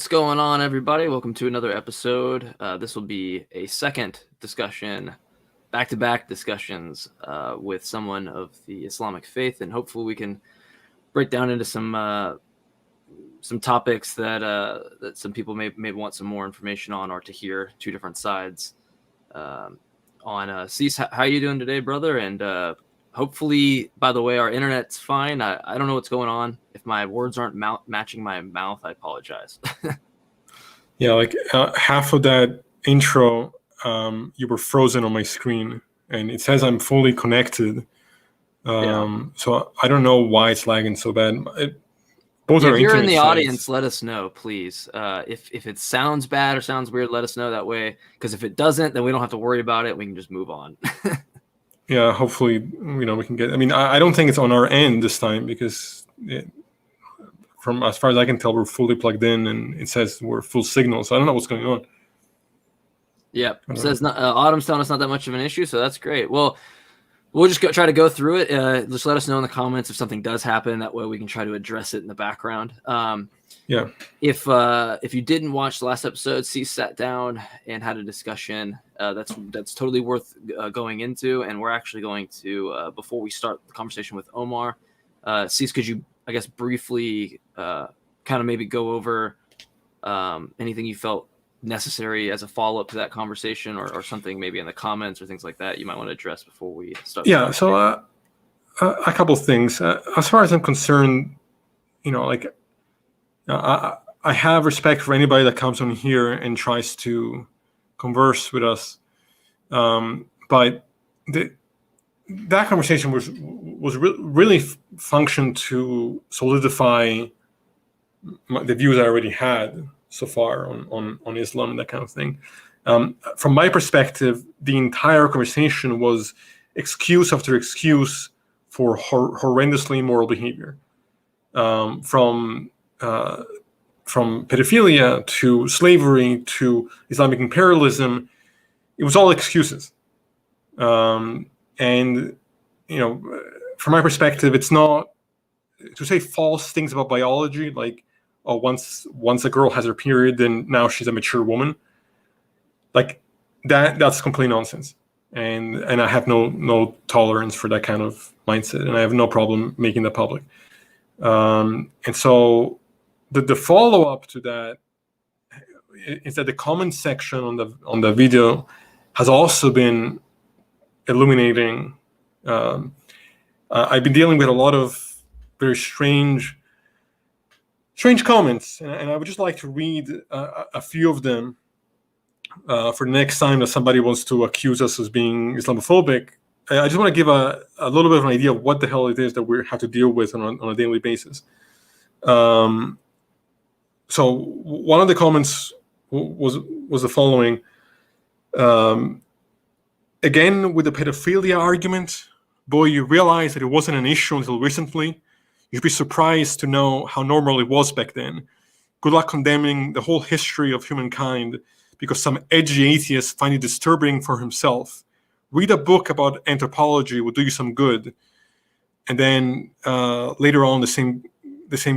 What's going on, everybody? Welcome to another episode. This will be a second discussion, back-to-back discussions with someone of the Islamic faith, and hopefully we can break down into some topics that some people may want some more information on, or to hear two different sides on. Cease, how are you doing today, brother? And hopefully, by the way, our internet's fine. I don't know what's going on. If my words aren't matching my mouth, I apologize. Yeah, like half of that intro, you were frozen on my screen, and it says I'm fully connected. So I don't know why it's lagging so bad. Both are if you're in the sites. audience, let us know, please. If it sounds bad or sounds weird, let us know that way. Because if it doesn't, then we don't have to worry about it. We can just move on. Yeah, hopefully, we can get. I mean, I don't think it's on our end this time because, from as far as I can tell, we're fully plugged in, and it says we're full signal. So I don't know what's going on. Yeah, it says Autumn's telling us not that much of an issue, so that's great. Well, we'll just try to go through it. Just let us know in the comments if something does happen. That way we can try to address it in the background. Yeah. If you didn't watch the last episode, C sat down and had a discussion. That's totally worth going into. And we're actually going to, before we start the conversation with Omar, Cease, could you, I guess, briefly kind of maybe go over anything you felt necessary as a follow-up to that conversation, or something maybe in the comments or things like that you might want to address before we start? Yeah, so a couple of things. As far as I'm concerned, I have respect for anybody that comes on here and tries to converse with us. But that conversation was really functioned to solidify the views I already had so far on Islam and that kind of thing. From my perspective, the entire conversation was excuse after excuse for horrendously immoral behavior, from pedophilia to slavery to Islamic imperialism. It was all excuses. And from my perspective, it's not to say false things about biology, like, oh, once a girl has her period, then now she's a mature woman. Like that's complete nonsense. And I have no tolerance for that kind of mindset, and I have no problem making that public. And so the follow-up to that is that the comment section on the video has also been illuminating. I've been dealing with a lot of very strange comments, and I would just like to read a few of them for the next time that somebody wants to accuse us as being Islamophobic. I just want to give a little bit of an idea of what the hell it is that we have to deal with on a daily basis. So one of the comments was the following. Again, with the pedophilia argument, boy, you realize that it wasn't an issue until recently. You'd be surprised to know how normal it was back then. Good luck condemning the whole history of humankind because some edgy atheist find it disturbing for himself. Read a book about anthropology will do you some good. And then later on, the same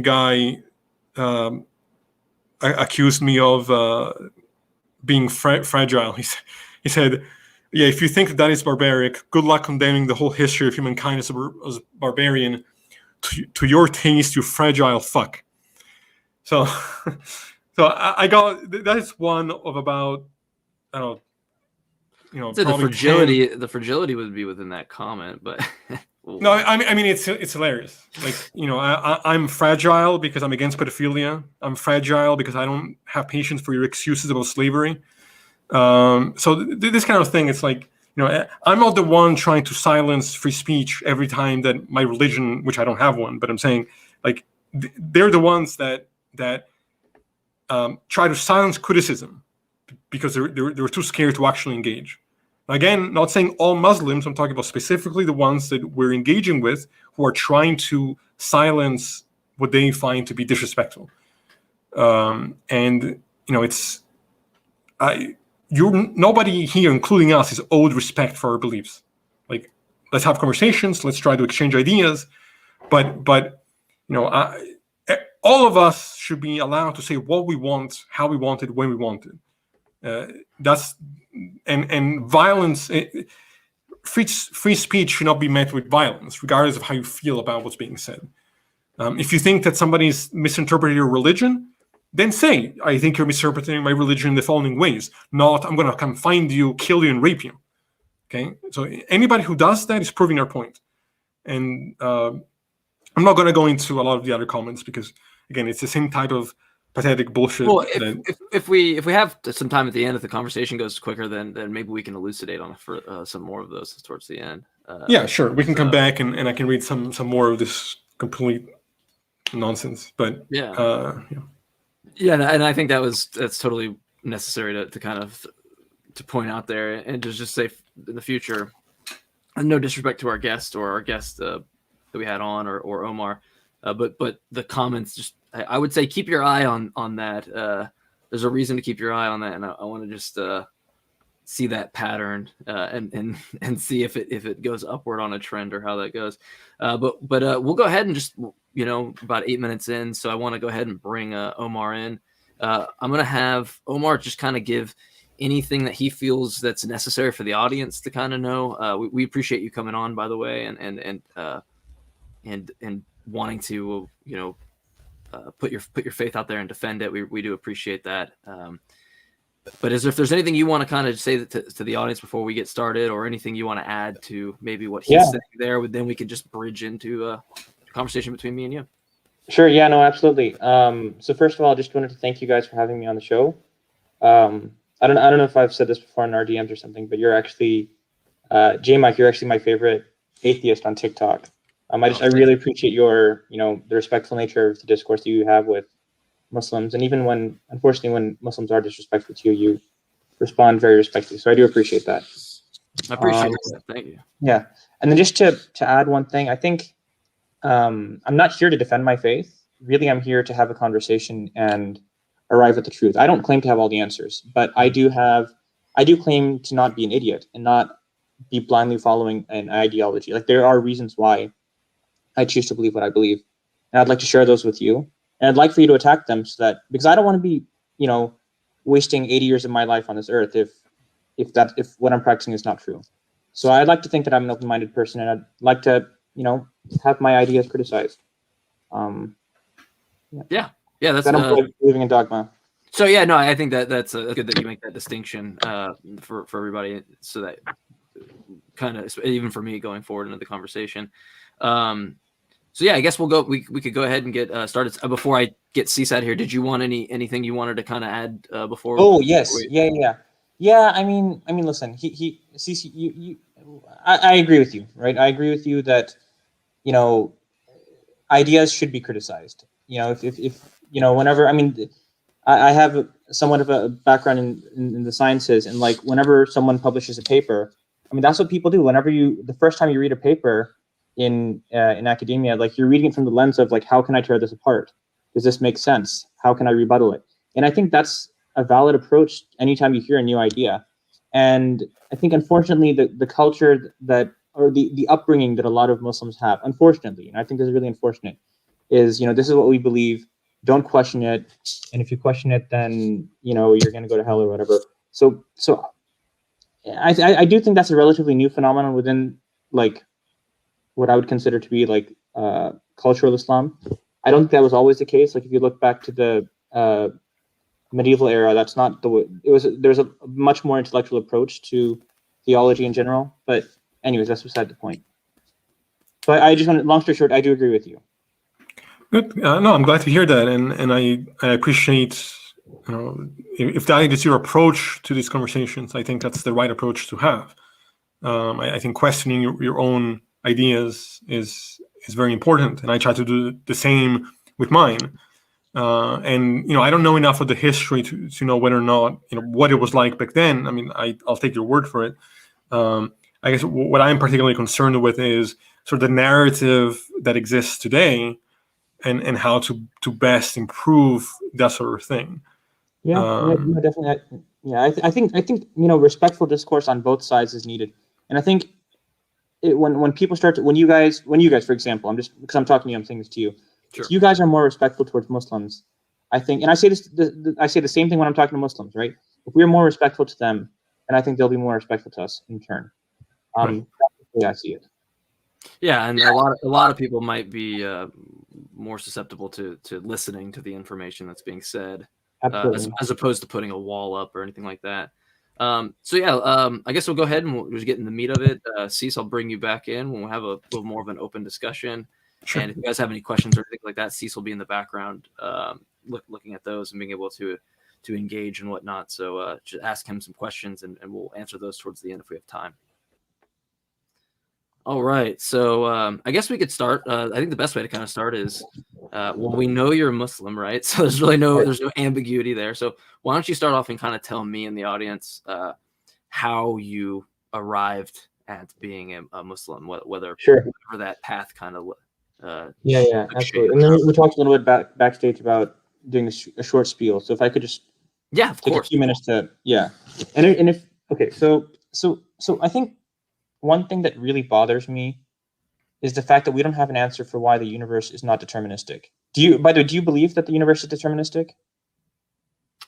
guy accused me of being fragile. He said, yeah, if you think that is barbaric, good luck condemning the whole history of humankind as barbarian. To your taste, you fragile fuck. So I got that is one of about, I don't know, so the fragility. 10. The fragility would be within that comment, but no, I mean it's hilarious. Like, I'm fragile because I'm against pedophilia. I'm fragile because I don't have patience for your excuses about slavery. So this kind of thing, it's like, I'm not the one trying to silence free speech every time that my religion, which I don't have one, but I'm saying, like, they're the ones that try to silence criticism because they're too scared to actually engage. Again, not saying all Muslims, I'm talking about specifically the ones that we're engaging with who are trying to silence what they find to be disrespectful. Nobody here, including us, is owed respect for our beliefs. Like, let's have conversations, let's try to exchange ideas, but all of us should be allowed to say what we want, how we want it, when we want it. And violence. Free speech should not be met with violence, regardless of how you feel about what's being said. If you think that somebody's misinterpreted your religion, then say, I think you're misinterpreting my religion in the following ways. Not, I'm going to come find you, kill you, and rape you. Okay? So anybody who does that is proving their point. And I'm not going to go into a lot of the other comments because, again, it's the same type of pathetic bullshit. Well, if we have some time at the end, if the conversation goes quicker, then maybe we can elucidate on some more of those towards the end. Yeah, sure. We can come back and I can read some more of this complete nonsense. But yeah, and I think that's totally necessary to kind of to point out there and to just say in the future, and no disrespect to our guest that we had on or Omar, but the comments just. I would say keep your eye on that. There's a reason to keep your eye on that, and I want to just see that pattern and see if it goes upward on a trend or how that goes. But we'll go ahead and just about 8 minutes in, so I want to go ahead and bring Omar in. I'm going to have Omar just kind of give anything that he feels that's necessary for the audience to kind of know. We appreciate you coming on, by the way, and wanting to put your faith out there and defend it. We do appreciate that. But if there's anything you want to kind of say to the audience before we get started, or anything you want to add to maybe what he's saying there, then we can just bridge into a conversation between me and you. Sure. Yeah, no, absolutely. So first of all, I just wanted to thank you guys for having me on the show. I don't know if I've said this before in our DMs or something, but you're actually, J-Mike, you're actually my favorite atheist on TikTok. I really appreciate your, the respectful nature of the discourse that you have with Muslims, and even unfortunately, when Muslims are disrespectful to you, you respond very respectfully. So I do appreciate that. I appreciate that. Thank you. Yeah, and then just to add one thing, I think I'm not here to defend my faith. Really, I'm here to have a conversation and arrive at the truth. I don't claim to have all the answers, but I do claim to not be an idiot and not be blindly following an ideology. Like, there are reasons why I choose to believe what I believe, and I'd like to share those with you. And I'd like for you to attack them because I don't want to be, wasting 80 years of my life on this earth if what I'm practicing is not true. So I'd like to think that I'm an open-minded person, and I'd like to, have my ideas criticized. Yeah, that's believing in dogma. So yeah, no, I think that's good that you make that distinction for everybody, so that kind of, even for me going forward into the conversation. So yeah, I guess we could go ahead and get started. Before I get CSAT here, did you want anything you wanted to kind of add before? Oh yes, yeah. I mean, listen, I agree with you, right? I agree with you that ideas should be criticized. If whenever, I have somewhat of a background in the sciences, and like whenever someone publishes a paper, that's what people do. Whenever the first time you read a paper in academia, like, you're reading it from the lens of, like, how can I tear this apart? Does this make sense? How can I rebuttal it? And I think that's a valid approach anytime you hear a new idea. And I think, unfortunately, the culture or the upbringing that a lot of Muslims have, unfortunately, and I think this is really unfortunate, is, this is what we believe. Don't question it. And if you question it, then, you're going to go to hell or whatever. So I do think that's a relatively new phenomenon within, like, what I would consider to be, like, cultural Islam. I don't think that was always the case. Like, if you look back to the medieval era, that's not the way. There's a much more intellectual approach to theology in general. But anyways, that's beside the point. So I just want, long story short, I do agree with you. Good. No, I'm glad to hear that, and I appreciate, if that is your approach to these conversations, I think that's the right approach to have. I think questioning your own ideas is very important, and I try to do the same with mine. And I don't know enough of the history to know whether or not what it was like back then. I'll take your word for it. I guess what I'm particularly concerned with is sort of the narrative that exists today, and how to best improve that sort of thing. Yeah, definitely. Yeah, I think respectful discourse on both sides is needed, and I think when people start to, when you guys, for example, because I'm talking to you, I'm saying this to you. Sure. If you guys are more respectful towards Muslims, I think, and I say this, I say the same thing when I'm talking to Muslims, right? If we're more respectful to them, then I think they'll be more respectful to us in turn. Right. That's the way I see it. Yeah, and a lot of people might be more susceptible to listening to the information that's being said, as opposed to putting a wall up or anything like that. So yeah, I guess we'll go ahead and we'll just get in the meat of it. Cease, I'll bring you back in when we'll have a little more of an open discussion. Sure. And if you guys have any questions or anything like that, Cease will be in the background, looking at those and being able to engage and whatnot. So just ask him some questions and we'll answer those towards the end if we have time. All right, so I guess we could start. I think the best way to kind of start is, well, we know you're a Muslim, right? So there's really there's no ambiguity there. So why don't you start off and kind of tell me and the audience how you arrived at being a Muslim, whether that path kind of. Yeah, absolutely. And then we talked a little bit backstage about doing a short spiel. So if I could just of take course. a few minutes to and if okay, so I think one thing that really bothers me is the fact that we don't have an answer for why the universe is not deterministic. By the way, do you believe that the universe is deterministic?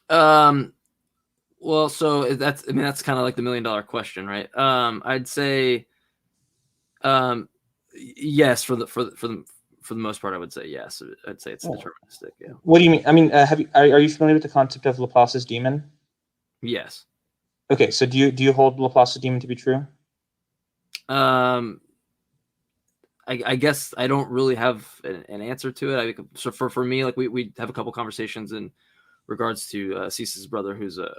Well, so that's kind of like the $1 million question, right? I'd say yes, for the most part, I would say yes. I'd say it's deterministic. Yeah. What do you mean? I mean, are you familiar with the concept of Laplace's demon? Yes. Okay, so do you hold Laplace's demon to be true? I guess I don't really have an answer to it. So for me, like we have a couple conversations in regards to Cease's brother, who's a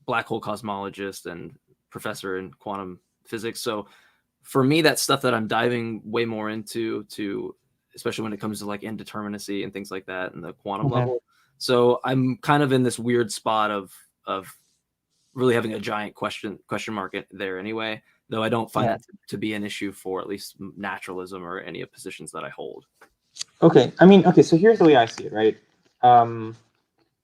black hole cosmologist and professor in quantum physics. So for me, that's stuff that I'm diving way more into, especially when it comes to like indeterminacy and things like that and the quantum level. So I'm kind of in this weird spot of really having a giant question mark there anyway, though I don't find that to be an issue for at least naturalism or any of positions that I hold. Okay. I mean, okay, so here's the way I see it, right? I'm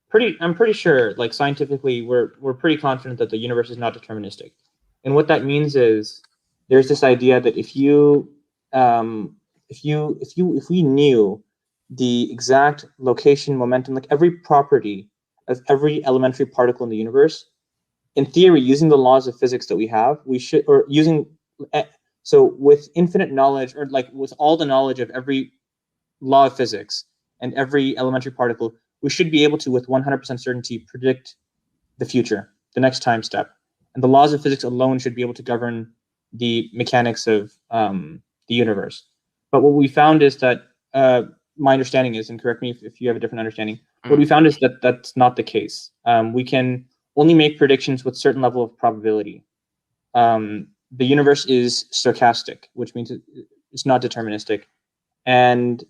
pretty sure, like scientifically, we're pretty confident that the universe is not deterministic. And what that means is there's this idea that if we knew the exact location, momentum, like every property of every elementary particle in the universe, in theory, using the laws of physics that we have, so with infinite knowledge, or like with all the knowledge of every law of physics and every elementary particle, we should be able to, with 100% certainty, predict the future, the next time step. And the laws of physics alone should be able to govern the mechanics of the universe. But what we found is that, my understanding is, and correct me if you have a different understanding, what we found is that that's not the case. We can only make predictions with certain level of probability. The universe is stochastic, which means it's not deterministic. And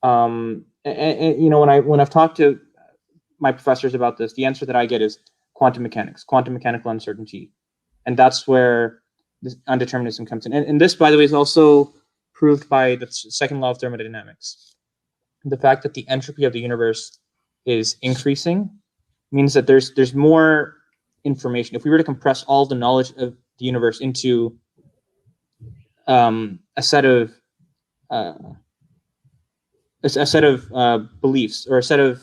you know, when I've talked to my professors about this, the answer that I get is quantum mechanics, quantum mechanical uncertainty, and that's where this undeterminism comes in. And this, by the way, is also proved by the second law of thermodynamics. The fact that the entropy of the universe is increasing means that there's more information. If we were to compress all the knowledge of the universe into a set of beliefs, or a set of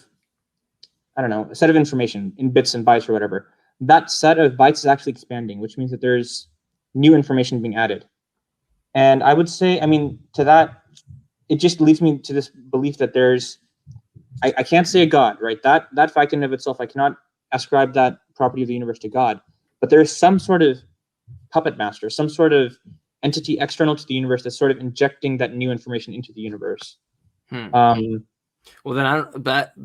information in bits and bytes or whatever, that set of bytes is actually expanding, which means that there's new information being added. And I would say, I mean, to that, it just leads me to this belief that there's, I can't say a God, right? That fact in and of itself, I cannot ascribe that property of the universe to God, but there is some sort of puppet master, some sort of entity external to the universe that's sort of injecting that new information into the universe. Well, then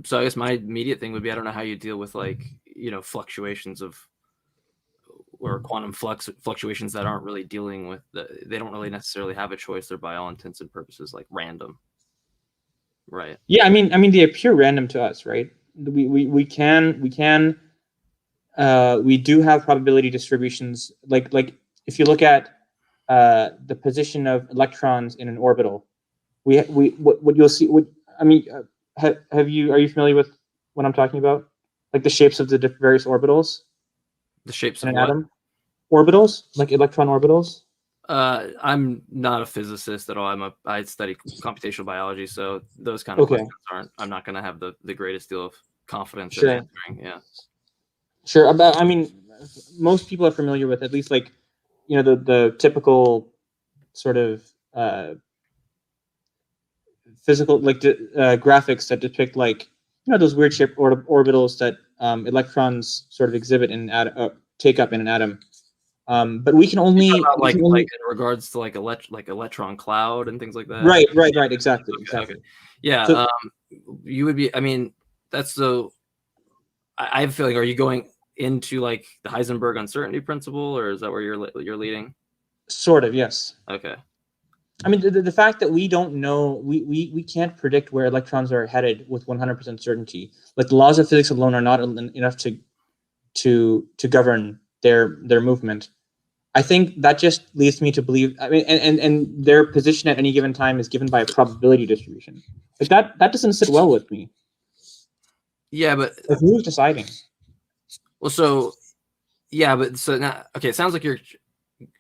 so I guess my immediate thing would be, I don't know how you deal with, like, you know, fluctuations or quantum fluctuations that aren't really dealing with they don't really necessarily have a choice. They're by all intents and purposes like random. Right. Yeah, I mean they appear random to us, right? We do have probability distributions, like if you look at the position of electrons in an orbital, what you'll see, are you familiar with what I'm talking about? Like the shapes of the various orbitals? The shapes in of an what? atom? Orbitals, like electron orbitals? I'm not a physicist at all. I study computational biology, so those kind of Okay. questions I'm not going to have the greatest deal of confidence in Sure. answering. Yeah. Sure. I mean, most people are familiar with at least like, the typical sort of physical like graphics that depict like those weird shaped orbitals that electrons sort of exhibit in take up in an atom. But we can only, like in regards to like electron cloud and things like that. Right. Exactly. Okay, Exactly. okay. Yeah. So- you would be. I mean, that's so. I have a feeling. Are you going into like the Heisenberg uncertainty principle, or is that where you're leading? Sort of, yes. Okay. I mean, the fact that we don't know, we can't predict where electrons are headed with 100% certainty. Like the laws of physics alone are not enough to govern their movement. I think that just leads me to believe. I mean, and their position at any given time is given by a probability distribution. Like that doesn't sit well with me. Yeah, but like who's deciding? Well, so yeah, but so now, okay, it sounds like you're.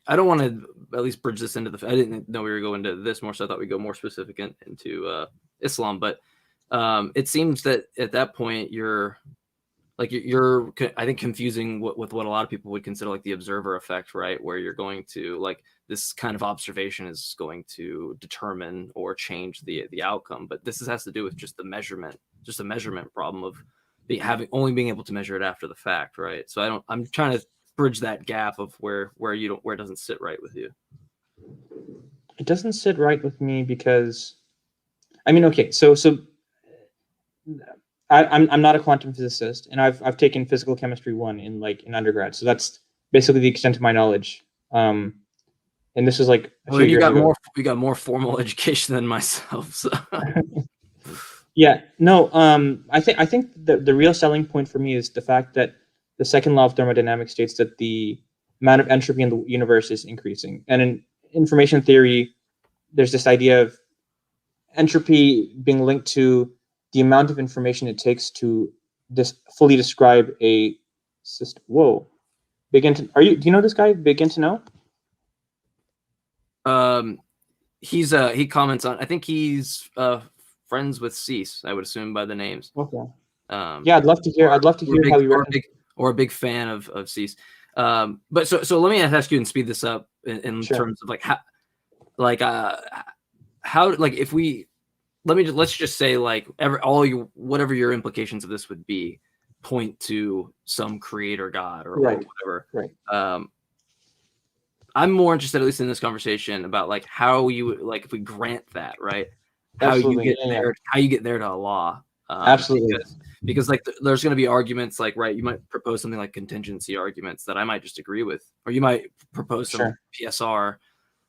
I don't want to at least bridge this into the. I didn't know we were going to this more, so I thought we'd go more specific into Islam. But it seems that at that point you're I think confusing with what a lot of people would consider like the observer effect, right? Where you're going to like this kind of observation is going to determine or change the outcome, but this has to do with just the measurement, just a measurement problem of only being able to measure it after the fact, right? So I'm trying to bridge that gap of where it doesn't sit right with you. It doesn't sit right with me because, I mean, okay, so I'm not a quantum physicist, and I've taken physical chemistry 1 in undergrad, so that's basically the extent of my knowledge. And this is like a few years ago. You got more formal education than myself. So. Yeah, no. I think the real selling point for me is the fact that the second law of thermodynamics states that the amount of entropy in the universe is increasing, and in information theory, there's this idea of entropy being linked to the amount of information it takes to fully describe a system. Whoa, do you know this guy? Begin to know? He comments on. I think he's friends with Cease. I would assume by the names. Okay. Yeah, I'd love to hear. How you or a big fan of Cease. But so let me ask you and speed this up in Sure. terms of how if we let's just say like whatever your implications of this would be, point to some creator God or whatever. Right. I'm more interested, at least in this conversation, about like how you like if we grant that, right? How Absolutely. you get there? How you get there to Allah? Absolutely. Because like there's going to be arguments like, right, you might propose something like contingency arguments that I might just agree with, or you might propose some PSR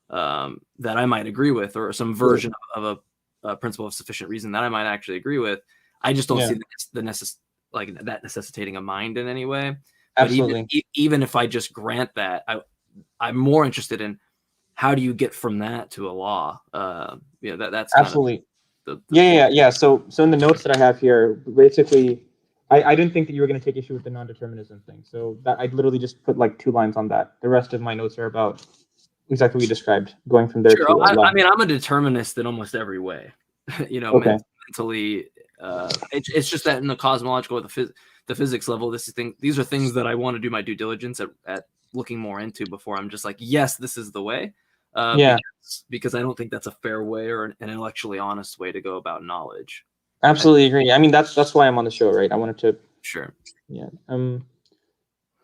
that I might agree with, or some version of a principle of sufficient reason that I might actually agree with. I just don't see that necessitating a mind in any way. Absolutely. But even if I just grant that, I'm more interested in how do you get from that to a law? That's absolutely. Yeah. So in the notes that I have here, basically, I didn't think that you were going to take issue with the non-determinism thing. So that I literally just put like 2 lines on that. The rest of my notes are about exactly what you described, going from there to Allah. I mean, I'm a determinist in almost every way. Mentally, it's just that in the cosmological, the physics level, these are things that I want to do my due diligence at looking more into before I'm just like, yes, this is the way. Because I don't think that's a fair way or an intellectually honest way to go about knowledge. Absolutely agree. I mean, that's why I'm on the show, right? I wanted to. Sure. Yeah.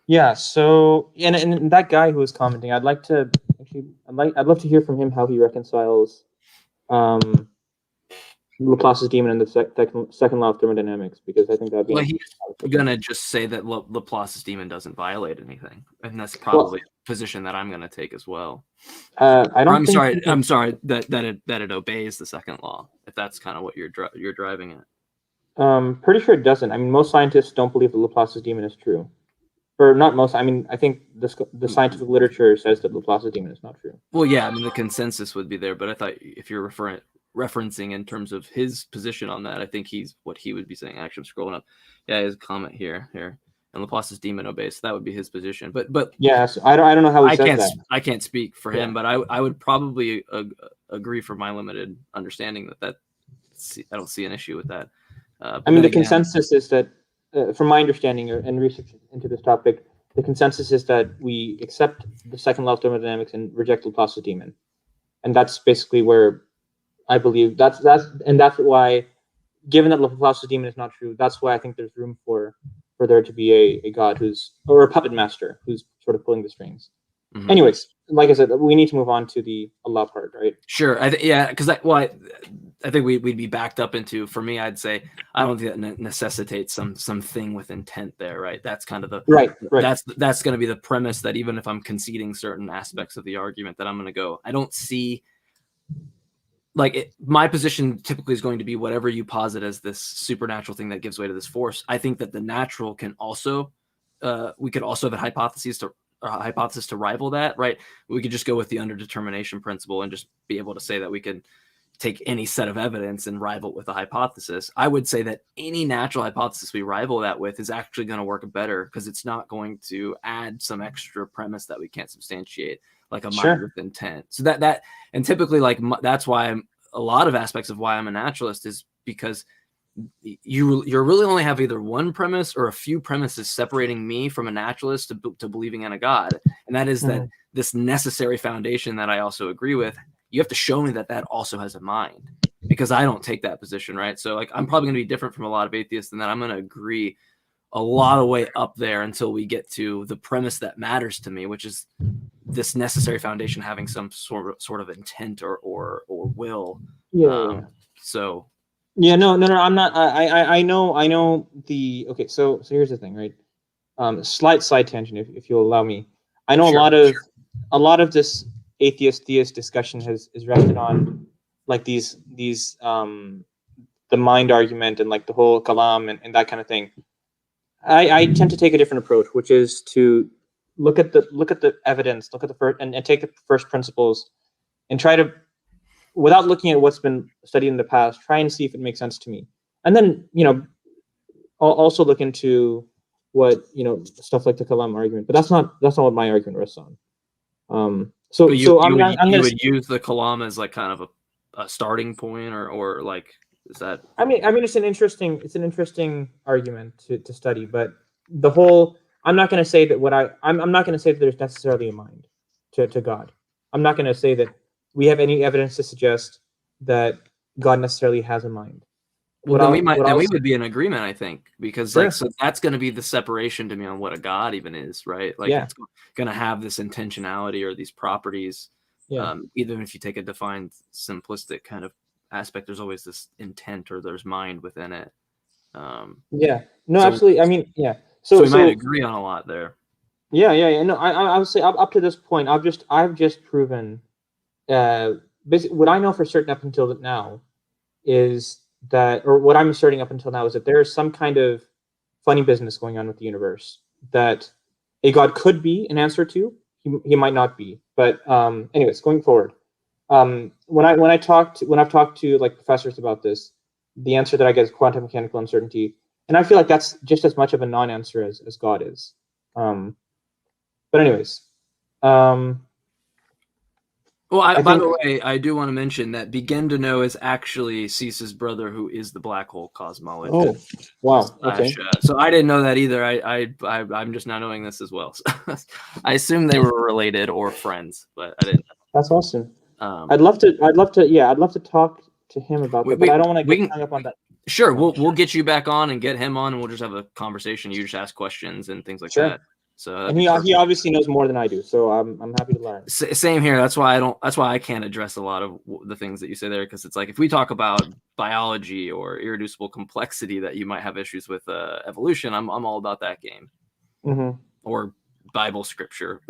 Yeah. So, and that guy who was commenting, I'd love to hear from him how he reconciles Laplace's demon and the second law of thermodynamics, because I think that'd be. Well, he's gonna just say that Laplace's demon doesn't violate anything, and that's probably a position that I'm gonna take as well. I'm sorry that it obeys the second law, if that's kind of what you're driving at. Pretty sure it doesn't. I mean, most scientists don't believe that Laplace's demon is true. Or not most. I mean, I think the scientific literature says that Laplace's demon is not true. Well, yeah. I mean, the consensus would be there, but I thought if you're referencing in terms of his position on that, I think what he would be saying. Actually, I'm scrolling up. Yeah, his comment here. and Laplace's de Menot. So that would be his position. But yes, I don't know how he says that. I can't speak for him, but I would probably agree from my limited understanding that I don't see an issue with that. I mean, the consensus is that, from my understanding and research into this topic, the consensus is that we accept the second law of thermodynamics and reject Laplace's demon, and that's basically where I believe that's why, given that Laplace's demon is not true, that's why I think there's room for there to be a god or a puppet master who's sort of pulling the strings. Mm-hmm. Anyways, like I said, we need to move on to the Allah part, right? Sure. Because I think we'd be backed up into, for me, I'd say, I don't think that necessitates something with intent there, right? That's kind of the right. That's going to be the premise, that even if I'm conceding certain aspects of the argument, that I'm going to go, I don't see, my position typically is going to be whatever you posit as this supernatural thing that gives way to this force. I think that the natural can also, we could also have a hypothesis to rival that, right? We could just go with the underdetermination principle and just be able to say that we could take any set of evidence and rival it with a hypothesis. I would say that any natural hypothesis we rival that with is actually going to work better, because it's not going to add some extra premise that we can't substantiate, like a mind with intent. So and typically, that's why a lot of aspects of why I'm a naturalist is because you really only have either one premise or a few premises separating me from a naturalist to believing in a god, and that is that this necessary foundation that I also agree with. You have to show me that also has a mind, because I don't take that position, right? So I'm probably going to be different from a lot of atheists in that I'm going to agree a lot of way up there until we get to the premise that matters to me, which is this necessary foundation having some sort of intent or will. So. Yeah, no, I'm not. I know the. Okay, so here's the thing, right? Slight side tangent, if you'll allow me. I know a lot of this atheist theist discussion is rested on these the mind argument and the whole kalam and that kind of thing. I tend to take a different approach, which is to look at the evidence, look at the first and take the first principles, and try to, without looking at what's been studied in the past, try and see if it makes sense to me. And then, I'll also look into what, stuff like the Kalam argument, but that's not what my argument rests on. So you would use the Kalam as kind of a starting point, or is that? I mean, it's an interesting argument to study, but the whole, I'm not going to say that I'm not going to say that there's necessarily a mind to God. I'm not going to say that we have any evidence to suggest that God necessarily has a mind. Well, we would be in agreement, I think, because so that's going to be the separation to me on what a God even is, right? It's going to have this intentionality or these properties. Even if you take a defined simplistic kind of aspect, there's always this intent or there's mind within it. Absolutely. I mean, So we might agree on a lot there. No, I would say up to this point, I've just proven. Basically, what I know for certain up until now is that, or what I'm asserting up until now, is that there is some kind of funny business going on with the universe that a god could be an answer to. He might not be, but anyways, going forward, when I've talked to professors about this, the answer that I get is quantum mechanical uncertainty, and I feel like that's just as much of a non-answer as God is. But anyways. Well, by the way, I do want to mention that Begin to Know is actually Cease's brother, who is the black hole cosmology. Oh, wow. Okay. So I didn't know that either. I'm just now knowing this as well. So I assume they were related or friends, but I didn't know. That's awesome. I'd love to talk to him about that, but I don't want to get hung up on that. Sure, we'll get you back on and get him on, and we'll just have a conversation. You just ask questions and things like that. So and he obviously knows more than I do, so I'm happy to learn. Same here. That's why I can't address a lot of the things that you say there, because it's if we talk about biology or irreducible complexity that you might have issues with evolution, I'm all about that game. Mm-hmm. Or Bible scripture.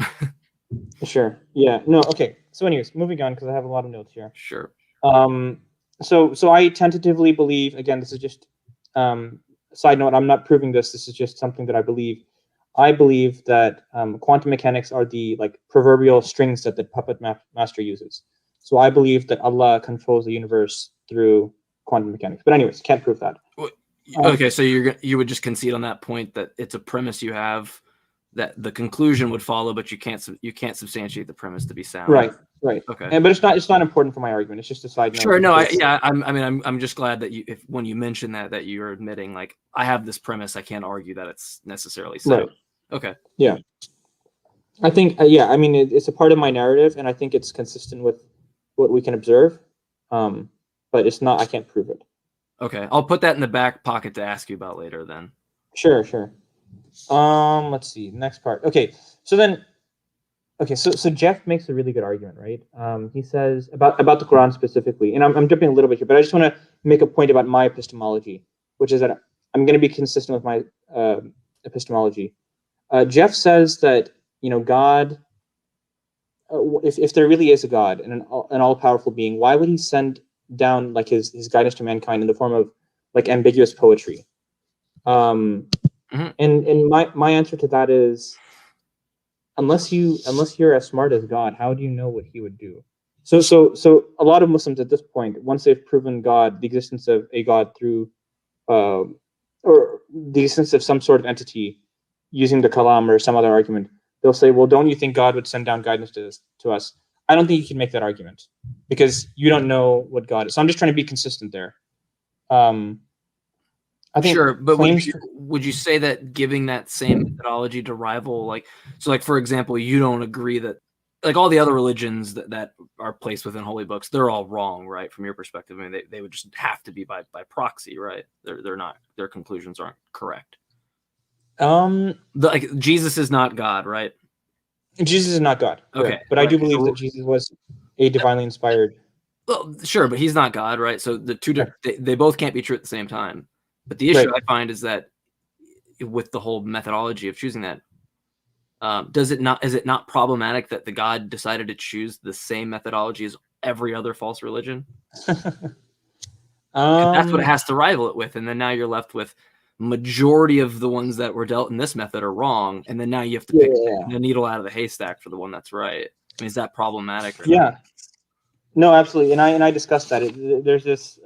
Sure. Yeah. No. Okay. So, anyways, moving on, because I have a lot of notes here. Sure. So I tentatively believe. Again, this is just side note. I'm not proving this. This is just something that I believe. I believe that quantum mechanics are the proverbial strings that the puppet master uses. So I believe that Allah controls the universe through quantum mechanics. But anyways, can't prove that. Okay, so you would just concede on that point that it's a premise you have that the conclusion would follow, but you can't substantiate the premise to be sound. Right. Okay. But it's not important for my argument. It's just a side note. Sure. No. I'm just glad that when you mention that you're admitting like I have this premise, I can't argue that it's necessarily so. Right. Okay. Yeah. I think I mean it's a part of my narrative, and I think it's consistent with what we can observe. But it's not. I can't prove it. Okay, I'll put that in the back pocket to ask you about later then. Sure. Let's see. Next part. Okay. So Jeff makes a really good argument, right? He says about the Quran specifically, and I'm jumping a little bit here, but I just want to make a point about my epistemology, which is that I'm going to be consistent with my epistemology. Jeff says that God, if there really is a God and an all-powerful being, why would he send down like his guidance to mankind in the form of like ambiguous poetry? And my answer to that is, unless you're as smart as God, how do you know what he would do? So a lot of Muslims at this point, once they've proven the existence of a God through or the existence of some sort of entity using the Kalam or some other argument, they'll say, well, don't you think God would send down guidance to us? I don't think you can make that argument because you don't know what God is. So I'm just trying to be consistent there. I think sure, but would you say that giving that same methodology to rival, like for example, you don't agree that like all the other religions that are placed within holy books, they're all wrong, right? From your perspective, I mean, they would just have to be by proxy, right? They're not, their conclusions aren't correct. Like Jesus is not God, right? Jesus is not God. Okay, correct. But I do believe that Jesus was a divinely inspired. Well, sure, but he's not God, right? So the two they both can't be true at the same time. But the issue I find is that with the whole methodology of choosing that, is it not problematic that the God decided to choose the same methodology as every other false religion? That's what it has to rival it with, and then now you're left with majority of the ones that were dealt in this method are wrong, and then now you have to pick the needle out of the haystack for the one that's right. I mean, is that problematic? Or not? No, absolutely, and I discussed that. There's this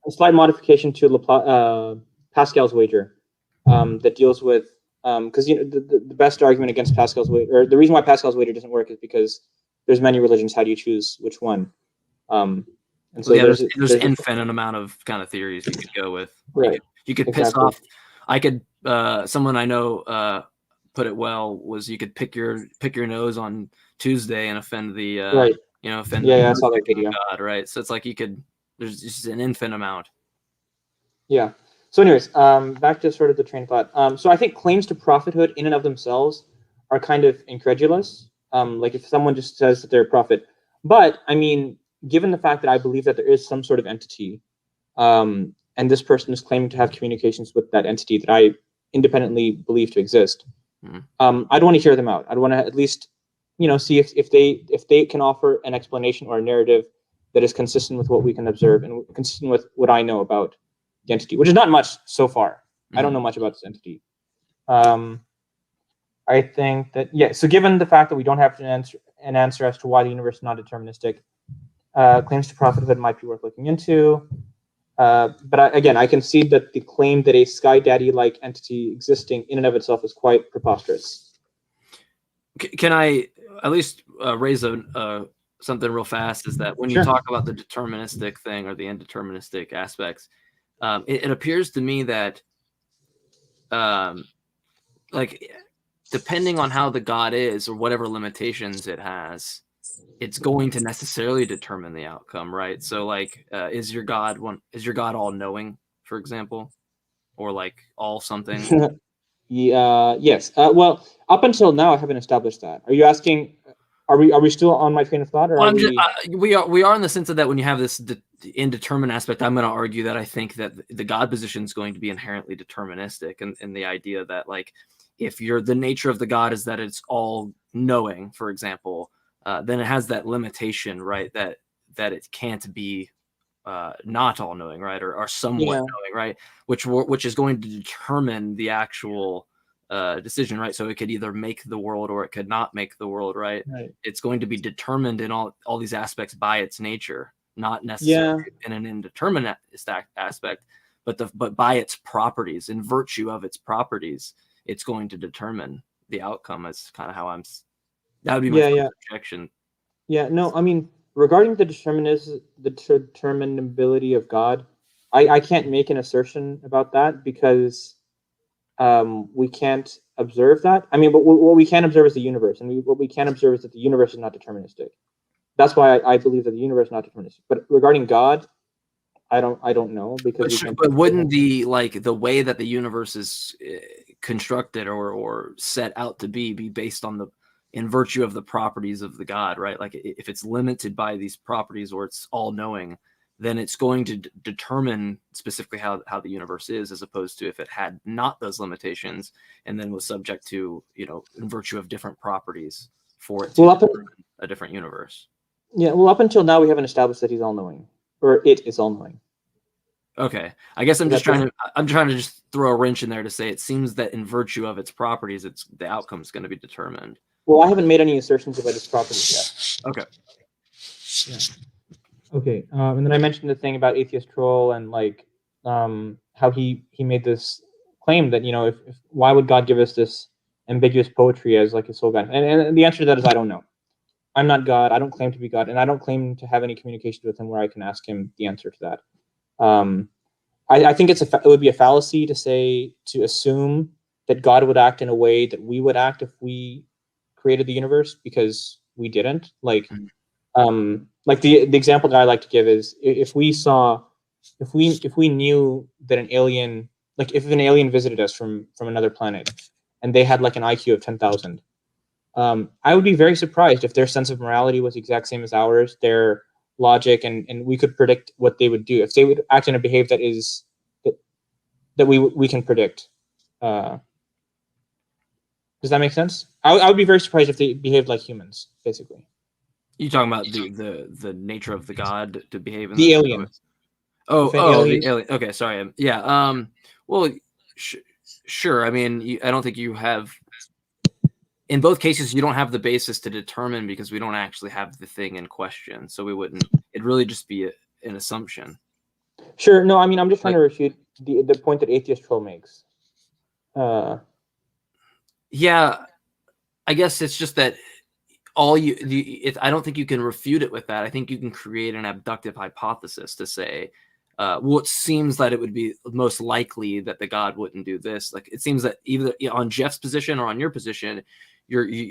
a slight modification to Pascal's wager that deals with because the best argument against Pascal's wager, or the reason why Pascal's wager doesn't work, is because there's many religions. How do you choose which one? And so there's infinite amount of kind of theories you could go with. Right. You could piss off. I could. Someone I know put it well. Was you could pick your nose on Tuesday and offend the offend. I saw that video. God, right? So it's like you could. There's just an infinite amount. Yeah. So, anyways, back to sort of the train of thought. So I think claims to prophethood in and of themselves are kind of incredulous. Like if someone just says that they're a prophet, but I mean, given the fact that I believe that there is some sort of entity, and this person is claiming to have communications with that entity that I independently believe to exist, I'd want to hear them out. I'd want to at least, see if they can offer an explanation or a narrative that is consistent with what we can observe and consistent with what I know about the entity, which is not much so far. I don't know much about this entity. I think that, so given the fact that we don't have an answer as to why the universe is not deterministic, claims to prophethood might be worth looking into. But I concede that the claim that a sky daddy-like entity existing in and of itself is quite preposterous. Can I at least raise something real fast? Is that when you talk about the deterministic thing or the indeterministic aspects, it appears to me that like depending on how the God is or whatever limitations it has, it's going to necessarily determine the outcome, right? So like is your God all knowing, for example, or like all something? Yes. Well, up until now I haven't established that. Are you asking, are we still on my train of thought, or we are in the sense of that when you have this indeterminate aspect, I'm going to argue that I think that the God position is going to be inherently deterministic, and the idea that like if the nature of the God is that it's all knowing, for example, then it has that limitation, right? That it can't be not all knowing, right, or somewhat knowing, right? Which is going to determine the actual decision, right? So it could either make the world or it could not make the world, right? It's going to be determined in all these aspects by its nature, not necessarily in an indeterminate aspect. but by its properties, in virtue of its properties, it's going to determine the outcome. Is kind of how that would be my objection. Yeah, no, I mean, regarding the determinability of God, I can't make an assertion about that because we can't observe that. I mean, but what we can observe is the universe, and what we can observe is that the universe is not deterministic. That's why I believe that the universe is not deterministic. But regarding God, I don't know because but wouldn't the way that the universe is constructed or set out to be based on in virtue of the properties of the God, right? Like if it's limited by these properties or it's all knowing, then it's going to determine specifically how the universe is, as opposed to if it had not those limitations and then was subject to, in virtue of different properties for it to determine a different universe. Yeah, well, up until now, we haven't established that he's all-knowing, or it is all-knowing. Okay, I guess I'm trying to just throw a wrench in there to say it seems that in virtue of its properties, the outcome is going to be determined. Well, I haven't made any assertions about its properties yet. Okay. Yeah. Okay, and then I mentioned the thing about Atheist Troll and how he made this claim that if why would God give us this ambiguous poetry as like his sole guide? And the answer to that is I don't know. I'm not God. I don't claim to be God, and I don't claim to have any communication with him where I can ask him the answer to that. I think it would be a fallacy to assume that God would act in a way that we would act if we created the universe, because we didn't. Like the example that I like to give is if we knew that an alien, like if an alien visited us from another planet and they had like an IQ of 10,000, I would be very surprised if their sense of morality was the exact same as ours, their logic, and we could predict what they would do if they would act in a behavior that we can predict. Does that make sense? I would be very surprised if they behaved like humans, basically. You talking about the nature of the God to behave in the alien? The alien. Okay, sorry. Yeah. Well, sure. I mean, I don't think you have. In both cases, you don't have the basis to determine because we don't actually have the thing in question. So we wouldn't. It'd really just be an assumption. Sure. No, I mean, I'm just trying to refute the point that Atheist Troll makes. Yeah, I guess it's just that I don't think you can refute it with that. I think you can create an abductive hypothesis to say, it seems that it would be most likely that the God wouldn't do this. Like it seems that either on Jeff's position or on your position,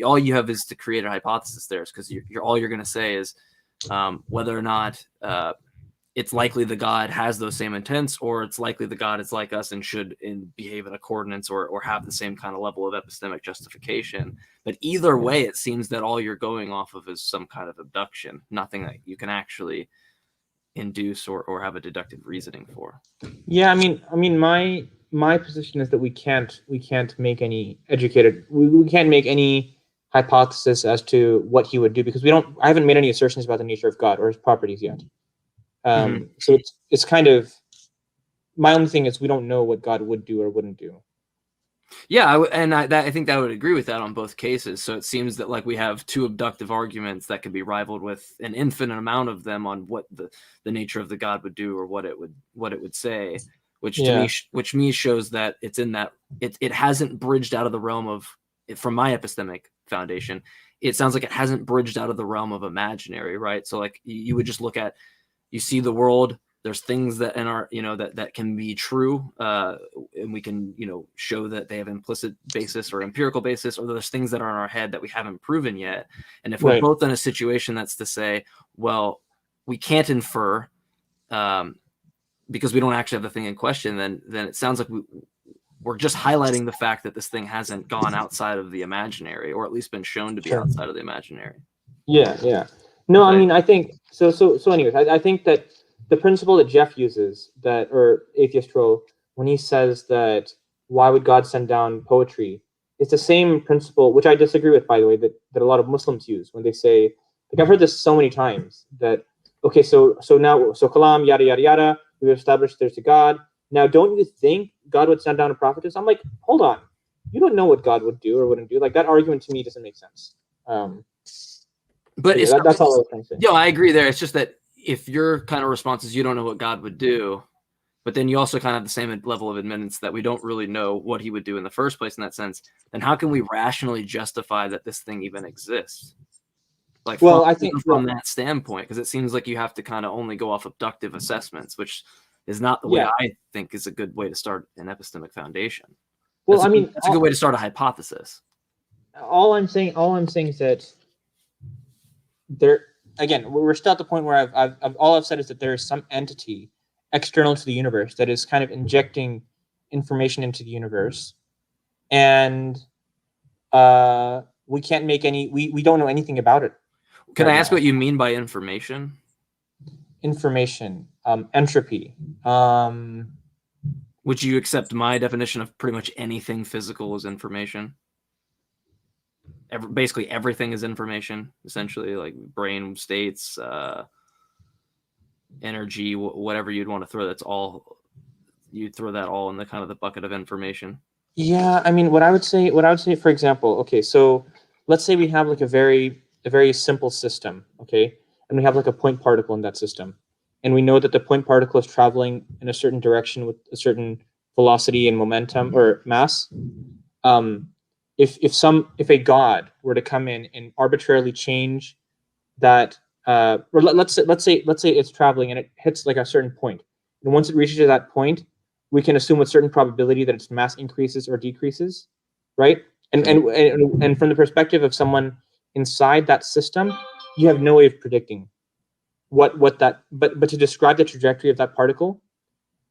all you have is to create a hypothesis there, because all you're going to say is whether or not it's likely the God has those same intents, or it's likely the God is like us and should behave in accordance or have the same kind of level of epistemic justification. But either way, it seems that all you're going off of is some kind of abduction, nothing that you can actually induce or have a deductive reasoning for. Yeah, I mean, my position is that we can't make any we can't make any hypothesis as to what he would do, because I haven't made any assertions about the nature of God or his properties yet. So it's kind of, my only thing is we don't know what God would do or wouldn't do. Yeah, I think that I would agree with that on both cases. So it seems that like we have two abductive arguments that could be rivaled with an infinite amount of them on what the nature of the God would do or what it would say, which to me shows that it's in that it hasn't bridged out of the realm of, from my epistemic foundation, it sounds like it hasn't bridged out of the realm of imaginary, right? So like you would just look at, you see the world, there's things that in our, that can be true, and we can, show that they have implicit basis or empirical basis, or there's things that are in our head that we haven't proven yet. And if we're both in a situation that's to say, well, we can't infer because we don't actually have the thing in question, then it sounds like we're just highlighting the fact that this thing hasn't gone outside of the imaginary, or at least been shown to be outside of the imaginary. Yeah. No, I mean, I think so anyways, I think that the principle that Jeff uses, or Atheist Troll, when he says that why would God send down poetry, it's the same principle, which I disagree with, by the way, that a lot of Muslims use when they say, like, I've heard this so many times, that okay, so Kalam, yada yada yada, we've established there's a God. Now, don't you think God would send down a prophetess? I'm like, hold on, you don't know what God would do or wouldn't do. Like, that argument to me doesn't make sense. But that's all I was trying to say. Yeah, I agree there. It's just that if your kind of response is you don't know what God would do, but then you also kind of have the same level of admittance that we don't really know what he would do in the first place in that sense. Then how can we rationally justify that this thing even exists? Like, Well, I think from that standpoint, because it seems like you have to kind of only go off abductive assessments, which is not the way I think is a good way to start an epistemic foundation. Well, it's a good way to start a hypothesis. All I'm saying is that there, again, we're still at the point where all I've said is that there is some entity external to the universe that is kind of injecting information into the universe, and we can't make we don't know anything about it. Can I ask what you mean by information? Information, entropy. Would you accept my definition of pretty much anything physical as information? Basically everything is information, essentially, like brain states, energy, whatever you'd want to throw. You'd throw that all in the kind of the bucket of information. Yeah, I mean, what I would say, for example, okay, so let's say we have like a very simple system, okay, and we have like a point particle in that system, and we know that the point particle is traveling in a certain direction with a certain velocity and momentum or mass. If a god were to come in and arbitrarily change that, or let's say it's traveling and it hits like a certain point, and once it reaches that point, we can assume with certain probability that its mass increases or decreases, right? And from the perspective of someone inside that system, you have no way of predicting what that. But to describe the trajectory of that particle,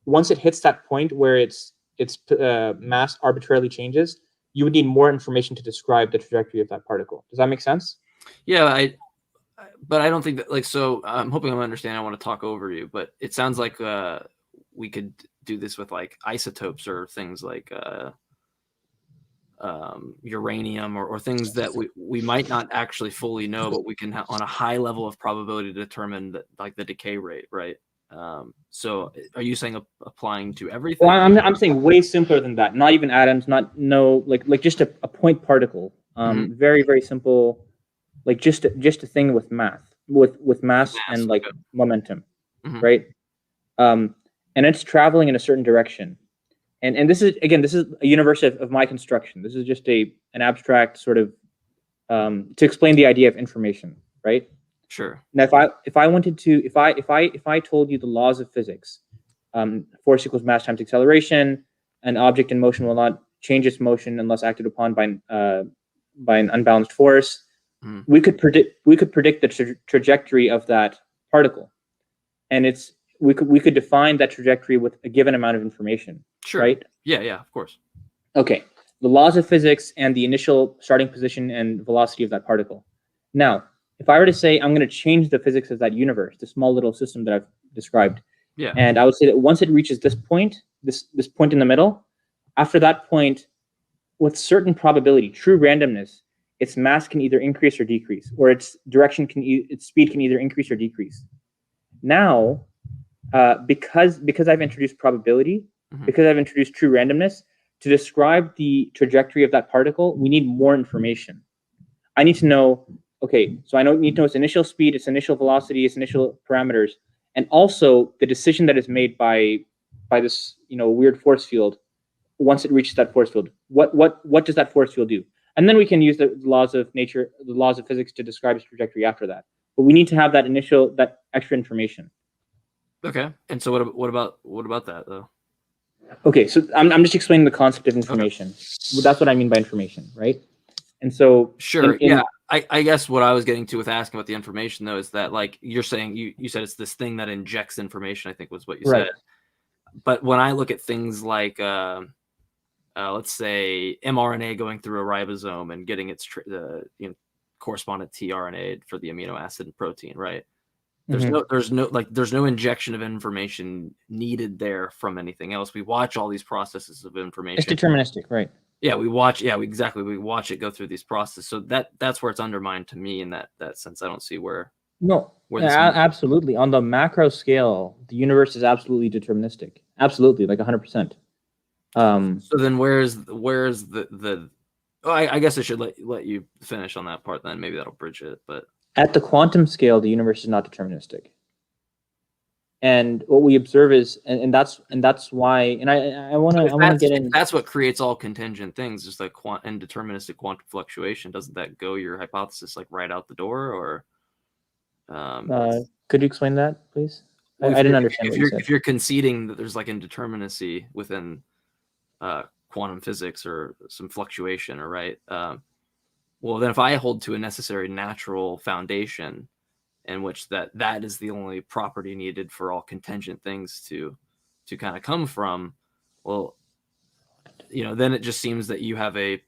once it hits that point where its mass arbitrarily changes, you would need more information to describe the trajectory of that particle. Does that make sense? Yeah, but I don't think that, like, so I'm hoping I'm understanding. I want to talk over you, but it sounds like we could do this with like isotopes or things like uranium or things that we might not actually fully know, but we can on a high level of probability determine that, like, the decay rate, right? So are you saying applying to everything? Well, I'm saying way simpler than that. Not even atoms, like just a point particle. Very, very simple, like just a thing with mass and like momentum, right? And it's traveling in a certain direction. And this is a universe of my construction. This is just an abstract sort of to explain the idea of information, right? Sure. Now, if I told you the laws of physics, force equals mass times acceleration, an object in motion will not change its motion unless acted upon by an unbalanced force, we could predict the trajectory of that particle, and we could define that trajectory with a given amount of information. Sure. Right? Yeah, of course. Okay. The laws of physics and the initial starting position and velocity of that particle. Now, if I were to say I'm going to change the physics of that universe, the small little system that I've described, and I would say that once it reaches this point, this point in the middle, after that point, with certain probability, true randomness, its mass can either increase or decrease, or its speed can either increase or decrease. Now, because I've introduced probability, because I've introduced true randomness, to describe the trajectory of that particle, we need more information. I need to know, okay, so need to know its initial speed, its initial velocity, its initial parameters, and also the decision that is made by this weird force field once it reaches that force field. What does that force field do? And then we can use the laws of nature, the laws of physics to describe its trajectory after that. But we need to have that extra information. Okay. And so what about that though? Okay, so I'm just explaining the concept of information. Okay. Well, that's what I mean by information, right? And so sure, I guess what I was getting to with asking about the information though is that, like, you're saying you said it's this thing that injects information, I think was what you said. But when I look at things like let's say mRNA going through a ribosome and getting its correspondent tRNA for the amino acid and protein, right? There's no injection of information needed there from anything else. We watch all these processes of information. It's deterministic, right? Yeah, we watch it go through these processes. So that's where it's undermined to me in that sense. I don't see where. No, absolutely. On the macro scale, the universe is absolutely deterministic. Absolutely, like 100%. So then where's the I guess I should let you finish on that part then. Maybe that'll bridge it, but. At the quantum scale, the universe is not deterministic. And what we observe is, and that's why, and I want to get in. That's what creates all contingent things, just like indeterministic quantum fluctuation. Doesn't that go your hypothesis like right out the door? Or could you explain that, please? Well, I didn't understand if you're conceding that there's like indeterminacy within quantum physics or some fluctuation, or right? Well, then if I hold to a necessary natural foundation, in which that is the only property needed for all contingent things to kind of come from, well, then it just seems that you have a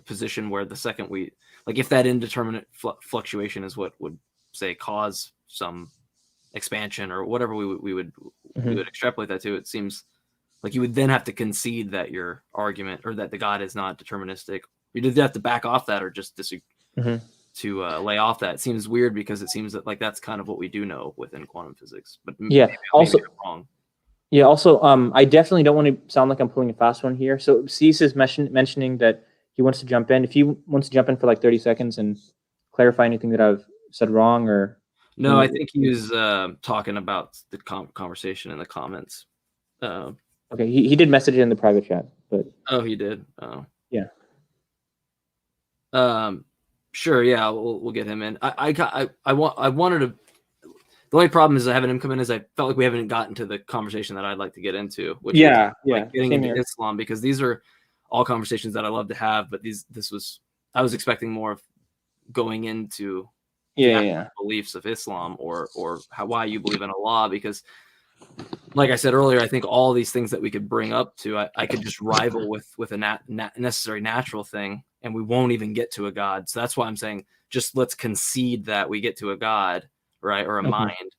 position where the second we, like, if that indeterminate fluctuation is what would say cause some expansion or whatever we would extrapolate that to, it seems like you would then have to concede that your argument, or that the God is not deterministic. You'd either have to back off that or just disagree. To lay off that. It seems weird, because it seems that like that's kind of what we do know within quantum physics. But yeah, also wrong. Yeah, also I definitely don't want to sound like I'm pulling a fast one here. So Cease is mentioning that he wants to jump in. If he wants to jump in for like 30 seconds and clarify anything that I've said wrong, or no, I think he was talking about the conversation in the comments. Okay, he did message it in the private chat, but he did. Oh yeah. Sure, yeah, we'll get him in. I wanted to. The only problem is having him come in is I felt like we haven't gotten to the conversation that I'd like to get into. Which is like getting into Islam, because these are all conversations that I love to have. But I was expecting more of going into beliefs of Islam, or why you believe in Allah, because, like I said earlier, I think all these things that we could bring up to, I could just rival with a necessary natural thing, and we won't even get to a God. So that's why I'm saying, just let's concede that we get to a God, right, or a mind.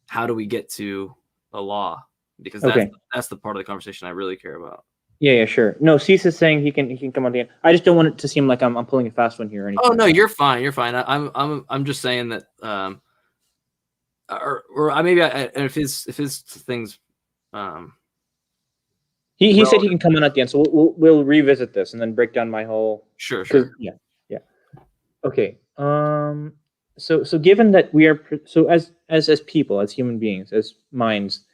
How do we get to a law? Because that's the part of the conversation I really care about. Yeah, sure. No, Cease is saying he can come on the end. I just don't want it to seem like I'm pulling a fast one here or anything. Oh no, you're fine. You're fine. I'm just saying that. If his things. He said he can come on at the end, so we'll revisit this and then break down my whole. Sure. Yeah. Okay. So given that we are as people, as human beings, as minds,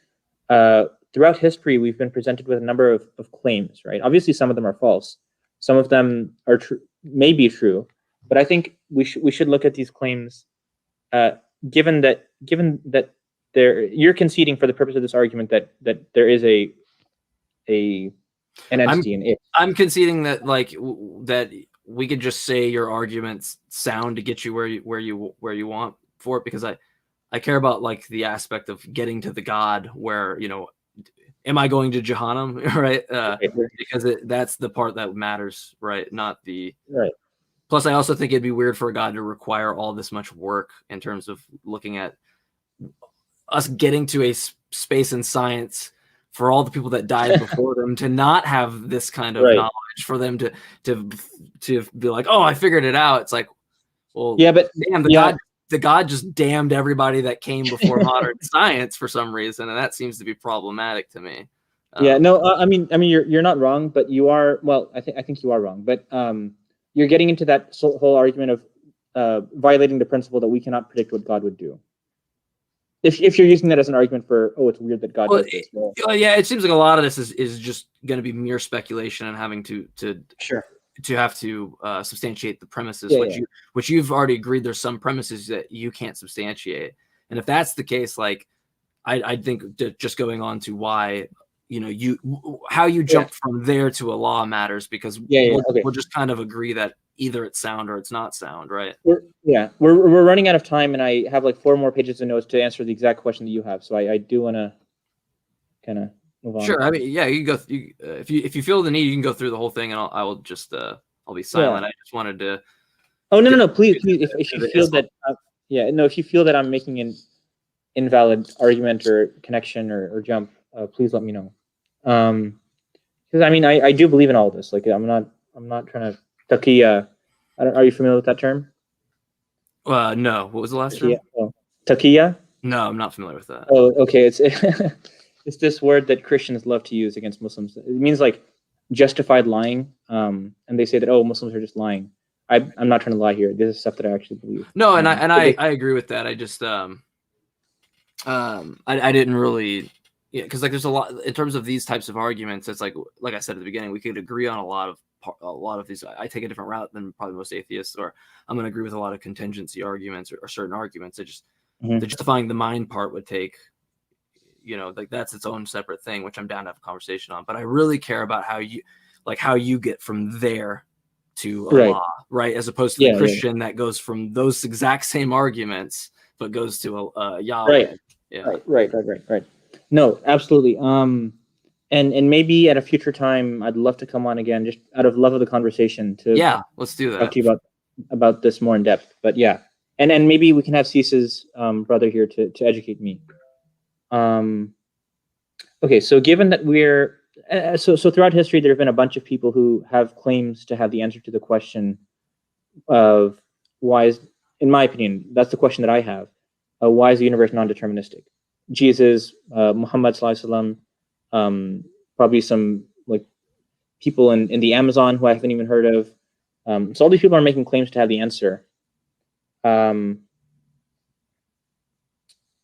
throughout history we've been presented with a number of claims, right? Obviously, some of them are false, some of them are may be true, but I think we should look at these claims, given that you're conceding for the purpose of this argument that there is an entity in it. I'm conceding that that we could just say your arguments sound to get you where you want for it, because I care about like the aspect of getting to the God where, am I going to Jahannam, right? Because that's the part that matters, right? Not the right. Plus, I also think it'd be weird for God to require all this much work in terms of looking at us getting to a space in science for all the people that died before them to not have this kind of knowledge, for them to be like, oh, I figured it out. It's like, well, yeah, but damn, the God just damned everybody that came before modern science for some reason, and that seems to be problematic to me. I mean, you're not wrong, but you are. Well, I think you are wrong, but you're getting into that whole argument of violating the principle that we cannot predict what God would do. If you're using that as an argument for, it's weird that God does this. Well, yeah, it seems like a lot of this is just going to be mere speculation and having to have to substantiate the premises, which you've already agreed there's some premises that you can't substantiate. And if that's the case, like I think just going on to why how you jump from there to a law matters, because we'll just kind of agree that either it's sound or it's not sound, right? We're running out of time, and I have like 4 more pages of notes to answer the exact question that you have. So I do want to kind of move on. Sure. I mean, yeah, you can go. If you feel the need, you can go through the whole thing, and I will just I'll be silent. I just wanted to. Oh no, please. If you feel that, if you feel that I'm making an invalid argument or connection or jump, please let me know. Because I mean, I do believe in all of this. Like I'm not trying to. Taqiyya. Are you familiar with that term? No. What was the last term? Taqiyya? No, I'm not familiar with that. Oh, okay. It's this word that Christians love to use against Muslims. It means like justified lying. And they say that Muslims are just lying. I'm not trying to lie here. This is stuff that I actually believe. No, and I agree with that. I just I didn't really, yeah, because like there's a lot in terms of these types of arguments. It's like I said at the beginning, we could agree on a lot of these. I take a different route than probably most atheists, or I'm going to agree with a lot of contingency arguments or certain arguments. It just the justifying the mind part would take, like that's its own separate thing, which I'm down to have a conversation on. But I really care about how you get from there to Allah, right? As opposed to the Christian that goes from those exact same arguments but goes to Yahweh. Right. Yeah. Right. No, absolutely. And maybe at a future time, I'd love to come on again, just out of love of the conversation. Let's do that. Talk to you about this more in depth. But yeah, and maybe we can have Cease's brother here to educate me. Okay, so given that we're so throughout history, there have been a bunch of people who have claims to have the answer to the question of why is, in my opinion, that's the question that I have. Why is the universe non-deterministic? Jesus, Muhammad Sallallahu Alaihi Wasallam, probably some like people in the Amazon who I haven't even heard of. So all these people are making claims to have the answer. And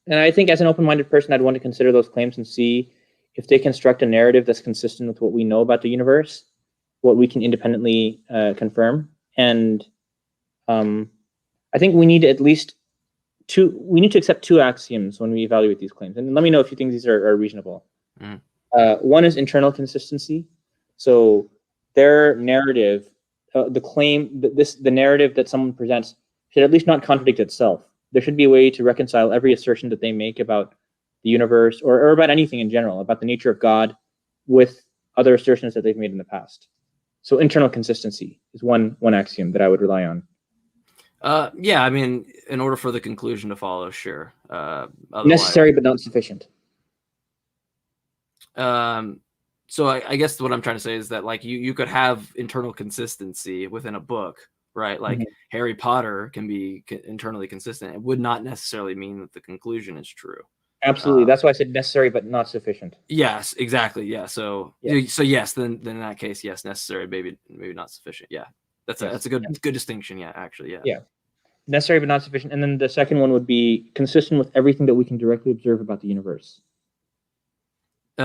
I think as an open-minded person, I'd want to consider those claims and see if they construct a narrative that's consistent with what we know about the universe, what we can independently confirm. And I think we need at least we need to accept two axioms when we evaluate these claims. And let me know if you think these are reasonable. One is internal consistency. So their narrative, the narrative that someone presents should at least not contradict itself. There should be a way to reconcile every assertion that they make about the universe or about anything in general, about the nature of God, with other assertions that they've made in the past. So internal consistency is one axiom that I would rely on. Yeah, I mean, in order for the conclusion to follow, sure. Necessary but not sufficient. So I guess what I'm trying to say is that like you could have internal consistency within a book, right? Like Harry Potter can be internally consistent. It would not necessarily mean that the conclusion is true. Absolutely. That's why I said necessary but not sufficient. Yes, exactly. Yeah. So yes, then in that case, yes, necessary, maybe not sufficient. Yeah. That's a good distinction. Yeah, actually. Yeah. Yeah. Necessary but not sufficient. And then the second one would be consistent with everything that we can directly observe about the universe.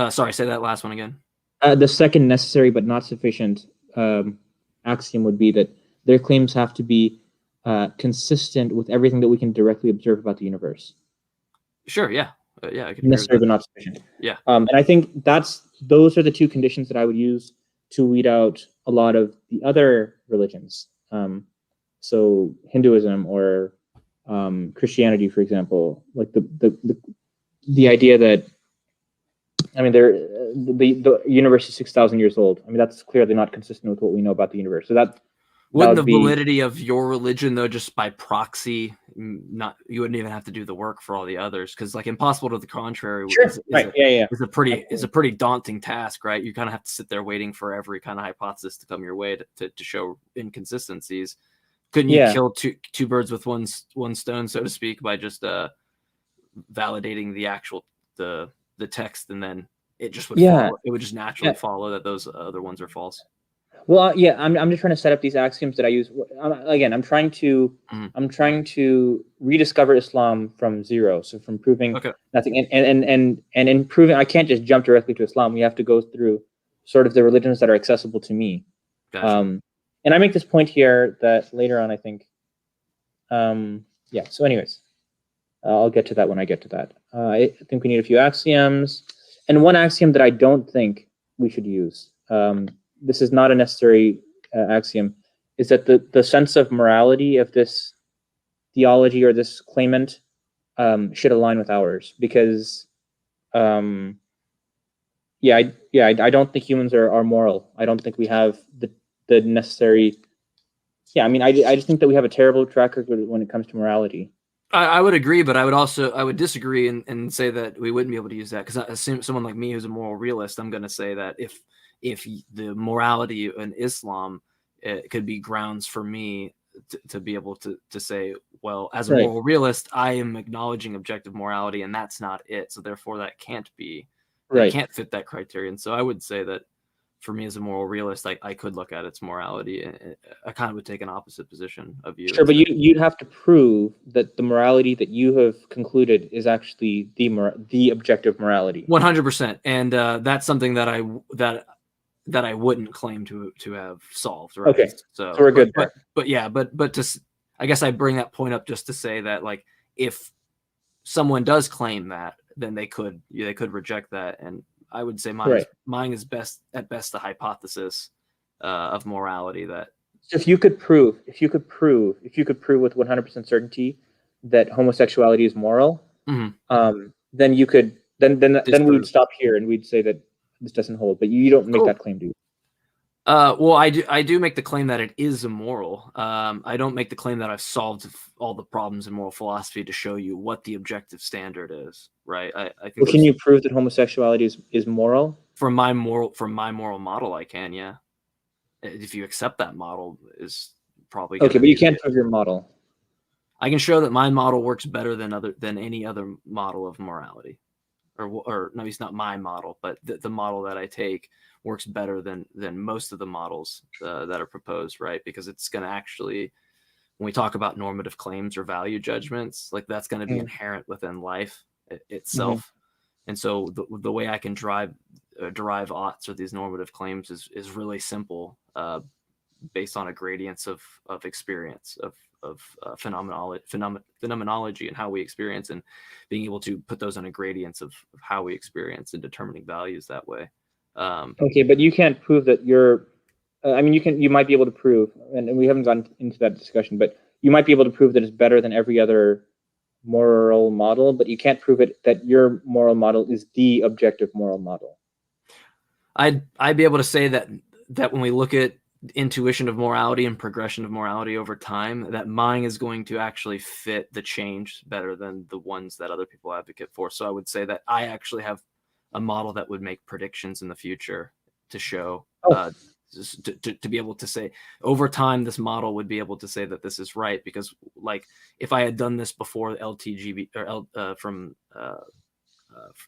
Sorry, say that last one again. The second necessary but not sufficient axiom would be that their claims have to be consistent with everything that we can directly observe about the universe. Sure, yeah. I could necessary but not sufficient. Yeah. And I think those are the two conditions that I would use to weed out a lot of the other religions. So Hinduism or Christianity, for example, like the idea that, I mean, the universe is 6,000 years old. I mean, that's clearly not consistent with what we know about the universe. So wouldn't the validity of your religion, though, just by proxy, you wouldn't even have to do the work for all the others, because like impossible to the contrary is a pretty daunting task, right? You kind of have to sit there waiting for every kind of hypothesis to come your way to show inconsistencies. Couldn't you kill two birds with one stone, so to speak, by just validating the actual the text, and then it just would follow, it would just naturally follow that those other ones are false. Well, I'm just trying to set up these axioms that I use. Again, I'm trying to rediscover Islam from zero, so from proving nothing, and in proving, I can't just jump directly to Islam. We have to go through sort of the religions that are accessible to me. Gotcha. And I make this point here that later on, I think. So, anyways, I'll get to that when I get to that. I think we need a few axioms, and one axiom that I don't think we should use. This is not a necessary axiom, is that the sense of morality of this theology or this claimant should align with ours, because I don't think humans are moral. I don't think we have the necessary. I mean, I just think that we have a terrible track record when it comes to morality. I would agree, but I would disagree and say that we wouldn't be able to use that, because someone like me who's a moral realist, I'm going to say that if the morality in Islam, it could be grounds for me to be able to say, well, as a moral realist, I am acknowledging objective morality, and that's not it. So therefore, that can't be, that can't fit that criterion. So I would say that for me as a moral realist, I could look at its morality. I kind of would take an opposite position of you. Sure, but you'd have to prove that the morality that you have concluded is actually the objective morality. 100%, and that's something that I wouldn't claim to have solved. Right? Okay, so we're good there. But I guess I bring that point up just to say that, like, if someone does claim that, then they could reject that, and I would say mine is at best a hypothesis of morality. That if you could prove with 100% certainty that homosexuality is moral, then you could then we would stop here and we'd say that this doesn't hold. But you don't make that claim, do you? Well, I do make the claim that it is immoral. I don't make the claim that I've solved all the problems in moral philosophy to show you what the objective standard is, right? I think. Well, can you prove that homosexuality is moral? From my moral model, I can, yeah. If you accept that model, is probably okay, but you can't prove your model. I can show that my model works better than any other model of morality, or no, it's not my model, but the model that I take works better than most of the models that are proposed, right? Because it's going to actually, when we talk about normative claims or value judgments, like that's going to be inherent within life itself. And so the way I can derive oughts or these normative claims is really simple, based on a gradients of experience, of phenomenology and how we experience, and being able to put those on a gradients of how we experience and determining values that way. Okay, but you can't prove that you're. I mean, you might be able to prove, and we haven't gone into that discussion, but you might be able to prove that it's better than every other moral model, but you can't prove it that your moral model is the objective moral model. I'd be able to say that when we look at intuition of morality and progression of morality over time, that mine is going to actually fit the change better than the ones that other people advocate for. So I would say that I actually have a model that would make predictions in the future to show, to be able to say over time, this model would be able to say that this is right. Because, like, if I had done this before LTGB or from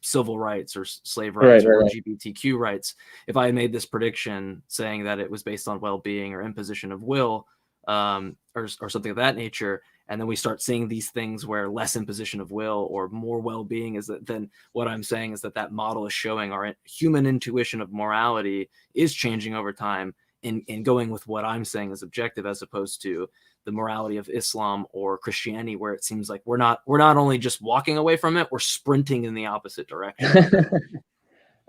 civil rights or slave rights or LGBTQ rights, if I had made this prediction saying that it was based on well-being or imposition of will, or something of that nature, and then we start seeing these things where less imposition of will or more well-being is that, then what I'm saying is that model is showing our human intuition of morality is changing over time in going with what I'm saying is objective, as opposed to the morality of Islam or Christianity, where it seems like we're not only just walking away from it, we're sprinting in the opposite direction.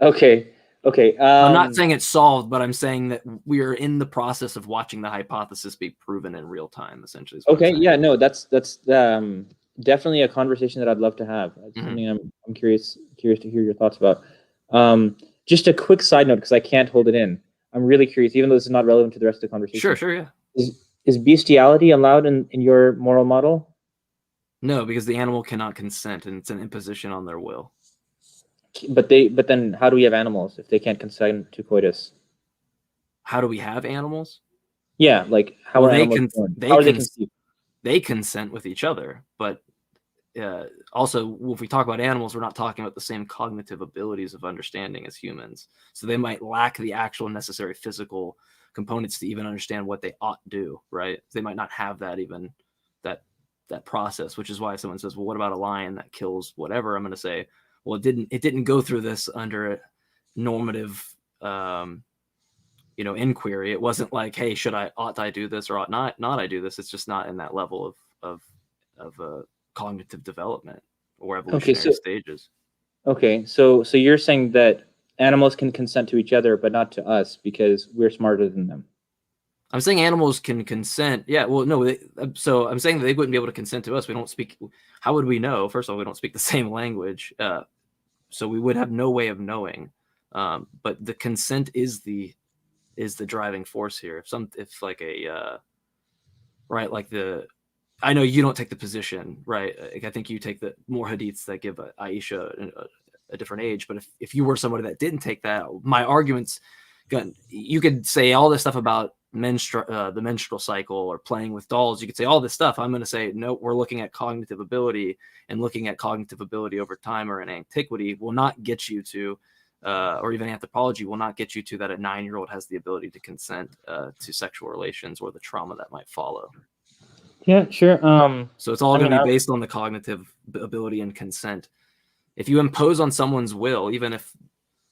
Okay. I'm not saying it's solved, but I'm saying that we are in the process of watching the hypothesis be proven in real time, essentially. Okay, yeah, no, that's definitely a conversation that I'd love to have. It's something I'm curious to hear your thoughts about. Just a quick side note, because I can't hold it in. I'm really curious, even though this is not relevant to the rest of the conversation. Sure, yeah. Is bestiality allowed in your moral model? No, because the animal cannot consent, and it's an imposition on their will. But then how do we have animals if they can't consent to coitus? How do we have animals? Yeah, like how are animals born? How are they conceived? They consent with each other, but also, if we talk about animals, we're not talking about the same cognitive abilities of understanding as humans. So they might lack the actual necessary physical components to even understand what they ought to do, right? They might not have that process, which is why if someone says, well, what about a lion that kills whatever? I'm going to say, well, it didn't go through this under a normative, inquiry. It wasn't like, hey, ought I do this or ought not I do this? It's just not in that level of cognitive development or evolutionary stages. Okay, so you're saying that animals can consent to each other, but not to us because we're smarter than them. I'm saying animals can consent. Yeah, well, no. So I'm saying that they wouldn't be able to consent to us. We don't speak. How would we know? First of all, we don't speak the same language, so we would have no way of knowing. But the consent is the driving force here. I know you don't take the position, right? I think you take the more hadiths that give Aisha a different age. But if you were somebody that didn't take that, my arguments, you could say all this stuff about the menstrual cycle or playing with dolls. You could say all this stuff. I'm going to say, no, we're looking at cognitive ability, and looking at cognitive ability over time or in antiquity will not get you to or even anthropology will not get you to that a 9-year-old has the ability to consent to sexual relations or the trauma that might follow. Yeah, sure. So it's all going to be based on the cognitive ability and consent. If you impose on someone's will, even if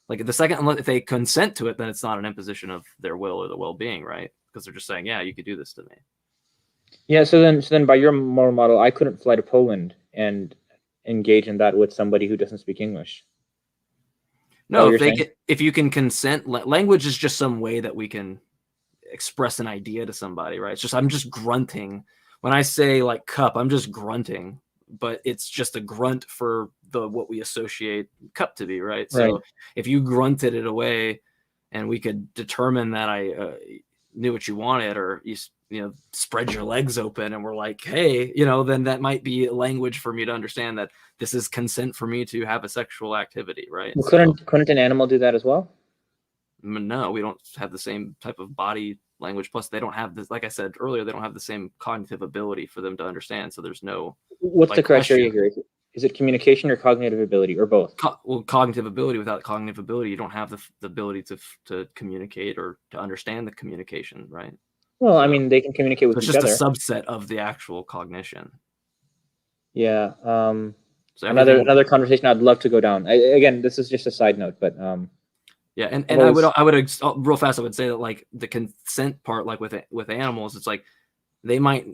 like the second, if they consent to it, then it's not an imposition of their will or the well-being, right? Because they're just saying, yeah, you could do this to me. Yeah. So then by your moral model, I couldn't fly to Poland and engage in that with somebody who doesn't speak English. No, if you can consent, language is just some way that we can express an idea to somebody, right? It's just, I'm just grunting. When I say like cup, I'm just grunting, but it's just a grunt for what we associate cup to be, right? So if you grunted it away and we could determine that I knew what you wanted, or you spread your legs open and we're like, hey, then that might be language for me to understand that this is consent for me to have a sexual activity, right? Well, couldn't an animal do that as well? No, we don't have the same type of body language. Plus, they don't have this, like I said earlier, they don't have the same cognitive ability for them to understand. So there's no. What's the criteria here? Is it communication or cognitive ability, or both? Cognitive ability. Without cognitive ability, you don't have the ability to communicate or to understand the communication, right? Well, I mean, they can communicate with each other. It's just a subset of the actual cognition. Yeah. So another conversation I'd love to go down. Again, this is just a side note, but yeah, and I would real fast. I would say that like the consent part, like with animals, it's like they might.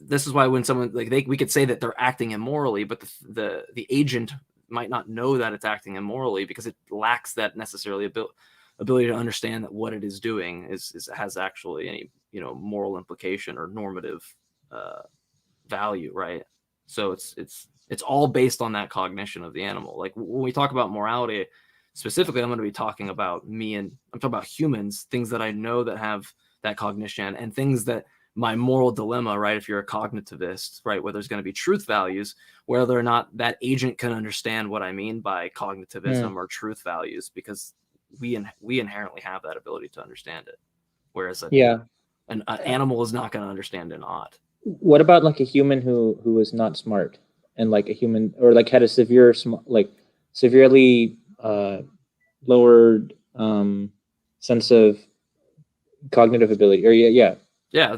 This is why when someone we could say that they're acting immorally, but the agent might not know that it's acting immorally because it lacks that necessarily ability to understand that what it is doing has actually any moral implication or normative value, right? So it's all based on that cognition of the animal. Like when we talk about morality, specifically, I'm going to be talking about I'm talking about humans, things that I know that have that cognition, and things that my moral dilemma, right? If you're a cognitivist, right, where there's going to be truth values, whether or not that agent can understand what I mean by cognitivism or truth values, because we inherently have that ability to understand it, whereas an animal is not going to understand it. What about like a human who is not smart, and like a human, or like had a severely lowered sense of cognitive ability, or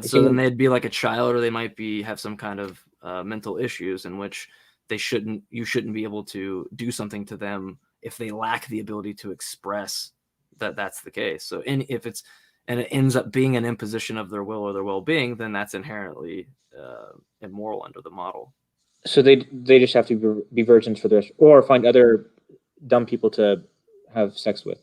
so then they'd be like a child, or they might have some kind of mental issues in which you shouldn't be able to do something to them if they lack the ability to express that's the case. So if it ends up being an imposition of their will or their well-being, then that's inherently immoral under the model. So they just have to be virgins for the rest, or find other dumb people to have sex with.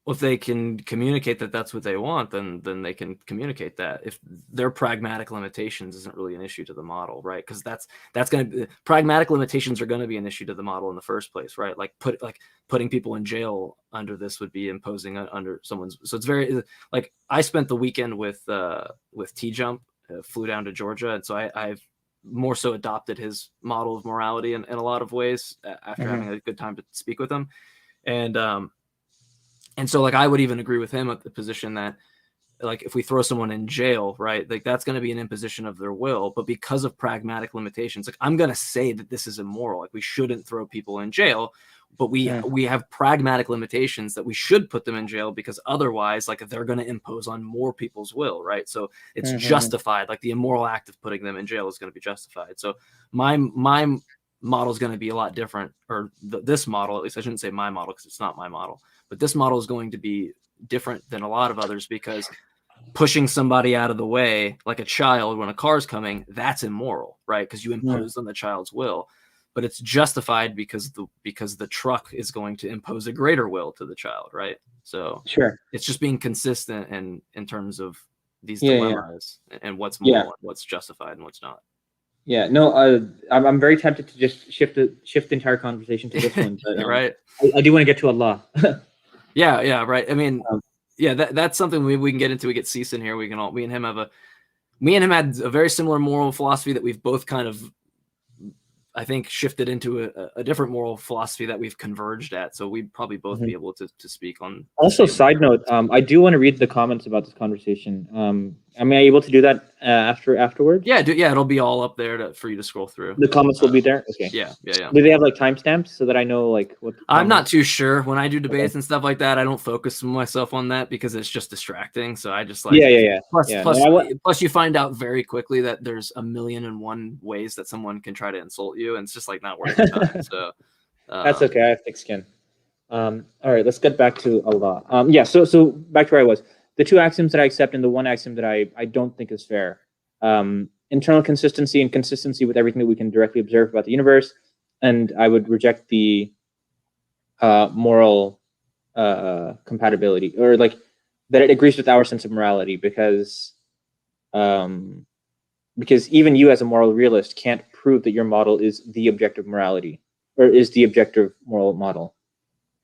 Well, if they can communicate that that's what they want, then they can communicate that. If their pragmatic limitations isn't really an issue to the model, right? Because that's going to be, pragmatic limitations are going to be an issue to the model in the first place, right? Like putting people in jail under this would be imposing under someone's. So it's very like I spent the weekend with T-Jump, flew down to Georgia, and so I've more so adopted his model of morality in a lot of ways after having a good time to speak with him, and so, like, I would even agree with him at the position that, like, if we throw someone in jail, right, like that's going to be an imposition of their will. But because of pragmatic limitations, like I'm going to say that this is immoral. Like we shouldn't throw people in jail, but we have pragmatic limitations that we should put them in jail because otherwise, like, they're going to impose on more people's will, right? So it's justified. Like the immoral act of putting them in jail is going to be justified. So my model is going to be a lot different, or this model, at least I shouldn't say my model because it's not my model. But this model is going to be different than a lot of others because pushing somebody out of the way, like a child when a car's coming, that's immoral, right? Because you impose on the child's will. But it's justified because the truck is going to impose a greater will to the child, right? So it's just being consistent in terms of these dilemmas and what's moral and what's justified and what's not. Yeah, no, I'm very tempted to just shift the entire conversation to this one. But, right. I do want to get to Allah. Yeah, right. I mean, that's something we can get into. We get Cease in here. Me and him had a very similar moral philosophy that we've both kind of, I think, shifted into a different moral philosophy that we've converged at. So we'd probably both be able to speak on. Also, side note, I do want to read the comments about this conversation. Am I able to do that afterwards? Yeah, it'll be all up there for you to scroll through. The comments will be there. Okay. Yeah. Do they have like timestamps so that I know like what? I'm not too sure. When I do debates and stuff like that, I don't focus myself on that because it's just distracting. So I just like Plus, you find out very quickly that there's 1,000,001 ways that someone can try to insult you, and it's just like not worth the time. So that's okay. I have thick skin. All right, let's get back to Allah. So back to where I was. The two axioms that I accept and the one axiom that I don't think is fair. Internal consistency and consistency with everything that we can directly observe about the universe. And I would reject the moral compatibility, or like that it agrees with our sense of morality, because even you as a moral realist can't prove that your model is the objective morality or is the objective moral model.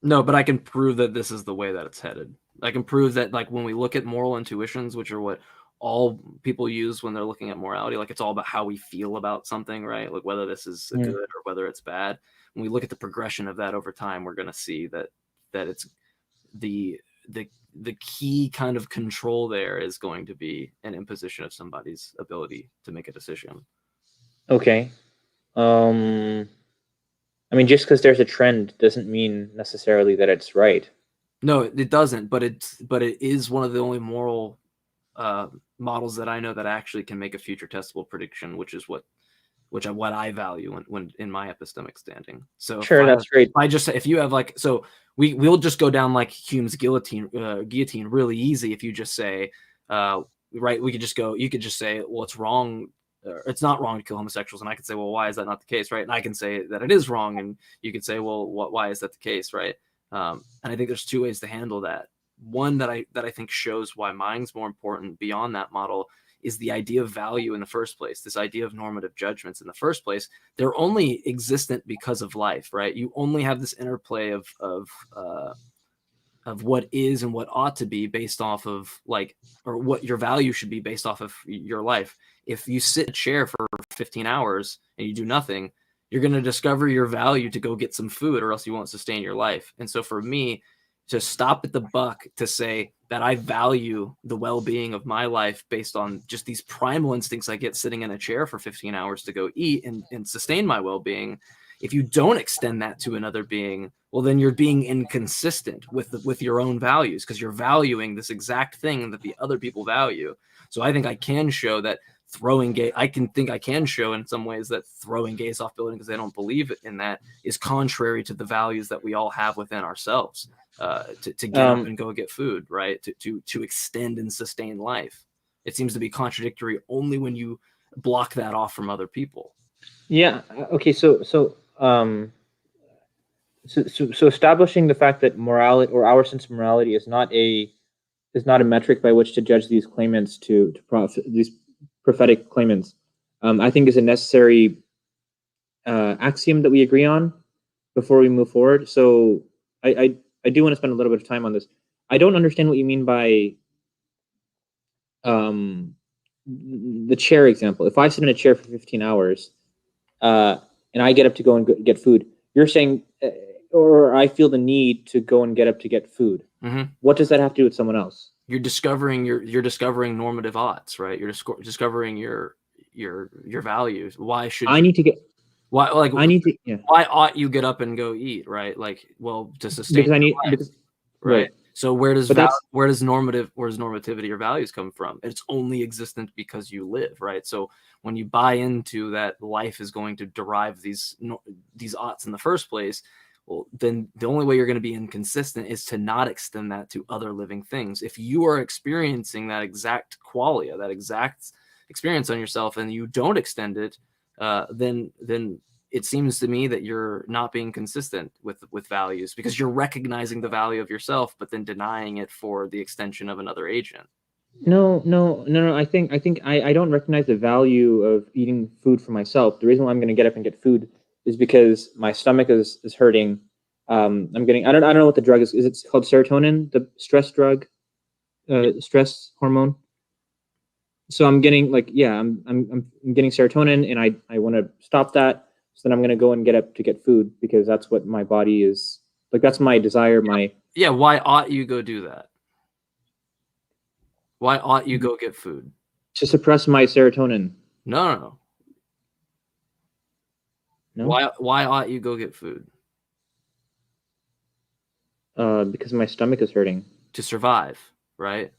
No, but I can prove that this is the way that it's headed. I can prove that, like, when we look at moral intuitions, which are what all people use when they're looking at morality, like it's all about how we feel about something, right? Like whether this is good or whether it's bad. When we look at the progression of that over time, we're going to see that it's the key kind of control there is going to be an imposition of somebody's ability to make a decision. Okay. I mean, just because there's a trend doesn't mean necessarily that it's right. No, it doesn't. But it is one of the only moral models that I know that actually can make a future testable prediction, which is what I value when in my epistemic standing. So sure, that's great. If you have like, so we'll just go down like Hume's guillotine really easy. If you just say, right, you could just say, well, it's wrong. It's not wrong to kill homosexuals, and I could say, well, why is that not the case, right? And I can say that it is wrong, and you could say, well, why is that the case, right? And I think there's two ways to handle that. One that I think shows why mine's more important beyond that model is the idea of value in the first place. This idea of normative judgments in the first place, they're only existent because of life, right? You only have this interplay of what is and what ought to be based off of or what your value should be based off of your life. If you sit in a chair for 15 hours and you do nothing, you're going to discover your value to go get some food, or else you won't sustain your life. And so for me, to stop at the buck to say that I value the well-being of my life based on just these primal instincts I get sitting in a chair for 15 hours to go eat and sustain my well-being. If you don't extend that to another being, well, then you're being inconsistent with your own values, because you're valuing this exact thing that the other people value. So I think I can show that I can show in some ways that throwing gays off buildings because they don't believe in that is contrary to the values that we all have within ourselves, to get up and go get food, right? To extend and sustain life. It seems to be contradictory only when you block that off from other people. Yeah. Okay. So establishing the fact that morality, or our sense of morality, is not a metric by which to judge these claimants to these prophetic claimants, I think is a necessary axiom that we agree on before we move forward. So I do want to spend a little bit of time on this. I don't understand what you mean by the chair example. If I sit in a chair for 15 hours and I get up to go and get food, you're saying, or I feel the need to go and get up to get food. Mm-hmm. What does that have to do with someone else? You're discovering normative oughts, right? You're discovering your values. Why should I need to get? Why I need to? Yeah. Why ought you get up and go eat, right? Like, well, to sustain. Because I need. Life, because, right. So where does normativity or values come from? It's only existent because you live, right? So when you buy into that life is going to derive these oughts in the first place, well, then the only way you're going to be inconsistent is to not extend that to other living things. If you are experiencing that exact qualia, that exact experience on yourself, and you don't extend it, then it seems to me that you're not being consistent with values, because you're recognizing the value of yourself, but then denying it for the extension of another agent. No. I think I don't recognize the value of eating food for myself. The reason why I'm going to get up and get food is because my stomach is hurting. I'm getting, I don't know what the drug is. Is it called serotonin, the stress drug, stress hormone? So I'm getting I'm getting serotonin, and I want to stop that. So then I'm going to go and get up to get food, because that's what my body is like. That's my desire. Why ought you go do that? Why ought you go get food? To suppress my serotonin. No. No? Why ought you go get food? Because my stomach is hurting. To survive, right?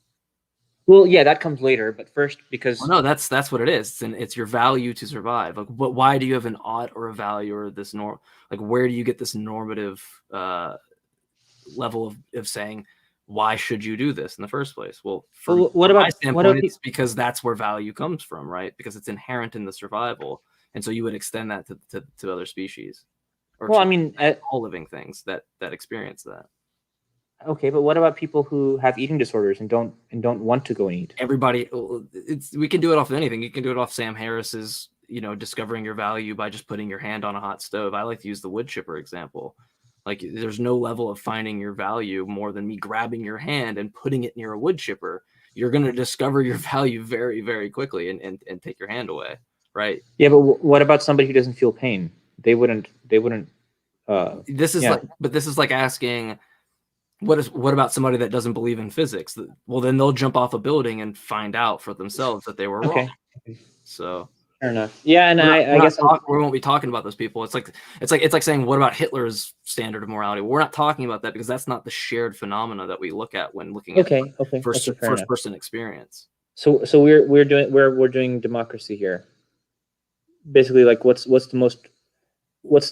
Well, yeah, that comes later, but first because Well, no, that's what it is. It's your value to survive. Like, but why do you have an ought or a value or this like where do you get this normative level of saying why should you do this in the first place? Well, from my standpoint, it's because that's where value comes from, right? Because it's inherent in the survival, and so you would extend that to other species, or well, I mean, all living things that experience that. Okay, but what about people who have eating disorders and don't want to go and eat? Everybody, we can do it off of anything. You can do it off Sam Harris's, discovering your value by just putting your hand on a hot stove. I like to use the wood chipper example. Like, there's no level of finding your value more than me grabbing your hand and putting it near a wood chipper. You're going to discover your value very, very quickly and take your hand away, right? Yeah, but what about somebody who doesn't feel pain? They wouldn't. This is like asking, what about somebody that doesn't believe in physics? Well, then they'll jump off a building and find out for themselves that they were wrong. So fair enough. Yeah, and I guess we won't be talking about those people. It's like saying, what about Hitler's standard of morality? We're not talking about that because that's not the shared phenomena that we look at when looking at first person experience. So we're doing democracy here. Basically, like what's the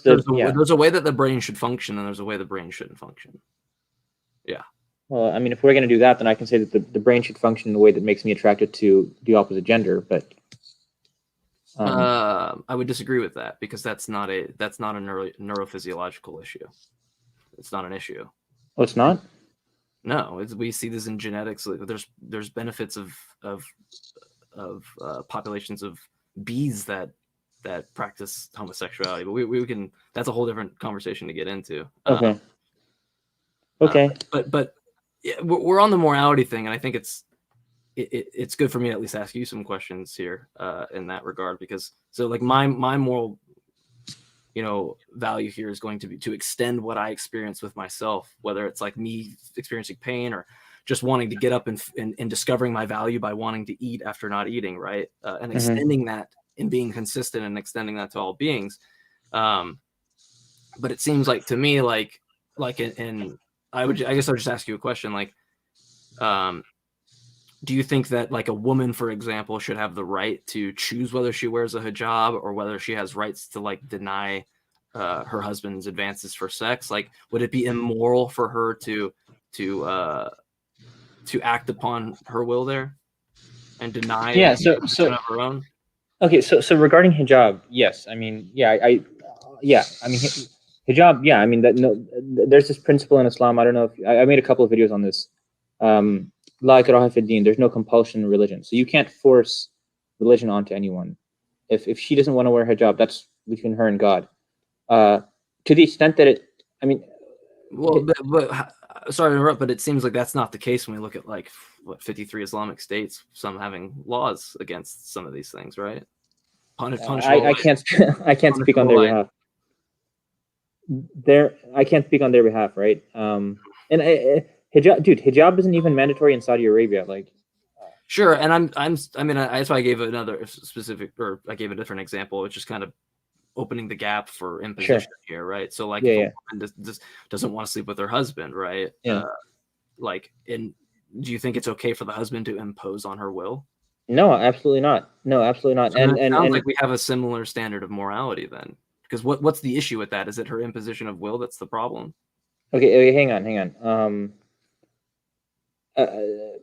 there's a way that the brain should function and there's a way the brain shouldn't function. Yeah. Well, I mean, if we're going to do that, then I can say that the brain should function in a way that makes me attracted to the opposite gender. But I would disagree with that because that's not a neurophysiological issue. It's not an issue. Oh, it's not? No, we see this in genetics. There's benefits of populations of bees that practice homosexuality, but we can. That's a whole different conversation to get into. Okay. But yeah, we're on the morality thing, and I think it's good for me to at least ask you some questions here in that regard, because like my moral value here is going to be to extend what I experience with myself, whether it's like me experiencing pain or just wanting to get up and discovering my value by wanting to eat after not eating, right? And extending that and being consistent and extending that to all beings. But it seems like to me, like I guess I'll just ask you a question. Like, do you think that like a woman, for example, should have the right to choose whether she wears a hijab or whether she has rights to like deny her husband's advances for sex? Like, would it be immoral for her to act upon her will there and deny of her own? Okay, so regarding hijab, yes. I mean, I mean, hijab, yeah. I mean, there's this principle in Islam. I don't know if I made a couple of videos on this. La ikraha fi din. There's no compulsion in religion, so you can't force religion onto anyone. If she doesn't want to wear hijab, that's between her and God. To the extent that sorry to interrupt, but it seems like that's not the case when we look at like 53 Islamic states, some having laws against some of these things, right? I can't speak on their behalf. I can't speak on their behalf, right? And hijab isn't even mandatory in Saudi Arabia. Like, sure, and that's why I gave another specific, or I gave a different example. It's just kind of opening the gap for imposition here, right? So like, if a woman doesn't want to sleep with her husband, right? Yeah. Do you think it's okay for the husband to impose on her will? No, absolutely not. No, absolutely not. So it sounds like we have a similar standard of morality then, because what's the issue with that? Is it her imposition of will that's the problem? Okay, hang on.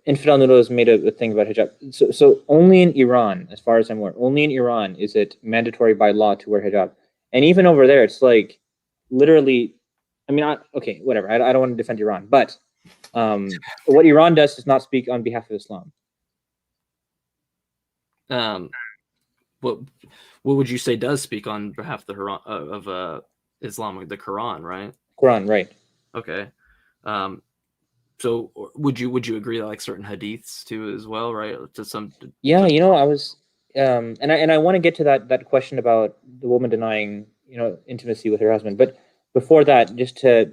Infidel Noodles made a thing about hijab. So only in Iran, as far as I'm aware, only in Iran is it mandatory by law to wear hijab. And even over there, it's like literally, I mean, okay, whatever. I don't want to defend Iran, but what Iran does not speak on behalf of Islam. What would you say does speak on behalf of Islam, the Quran, right? Quran, right? Okay. So would you agree that like certain hadiths too as well, right? To some. Yeah, I was, and I want to get to that question about the woman denying, intimacy with her husband. But before that, just to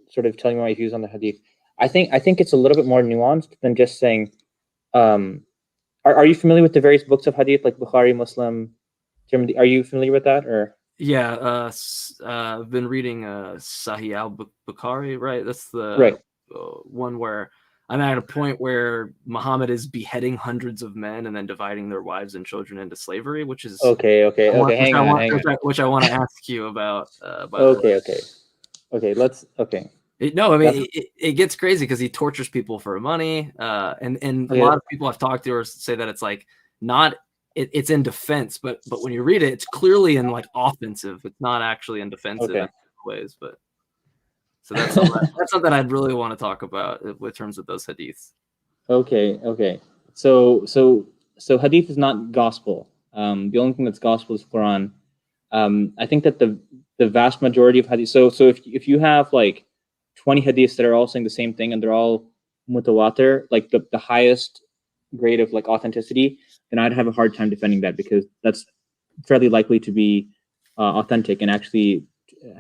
sort of tell you my views on the hadith, I think it's a little bit more nuanced than just saying, are you familiar with the various books of hadith, like Bukhari, Muslim, Tirmidhi? Are you familiar with that, or? Yeah, I've been reading Sahih al-Bukhari, right? That's the Right. One where I'm at a point where Muhammad is beheading hundreds of men and then dividing their wives and children into slavery, which is Okay. which Hang on. I want to ask you about. Okay. Let's. Okay. No, I mean it gets crazy because he tortures people for money, and a lot of people I've talked to say that it's like not. It's in defense, but when you read it, it's clearly in like offensive. It's not actually in defensive in ways. But so that's something I'd really want to talk about in terms of those hadiths. Okay. So hadith is not gospel. The only thing that's gospel is Quran. I think that the vast majority of hadith. So if you have like 20 hadiths that are all saying the same thing and they're all mutawatir, like the highest grade of like authenticity, then I'd have a hard time defending that, because that's fairly likely to be authentic and actually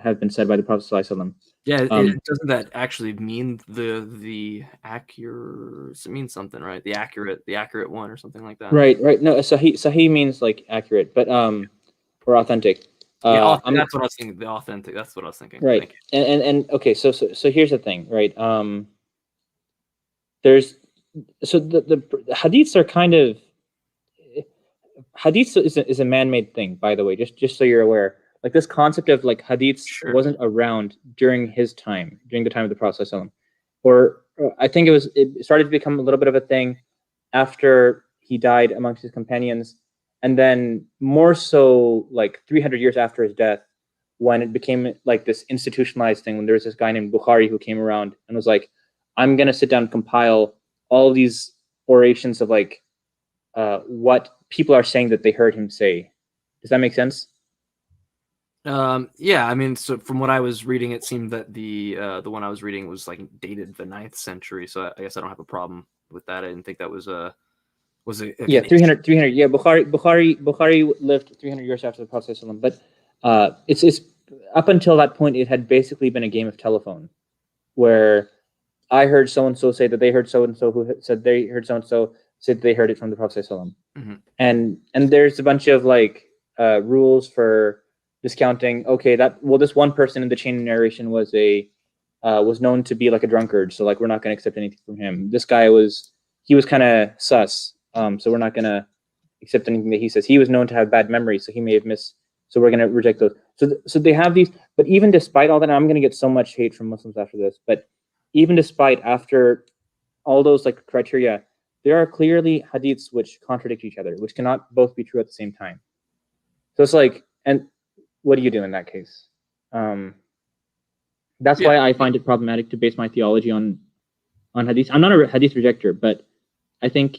have been said by the Prophet ﷺ. Yeah, doesn't that actually mean the accurate? It means something, right? The accurate one or something like that. Right. No, sahih means like accurate, but or authentic. Yeah, that's what I was thinking. The authentic. That's what I was thinking. Right. And okay. So here's the thing, right? There's the hadiths are kind of hadiths is a man-made thing, by the way. Just so you're aware, like this concept of like hadiths wasn't around during his time, during the time of the Prophet ﷺ. Or I think it started to become a little bit of a thing after he died amongst his companions, and then more so like 300 years after his death, when it became like this institutionalized thing, when there was this guy named Bukhari who came around and was like, I'm going to sit down and compile all these orations of like what people are saying that they heard him say. Does that make sense? Yeah, I mean, so from what I was reading, it seemed that the one I was reading was like dated the 9th century. So I guess I don't have a problem with that. I didn't think that was a 300. Yeah, Bukhari lived 300 years after the Prophet ﷺ, but it's up until that point, it had basically been a game of telephone, where I heard so and so say that they heard so and so who said they heard so and so said they heard it from the Prophet ﷺ. Mm-hmm. And there's a bunch of like rules for discounting. Okay, this one person in the chain of narration was known to be like a drunkard, so like we're not going to accept anything from him. This guy was kind of sus, so we're not going to accept anything that he says. He was known to have bad memory, so he may have missed. So we're going to reject those. So they have these, but even despite all that, I'm going to get so much hate from Muslims after this. But even despite after all those like criteria, there are clearly hadiths which contradict each other, which cannot both be true at the same time. So it's like, and what do you do in that case? That's why I find it problematic to base my theology on hadith. I'm not a hadith rejecter, but I think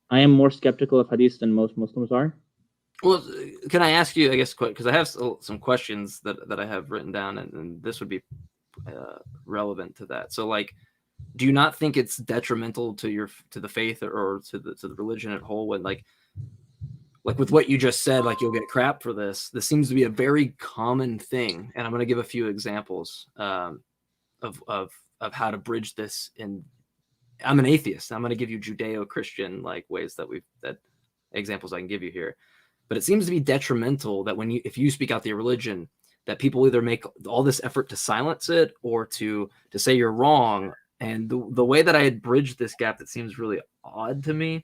I am more skeptical of hadiths than most Muslims are. Well, can I ask you, I guess, because I have some questions that I have written down, and this would be relevant to that. So, like, do you not think it's detrimental to the faith or to the religion at whole when like with what you just said, like you'll get crap for this? This seems to be a very common thing, and I'm going to give a few examples of how to bridge this. And I'm an atheist. I'm going to give you Judeo-Christian like ways that examples I can give you here. But it seems to be detrimental that if you speak out the religion, that people either make all this effort to silence it or to say you're wrong. And the way that I had bridged this gap that seems really odd to me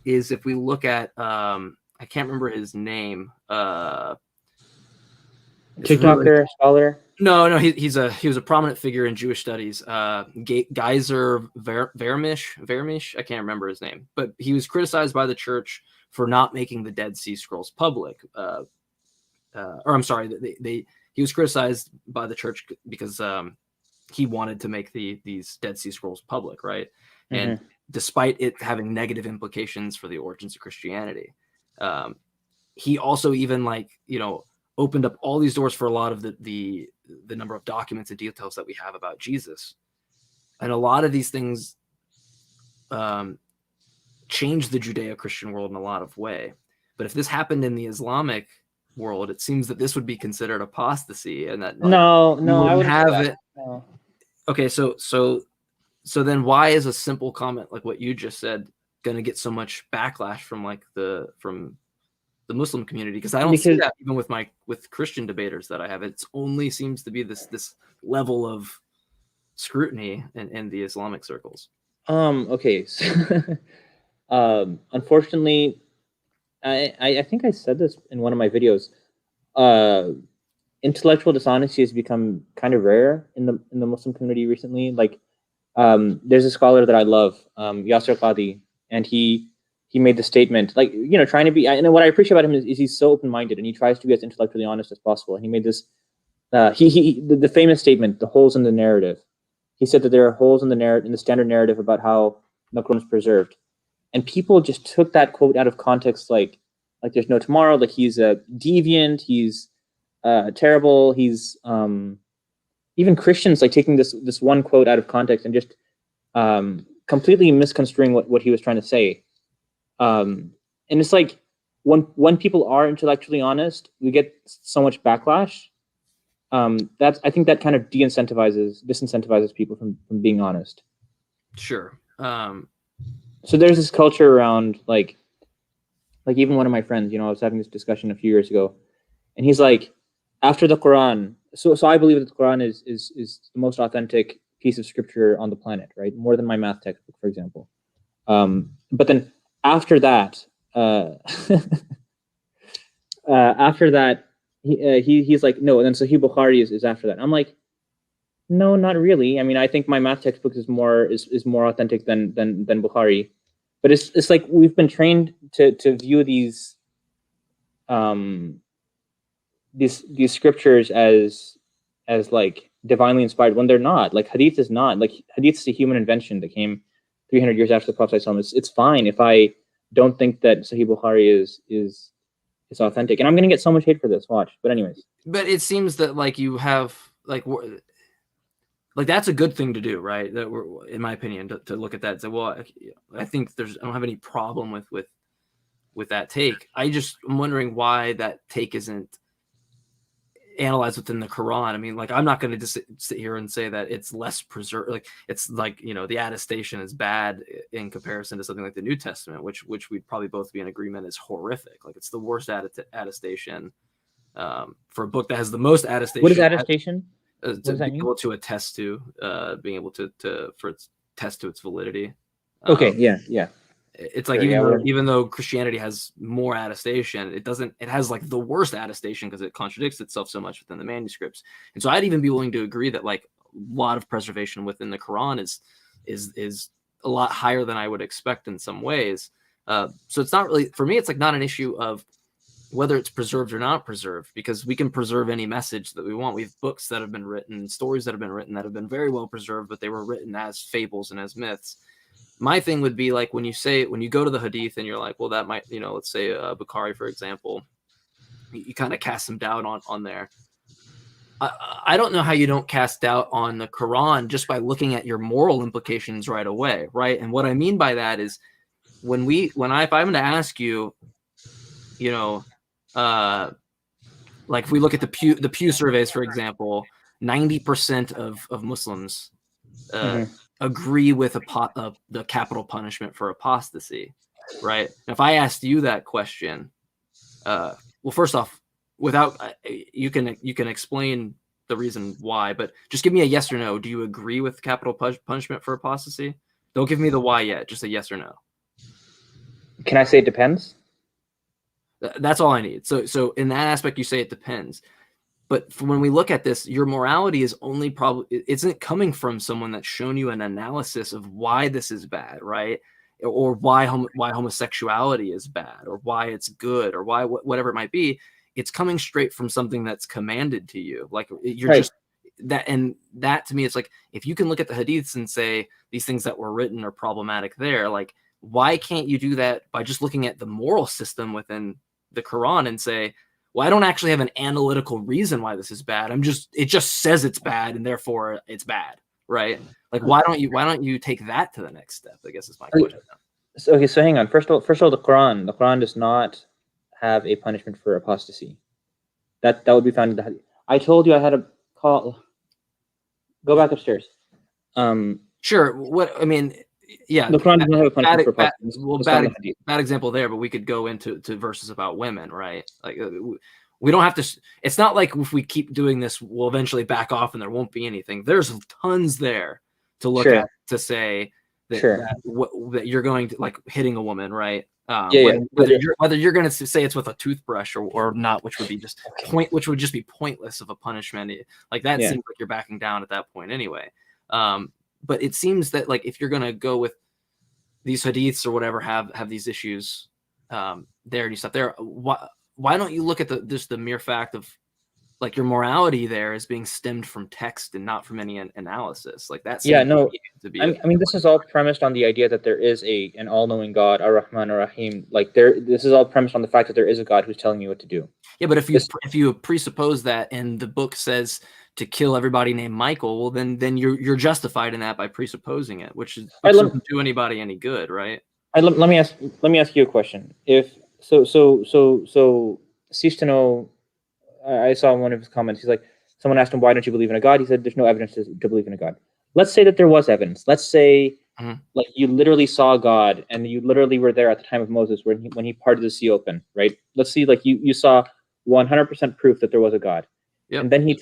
is if we look at I can't remember his name. TikToker, scholar. No, he was a prominent figure in Jewish studies. Geyser Vermish, I can't remember his name, but he was criticized by the church for not making the Dead Sea Scrolls public. Or I'm sorry, he was criticized by the church because he wanted to make these Dead Sea Scrolls public, right? Mm-hmm. And despite it having negative implications for the origins of Christianity, he also even opened up all these doors for a lot of the number of documents and details that we have about Jesus. And a lot of these things changed the Judeo-Christian world in a lot of way. But if this happened in the Islamic world, it seems that this would be considered apostasy, and that no, I wouldn't have say it. No. Okay, so then why is a simple comment like what you just said going to get so much backlash from like the Muslim community, because I don't see that even with Christian debaters that I have. It only seems to be this level of scrutiny in the Islamic circles. Okay. So, unfortunately, I think I said this in one of my videos. Intellectual dishonesty has become kind of rare in the Muslim community recently. Like, there's a scholar that I love, Yasser Qadi, and he made the statement, like, trying to be, and what I appreciate about him is he's so open-minded, and he tries to be as intellectually honest as possible. And he made this, the famous statement, the holes in the narrative. He said that there are holes in the standard narrative about how the Quran is preserved, and people just took that quote out of context, like there's no tomorrow, like he's a deviant, he's terrible, he's even Christians like taking this one quote out of context and just completely misconstruing what he was trying to say. And it's like when people are intellectually honest, we get so much backlash. I think that kind of disincentivizes people from being honest. Sure. So there's this culture around like even one of my friends, I was having this discussion a few years ago, and he's like, after the Quran, so I believe that the Quran is the most authentic piece of scripture on the planet, right? More than my math textbook, for example. But then after that, he's like, no, and then Sahih Bukhari is after that. I'm like, no, not really. I mean, I think my math textbook is more authentic than Bukhari, but it's like we've been trained to view these scriptures as like divinely inspired when they're not. Like Hadith is not. Like Hadith is a human invention that came 300 years after the Prophet ﷺ. It's fine if I don't think that Sahih Bukhari is authentic, and I'm gonna get so much hate for this. Watch, but anyways. But it seems that like you have like that's a good thing to do, right? That we're, in my opinion, to look at that and say, well, I think I don't have any problem with that take. I'm wondering why that take isn't analyzed within the Quran. I mean, like, I'm not going to just sit here and say that it's less preserved. Like, it's like, the attestation is bad in comparison to something like the New Testament, which we'd probably both be in agreement is horrific. Like, it's the worst attestation for a book that has the most attestation. What is attestation? To be able to attest to, being able to test to its validity. Okay, yeah. It's like even though Christianity has more attestation, it has like the worst attestation because it contradicts itself so much within the manuscripts. And so I'd even be willing to agree that like a lot of preservation within the Quran is a lot higher than I would expect in some ways. So it's not really, for me, it's like not an issue of whether it's preserved or not preserved, because we can preserve any message that we want. We have books that have been written, stories that have been written that have been very well preserved, but they were written as fables and as myths. My thing would be like when you go to the Hadith and you're like, well, that might, let's say Bukhari, for example, you kind of cast some doubt on there. I don't know how you don't cast doubt on the Quran just by looking at your moral implications right away, right? And what I mean by that is if I'm going to ask you, like if we look at the Pew surveys, for example, 90% of Muslims agree with the capital punishment for apostasy, right? And if I asked you that question, well, first off, without you can explain the reason why, but just give me a yes or no. Do you agree with capital punishment for apostasy? Don't give me the why yet. Just a yes or no. Can I say it depends? That's all I need. So in that aspect, you say it depends. But when we look at this, your morality is only isn't coming from someone that's shown you an analysis of why this is bad, right? Or why homosexuality is bad, or why it's good, or why whatever it might be. It's coming straight from something that's commanded to you. Like you're right. Just that, and that to me, it's like if you can look at the hadiths and say these things that were written are problematic there, like why can't you do that by just looking at the moral system within the Quran and say, well, I don't actually have an analytical reason why this is bad. It just says it's bad and therefore it's bad, right? Like why don't you take that to the next step? I guess is my question. Okay, so hang on. First of all, the Quran does not have a punishment for apostasy. That would be found in the Hadith. I told you I had a call. Go back upstairs. Sure. What I mean, yeah, The Quran does not have a punishment for bad, apostasy. well, It's found bad, in the Hadith. bad example there, but we could go into verses about women, right? Like we don't have to. It's not like if we keep doing this, we'll eventually back off and there won't be anything. There's tons there to look Sure. at to say that, Sure. that you're going to like hitting a woman, right? Yeah. Whether you're going to say it's with a toothbrush or not, which would be just which would just be pointless of a punishment. Like that Yeah. seems like you're backing down at that point anyway. But it seems that like if you're going to go with these hadiths or whatever have these issues there and you stop there, why don't you look at just the mere fact of like your morality there is being stemmed from text and not from any analysis? Like that seems to be I mean, this is all premised on the idea that there is an all-knowing God, Ar-Rahman Ar-Rahim. Like this is all premised on the fact that there is a God who's telling you what to do. Yeah, but if you presuppose that and the book says to kill everybody named Michael, well then you're justified in that by presupposing it, which doesn't do anybody any good, right? Let me ask you a question. If so cease to know. I saw in one of his comments. He's like, someone asked him, "Why don't you believe in a God?" He said, "There's no evidence to believe in a God." Let's say that there was evidence. Let's say, like you literally saw God, and you literally were there at the time of Moses when he parted the sea open, right? Let's see, like you saw 100% proof that there was a God, and then he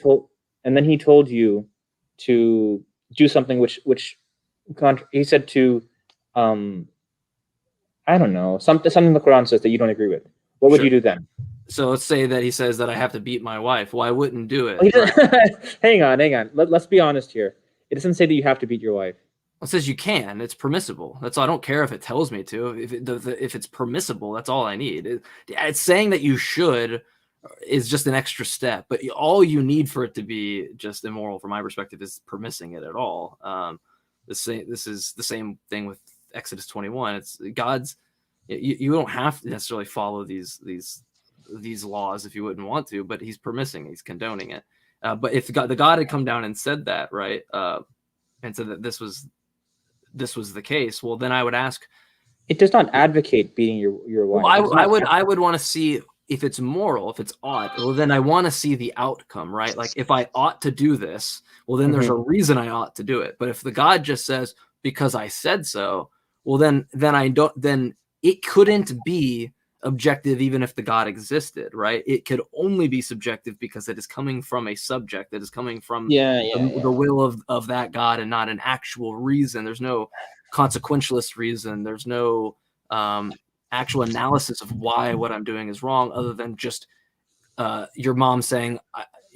told you to do something which he said to, I don't know, something the Quran says that you don't agree with. What would you do then? So let's say that he says that I have to beat my wife. Well, I wouldn't do it. Right? Hang on. Let's be honest here. It doesn't say that you have to beat your wife. It says you can. It's permissible. That's all. I don't care if it tells me to. If it's permissible, that's all I need. It's saying that you should is just an extra step. But all you need for it to be just immoral, from my perspective, is permitting it at all. This is the same thing with Exodus 21. It's God's. You don't have to necessarily follow these laws if you wouldn't want to, but he's permitting, he's condoning it. But if the God had come down and said that, right, and said that this was the case, well, then I would ask. It does not advocate beating your wife. Well, I would want to see if it's moral, if it's ought. Well, then I want to see the outcome, right? Like if I ought to do this, well, then there's a reason I ought to do it. But if the God just says because I said so, well, then I don't. Then it couldn't be objective even if the God existed, right? It could only be subjective because it is coming from a subject that is coming from the will of that God and not an actual reason. There's no consequentialist reason. There's no actual analysis of why what I'm doing is wrong, other than just your mom saying,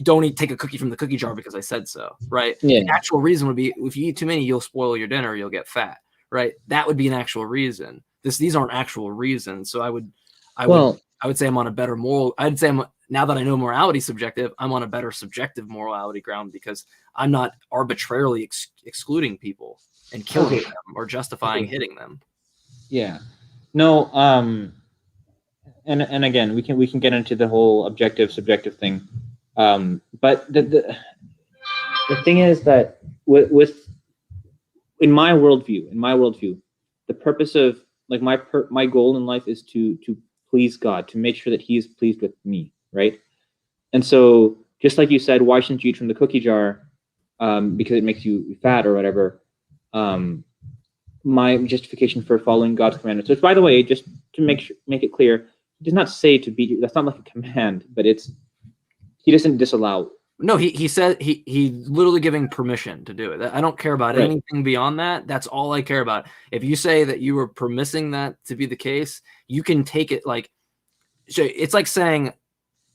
don't take a cookie from the cookie jar because I said so, right? Yeah. The actual reason would be if you eat too many, you'll spoil your dinner, you'll get fat, right? That would be an actual reason. These aren't actual reasons. So I would say I'm on a better moral. I'd say now that I know morality is subjective, I'm on a better subjective morality ground because I'm not arbitrarily excluding people and killing them or justifying hitting them. Yeah. No. And again, we can get into the whole objective subjective thing. But the thing is that with in my worldview, the purpose of like my goal in life is to please God, to make sure that He is pleased with me, right? And so, just like you said, why shouldn't you eat from the cookie jar? Because it makes you fat or whatever. My justification for following God's commandments, which, by the way, just to make it clear, He does not say to beat you. That's not like a command, but He doesn't disallow. No, he said he literally giving permission to do it. I don't care about anything beyond that. That's all I care about. If you say that you were permitting that to be the case, you can take it like it's like saying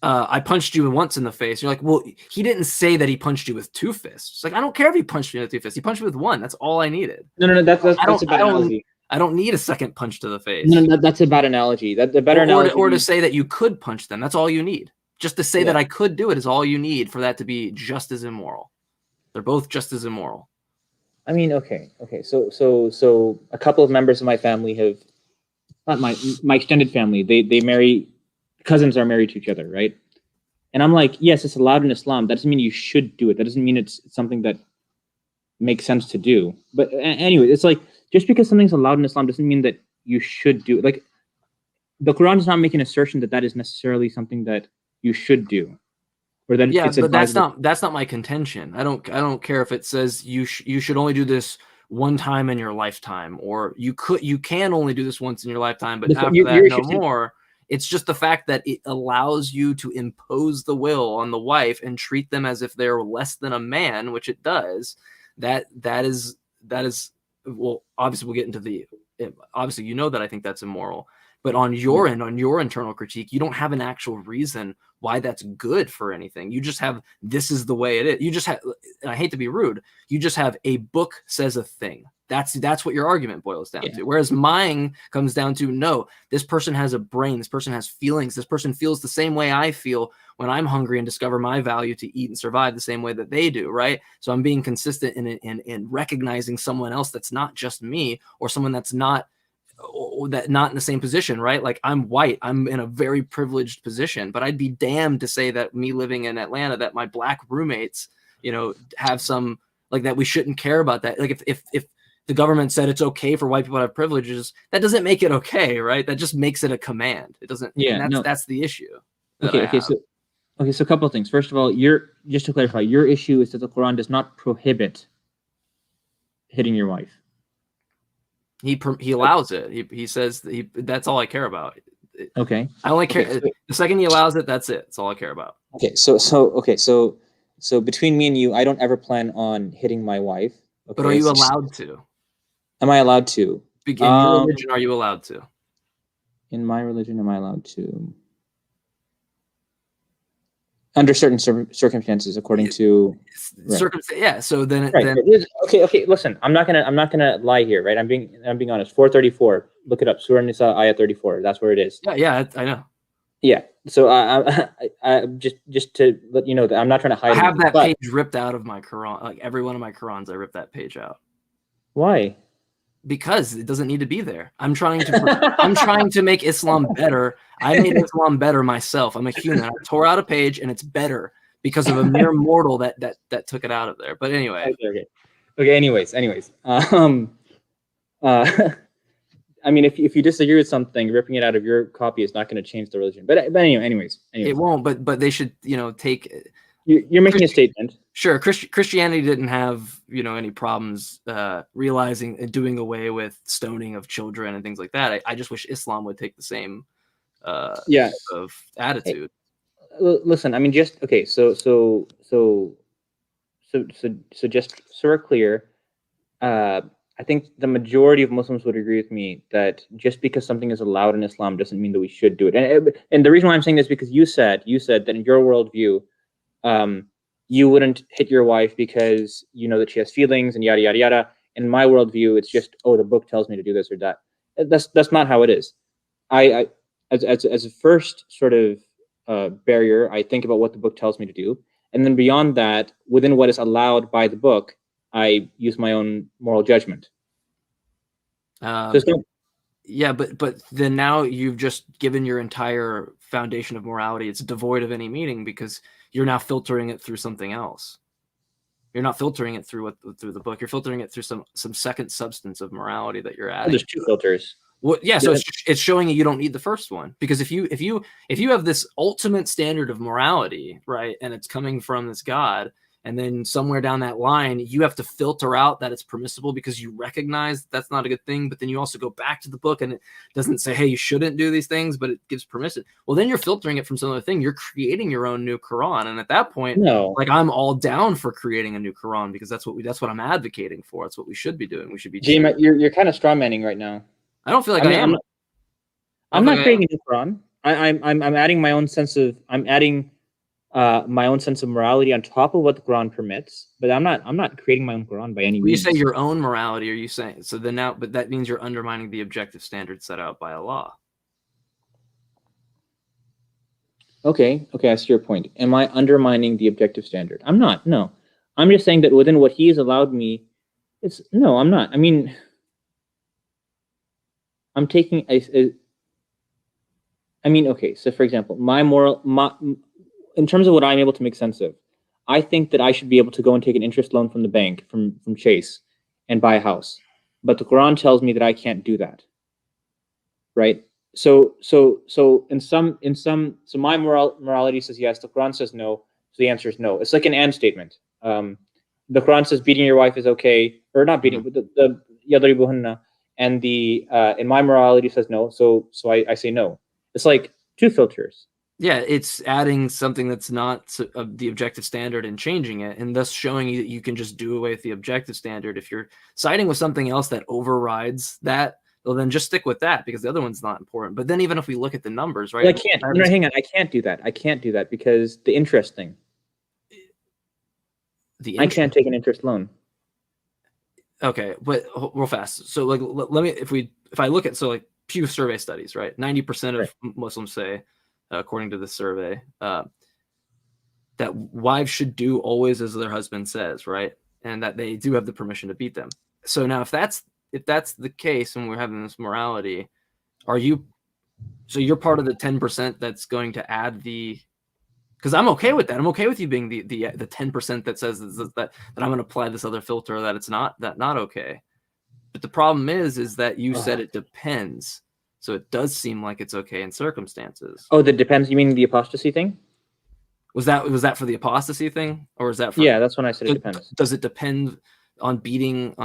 I punched you once in the face. You're like, well, he didn't say that he punched you with two fists. It's like, I don't care if he punched me with two fists. He punched me with one. That's all I needed. No. That's a bad analogy. I don't need a second punch to the face. No, that's a bad analogy. The better analogy. Or to say that you could punch them. That's all you need. Just to say that I could do it is all you need for that to be just as immoral. They're both just as immoral. I mean, okay. So a couple of members of my family have, not my extended family. They marry, cousins are married to each other, right? And I'm like, yes, it's allowed in Islam. That doesn't mean you should do it. That doesn't mean it's something that makes sense to do. But anyway, it's like just because something's allowed in Islam doesn't mean that you should do it. Like the Quran does not make an assertion that is necessarily something that you should do, or that but that's not my contention. I don't care if it says you should only do this one time in your lifetime, or you can only do this once in your lifetime, but Listen, after that, no more. It's just the fact that it allows you to impose the will on the wife and treat them as if they're less than a man, which it does. That is well, obviously we'll get into obviously, you know, that I think that's immoral, but on your end, on your internal critique, you don't have an actual reason why that's good for anything. You just have, this is the way it is. You just have, and I hate to be rude, you just have a book says a thing. That's what your argument boils down to. Whereas mine comes down to, no, this person has a brain. This person has feelings. This person feels the same way I feel when I'm hungry and discover my value to eat and survive the same way that they do, right? So I'm being consistent in recognizing someone else that's not just me, or someone that's not in the same position, right? Like, I'm white. I'm in a very privileged position, but I'd be damned to say that me living in Atlanta, that my black roommates, you know, have some, like, that we shouldn't care about that. Like, if the government said it's okay for white people to have privileges, that doesn't make it okay, right? That just makes it a command. It doesn't. Yeah, that's the issue. Okay. So a couple of things. First of all, just to clarify, your issue is that the Quran does not prohibit hitting your wife. He allows it. He says that's all I care about. Okay. I only care the second he allows it. That's it. That's all I care about. Okay. So between me and you, I don't ever plan on hitting my wife. Okay? But are you allowed to? Am I allowed to? In your religion, are you allowed to? In my religion, am I allowed to? Under certain circumstances, according to yeah. So then, okay. Listen, I'm not gonna lie here, right? I'm being honest. 434. Look it up. Surah Nisa, ayah 34. That's where it is. Yeah, I know. Yeah. So I just to let you know that I'm not trying to hide. I have that page ripped out of my Quran. Like, every one of my Qurans, I ripped that page out. Why? Because it doesn't need to be there. I'm trying to make Islam better. I made Islam better myself. I'm a human. I tore out a page and it's better because of a mere mortal that took it out of there. But anyway. Okay. Anyways. I mean, if you disagree with something, ripping it out of your copy is not going to change the religion. But anyways. It won't. But they should, you know, take. You're making a statement. Sure, Christianity didn't have, you know, any problems realizing and doing away with stoning of children and things like that. I just wish Islam would take the same type of attitude. Hey, listen, I mean, just okay. So just so we're clear, I think the majority of Muslims would agree with me that just because something is allowed in Islam doesn't mean that we should do it. And the reason why I'm saying this is because you said that in your worldview, you wouldn't hit your wife because you know that she has feelings and yada yada yada. In my worldview, it's just, oh, the book tells me to do this or that. That's not how it is. I as a first sort of barrier, I think about what the book tells me to do, and then beyond that, within what is allowed by the book, I use my own moral judgment. Yeah, but then now you've just given your entire foundation of morality. It's devoid of any meaning because you're now filtering it through something else. You're not filtering it through the book. You're filtering it through some second substance of morality that you're adding. There's two filters. Well, yeah, so it's showing you don't need the first one, because if you have this ultimate standard of morality, right, and it's coming from this God, and then somewhere down that line you have to filter out that it's permissible because you recognize that's not a good thing, but then you also go back to the book and it doesn't say, hey, you shouldn't do these things, but it gives permission. Well, then you're filtering it from some other thing. You're creating your own new Quran, and at that point, like, I'm all down for creating a new Quran because that's what I'm advocating for. That's what we should be doing. We should be. Jim, you're kind of strawmanning right now. I don't feel like I am. I'm not creating a new Quran. I'm adding my own sense of my own sense of morality on top of what the Quran permits, but I'm not creating my own Quran by any means. You say your own morality, are you saying so? Then now, but that means you're undermining the objective standards set out by Allah. Okay, I see your point. Am I undermining the objective standard? I'm not. No, I'm just saying that within what He has allowed me, I'm not. I mean, I'm taking okay. So, for example, in terms of what I'm able to make sense of, I think that I should be able to go and take an interest loan from the bank, from Chase, and buy a house. But the Quran tells me that I can't do that. Right? So my morality says yes, the Quran says no, so the answer is no. It's like an and statement. the Quran says beating your wife is okay, or not beating, but the yadribuhunna, and the in my morality says no, so I say no. It's like two filters. Yeah, it's adding something that's not the objective standard and changing it, and thus showing you that you can just do away with the objective standard. If you're siding with something else that overrides that, well, then just stick with that, because the other one's not important. But then even if we look at the numbers, right? Well, I can't. No, hang on. I can't do that. I can't do that because the interest thing. I can't take an interest loan. Okay, but real fast. So like, let me, if I look at, so like Pew survey studies, right? 90% of Muslims say, according to the survey, that wives should do always as their husband says, right? And that they do have the permission to beat them. So now, if that's the case, and we're having this morality, so you're part of the 10% that's going to add the, because I'm okay with that. I'm okay with you being the 10% that says that I'm going to apply this other filter, that it's not okay. But the problem is that you said it depends. So it does seem like it's okay in circumstances. Oh, that depends. You mean the apostasy thing? Was that for the apostasy thing, or is that for? Yeah, that's when I said it depends. Does it depend on beating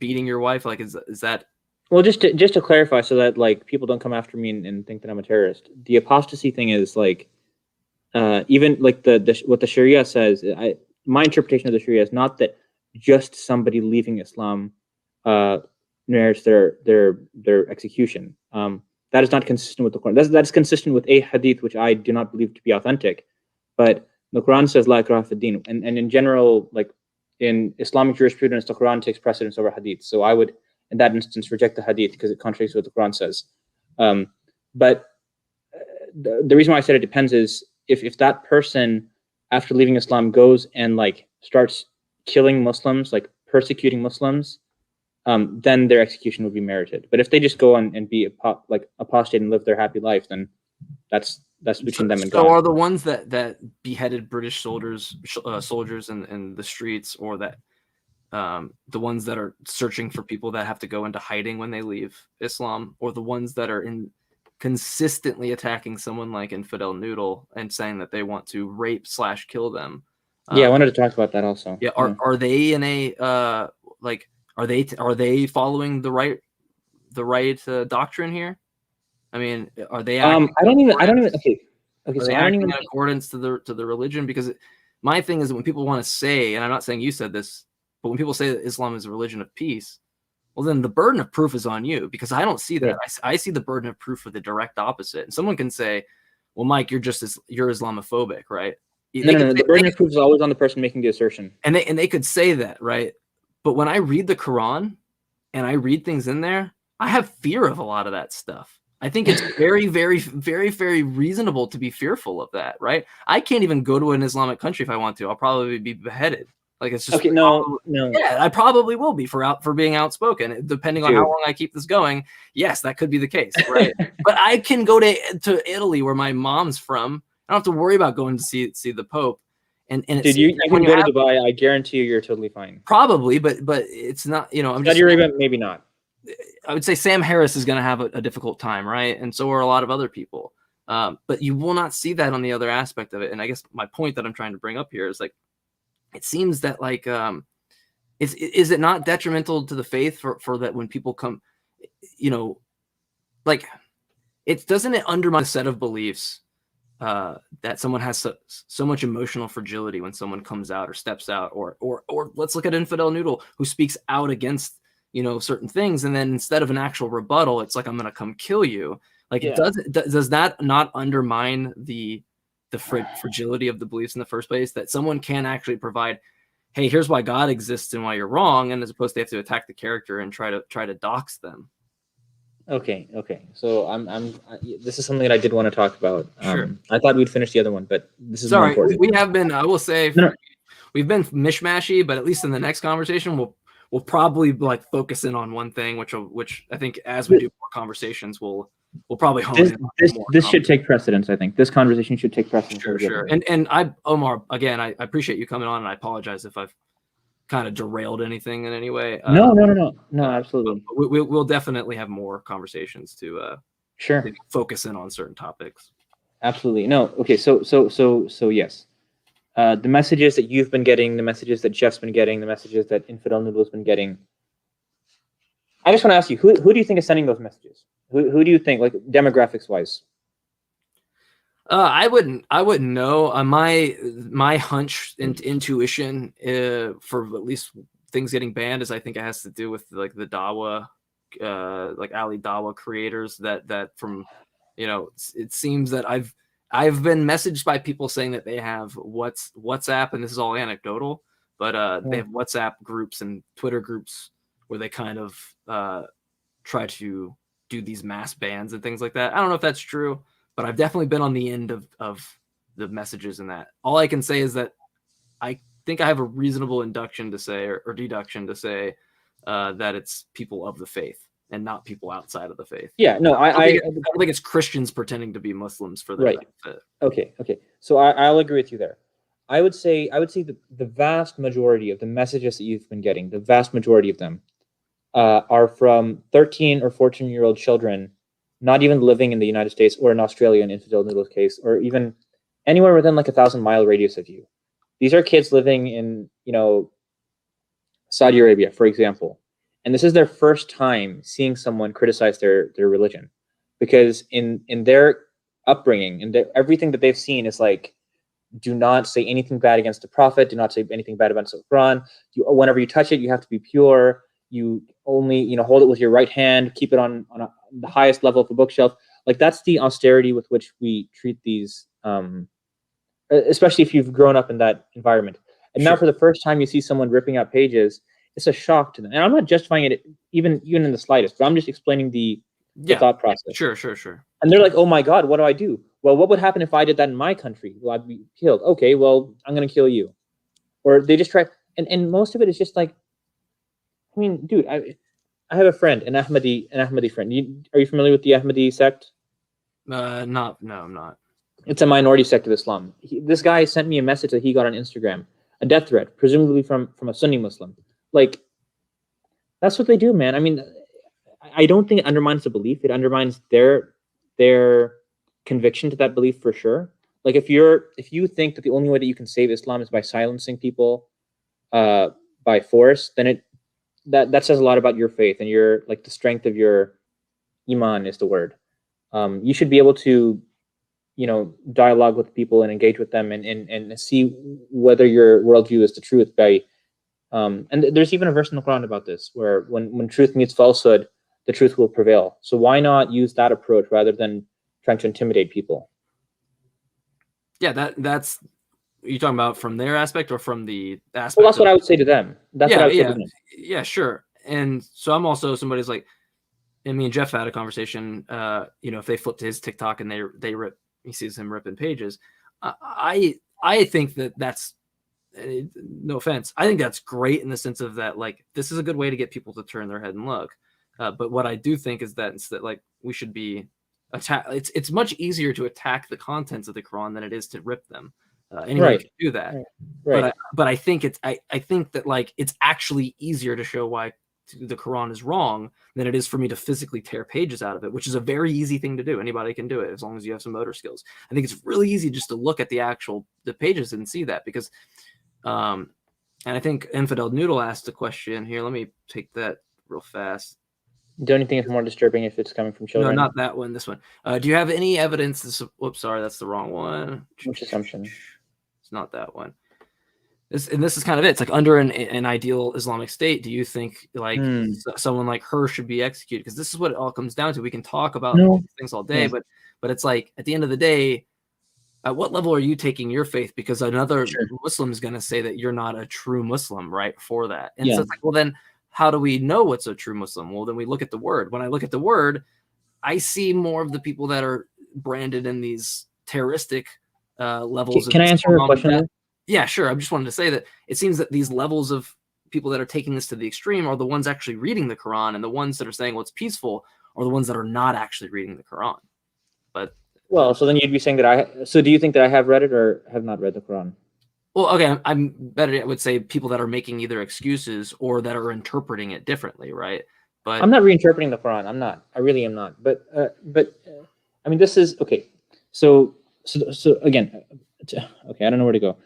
your wife? Like, is that? Well, just to clarify, so that like people don't come after me and think that I'm a terrorist. The apostasy thing is like, even like what the Sharia says. My interpretation of the Sharia is not that just somebody leaving Islam merits their execution. That is not consistent with the Quran. That's consistent with a hadith, which I do not believe to be authentic. But the Quran says la ikraha fid din, and in general, like in Islamic jurisprudence, the Quran takes precedence over hadith. So I would, in that instance, reject the hadith because it contradicts what the Quran says. But the reason why I said it depends is if that person, after leaving Islam, goes and like starts killing Muslims, like persecuting Muslims, then their execution would be merited. But if they just go on and be apostate and live their happy life, then that's between them and God. So are the ones that beheaded British soldiers in the streets, or that the ones that are searching for people that have to go into hiding when they leave Islam, or the ones that are consistently attacking someone like Infidel Noodle and saying that they want to rape/kill them? Yeah, I wanted to talk about that also. Yeah, are they in a like? Are they following the right doctrine here? I mean, are they? I don't even. Okay. So I don't even in accordance to the religion, because my thing is that when people want to say, and I'm not saying you said this, but when people say that Islam is a religion of peace, well, then the burden of proof is on you, because I don't see that. Yeah. I see the burden of proof for the direct opposite. And someone can say, "Well, Mike, you're Islamophobic, right?" No, the burden of proof is always on the person making the assertion. And they could say that, right? But when I read the Quran and I read things in there, I have fear of a lot of that stuff. I think it's very, very, very, very reasonable to be fearful of that, right? I can't even go to an Islamic country if I want to. I'll probably be beheaded. Like, it's just okay. No. Yeah, I probably will be for being outspoken, depending on how long I keep this going. Yes, that could be the case, right? But I can go to Italy, where my mom's from. I don't have to worry about going to see the Pope. And dude, you can go to Dubai. I guarantee you're totally fine. Probably, but it's not. I'm Saudi Arabia, maybe not. I would say Sam Harris is going to have a difficult time, right? And so are a lot of other people. But you will not see that on the other aspect of it. And I guess my point that I'm trying to bring up here is, like, it seems that like is it not detrimental to the faith for that when people come, like, doesn't it undermine a set of beliefs? That someone has so much emotional fragility when someone comes out or steps out, or let's look at Infidel Noodle, who speaks out against certain things, and then instead of an actual rebuttal, it's like, I'm gonna come kill you. Like, does that not undermine the fragility of the beliefs in the first place, that someone can actually provide, hey, here's why God exists and why you're wrong, and as opposed to they have to attack the character and try to dox them? Okay. So this is something that I did want to talk about. Sure. I thought we'd finish the other one, but this is more important. We have been. I will say we've been mishmashy, but at least in the next conversation, we'll probably like focus in on one thing, which I think as we do more conversations, we'll probably hone in. This should take precedence. I think this conversation should take precedence. Sure. And Omar, again, I appreciate you coming on, and I apologize if I've kind of derailed anything in any way. No, absolutely. We'll definitely have more conversations to focus in on certain topics. Absolutely. No. Okay. So yes. the messages that you've been getting, the messages that Jeff's been getting, the messages that Infidel Noodle's been getting. I just want to ask you, who do you think is sending those messages? Who do you think, like demographics wise? I wouldn't know. My hunch and intuition for at least things getting banned is I think it has to do with like the Dawa, like Ali Dawa creators that from, it seems that I've been messaged by people saying that they have WhatsApp, and this is all anecdotal, but they have WhatsApp groups and Twitter groups where they kind of try to do these mass bans and things like that. I don't know if that's true, but I've definitely been on the end of the messages in that. All I can say is that I think I have a reasonable induction to say or deduction to say that it's people of the faith and not people outside of the faith. Yeah, no, I don't think it's Christians pretending to be Muslims for their benefit. Okay. So I'll agree with you there. I would say the vast majority of the messages that you've been getting, the vast majority of them, are from 13 or 14-year-old children, not even living in the United States or in Australia in Infidel Noodle's case, or even anywhere within like a 1,000-mile radius of you. These are kids living in, Saudi Arabia, for example. And this is their first time seeing someone criticize their religion, because in their upbringing and everything that they've seen is like, do not say anything bad against the Prophet. Do not say anything bad about the Quran. Whenever you touch it, you have to be pure. You only, hold it with your right hand. Keep it on the highest level of the bookshelf. Like that's the austerity with which we treat these, especially if you've grown up in that environment. And now for the first time you see someone ripping out pages, it's a shock to them. And I'm not justifying it even in the slightest, but I'm just explaining the thought process. Sure. And they're like, oh my God, what do I do? Well, what would happen if I did that in my country? Well, I'd be killed. Okay, well, I'm going to kill you. Or they just try. And most of it is just like, I mean, dude, I have a friend, an Ahmadi friend. Are you familiar with the Ahmadi sect? No, I'm not. It's a minority sect of Islam. This guy sent me a message that he got on Instagram, a death threat, presumably from a Sunni Muslim. Like, that's what they do, man. I mean, I don't think it undermines the belief. It undermines their conviction to that belief for sure. Like, if you think that the only way that you can save Islam is by silencing people by force, then that says a lot about your faith and your, like, the strength of your iman is the word. You should be able to, dialogue with people and engage with them and see whether your worldview is the truth by, and there's even a verse in the Quran about this, where when truth meets falsehood, the truth will prevail. So why not use that approach rather than trying to intimidate people? Yeah, that's you talking about from their aspect or from the aspect? Well, that's what I would say to them. That's what I would say to them. Yeah, sure. And so I'm also somebody's like, and me and Jeff had a conversation. If they flip to his TikTok and they rip, he sees him ripping pages. I think that's, no offense, I think that's great in the sense of that, like, this is a good way to get people to turn their head and look. But what I do think is that instead, like, we should be attack. It's much easier to attack the contents of the Quran than it is to rip them. Anybody can do that. Right. But I think I think that, like, it's actually easier to show why the Quran is wrong than it is for me to physically tear pages out of it, which is a very easy thing to do. Anybody can do it as long as you have some motor skills. I think it's really easy just to look at the pages and see that, because and I think Infidel Noodle asked a question here. Let me take that real fast. Don't you think it's more disturbing if it's coming from children? No, not that one. This one. Do you have any evidence? Whoops, sorry, that's the wrong one. Which assumption? It's not that one. This is kind of it. It's like, under an ideal Islamic state, do you think, like, someone like her should be executed? Because this is what it all comes down to. We can talk about things all day, but it's like, at the end of the day, at what level are you taking your faith? Because another Muslim is going to say that you're not a true Muslim, right? For that, and so it's like, well, then how do we know what's a true Muslim? Well, then we look at the word. When I look at the word, I see more of the people that are branded in these terroristic levels. Can I answer your question? Yeah, sure. I just wanted to say that it seems that these levels of people that are taking this to the extreme are the ones actually reading the Quran, and the ones that are saying, well, it's peaceful, are the ones that are not actually reading the Quran. But so then you'd be saying that so do you think that I have read it or have not read the Quran? Well, okay, I'm better. I would say people that are making either excuses or that are interpreting it differently, right? But I'm not reinterpreting the Quran. I'm not. I really am not. But I mean, this is okay. So again, okay, I don't know where to go.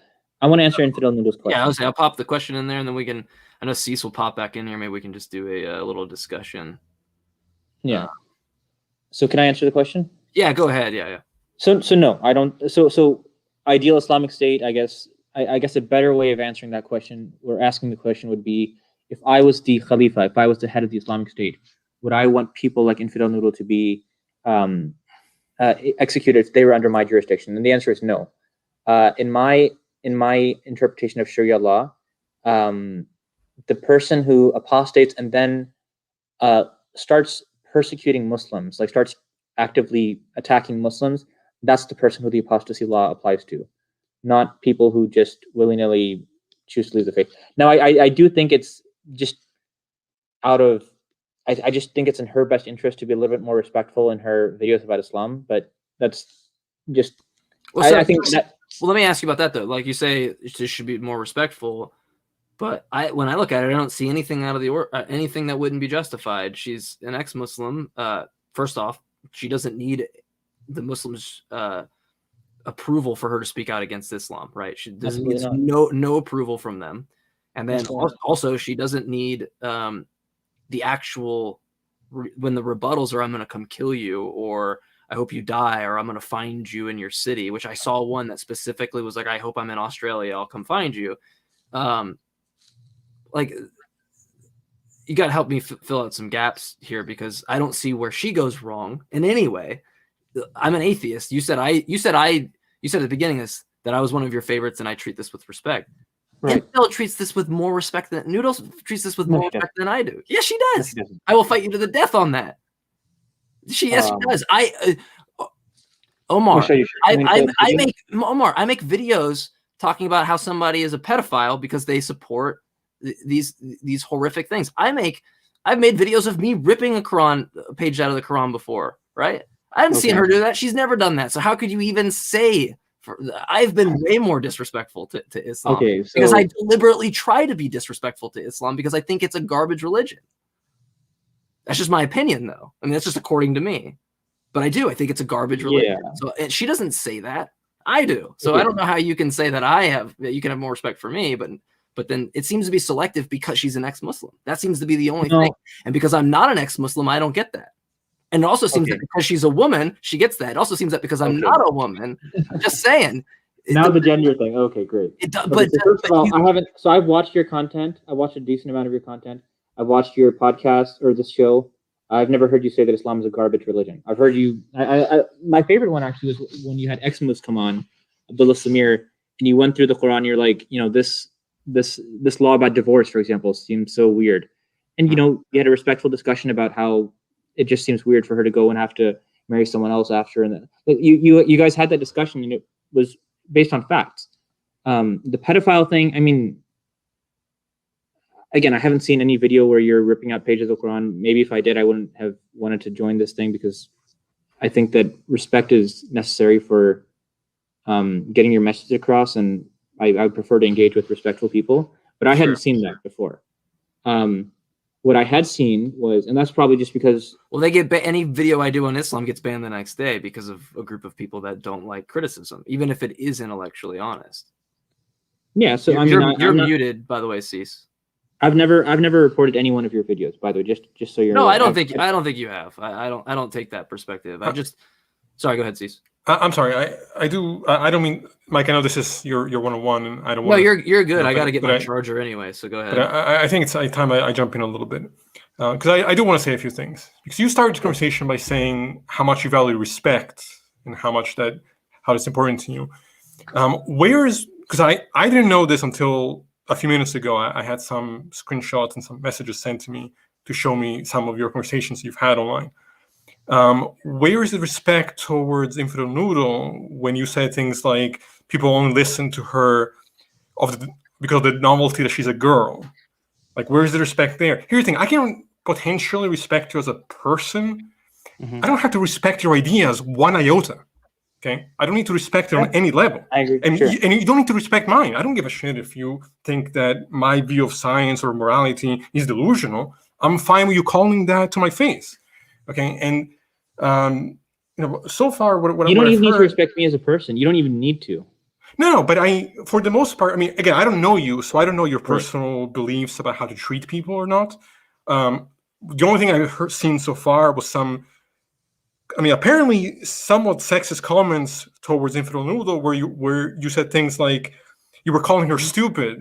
I want to answer Infidel Noodle's question. Yeah, I'll pop the question in there, and then we can. I know Cease will pop back in here. Maybe we can just do a little discussion. Yeah. So can I answer the question? Yeah, go ahead. Yeah. So no, I don't. So ideal Islamic state. I guess a better way of answering that question or asking the question would be, if I was the Khalifa, if I was the head of the Islamic State, would I want people like Infidel Noodle to be executed if they were under my jurisdiction? And the answer is no. In my interpretation of Sharia law, the person who apostates and then starts persecuting Muslims, like starts actively attacking Muslims, that's the person who the apostasy law applies to, not people who just willy-nilly choose to leave the faith. Now, I do think it's just out of, I just think it's in her best interest to be a little bit more respectful in her videos about Islam, but that's just, I think that. Well, let me ask you about that, though. Like you say, she should be more respectful, but when I look at it, I don't see anything out of the anything that wouldn't be justified. She's an ex-Muslim. First off, she doesn't need the Muslims' approval for her to speak out against Islam, right? She doesn't need no approval from them. And then also, she doesn't need the actual when the rebuttals are, I'm going to come kill you, or I hope you die, or I'm going to find you in your city, which I saw one that specifically was like, I hope I'm in Australia, I'll come find you. Like, you got to help me fill out some gaps here, because I don't see where she goes wrong in any way. I'm an atheist. You said at the beginning that I was one of your favorites and I treat this with respect. Right. Infidel treats this with more respect than Noodles treats this with more respect than I do. Yes, she does. I will fight you to the death on that. She does. Omar, I make videos talking about how somebody is a pedophile because they support these horrific things. I've made videos of me ripping a page out of the Quran before, right? I haven't seen her do that. She's never done that. So how could you even say? I've been way more disrespectful to Islam because I deliberately try to be disrespectful to Islam because I think it's a garbage religion. That's just my opinion, though. I mean, that's just according to me. But I think it's a garbage religion. Yeah. So she doesn't say that. I do. So I don't know how you can say that you can have more respect for me, but then it seems to be selective because she's an ex-Muslim. That seems to be the only thing. And because I'm not an ex-Muslim, I don't get that. And it also seems that because she's a woman, she gets that. It also seems that because I'm not a woman, I'm just saying. Now the gender thing. Okay, great. First of all, I haven't. So I've watched your content. I watched a decent amount of your content. I've watched your podcast or this show. I've never heard you say that Islam is a garbage religion. I've heard you. My favorite one actually was when you had ex-Muslims come on, Abdullah Samir, and you went through the Quran. You're like, this law about divorce, for example, seems so weird, and you had a respectful discussion about how it just seems weird for her to go and have to marry someone else after, and you guys had that discussion, and it was based on facts. The pedophile thing, I mean, again, I haven't seen any video where you're ripping out pages of the Quran. Maybe if I did, I wouldn't have wanted to join this thing, because I think that respect is necessary for getting your message across, and I would prefer to engage with respectful people. But I hadn't seen that before. What I had seen was, and that's probably just because... Well, they get any video I do on Islam gets banned the next day because of a group of people that don't like criticism, even if it is intellectually honest. Yeah, so you're muted, by the way, Cease. I've never reported any one of your videos, by the way, just so you're... No, I don't think you have. I don't take that perspective. Sorry, go ahead, Cease. I'm sorry. I don't mean, Mike, I know this is your one-on-one, and I don't want... No, you're good. I got to get my charger anyway, so go ahead. But I think it's time I jump in a little bit, because I do want to say a few things. Because you started the conversation by saying how much you value respect and how it's important to you. Because I didn't know this until a few minutes ago. I had some screenshots and some messages sent to me to show me some of your conversations you've had online. Where is the respect towards Infidel Noodle when you say things like people only listen to her because of the novelty that she's a girl? Like, where is the respect there? Here's the thing: I can potentially respect you as a person. Mm-hmm. I don't have to respect your ideas one iota. Okay, I don't need to respect it on any level. I agree. And you don't need to respect mine. I don't give a shit if you think that my view of science or morality is delusional. I'm fine with you calling that to my face. Okay, and so far, what you don't even need to respect me as a person. You don't even need to. No, but for the most part, I mean, again, I don't know you, so I don't know your Right. personal beliefs about how to treat people or not. The only thing I've seen so far was apparently somewhat sexist comments towards Infidel Noodle, where you said things like you were calling her stupid,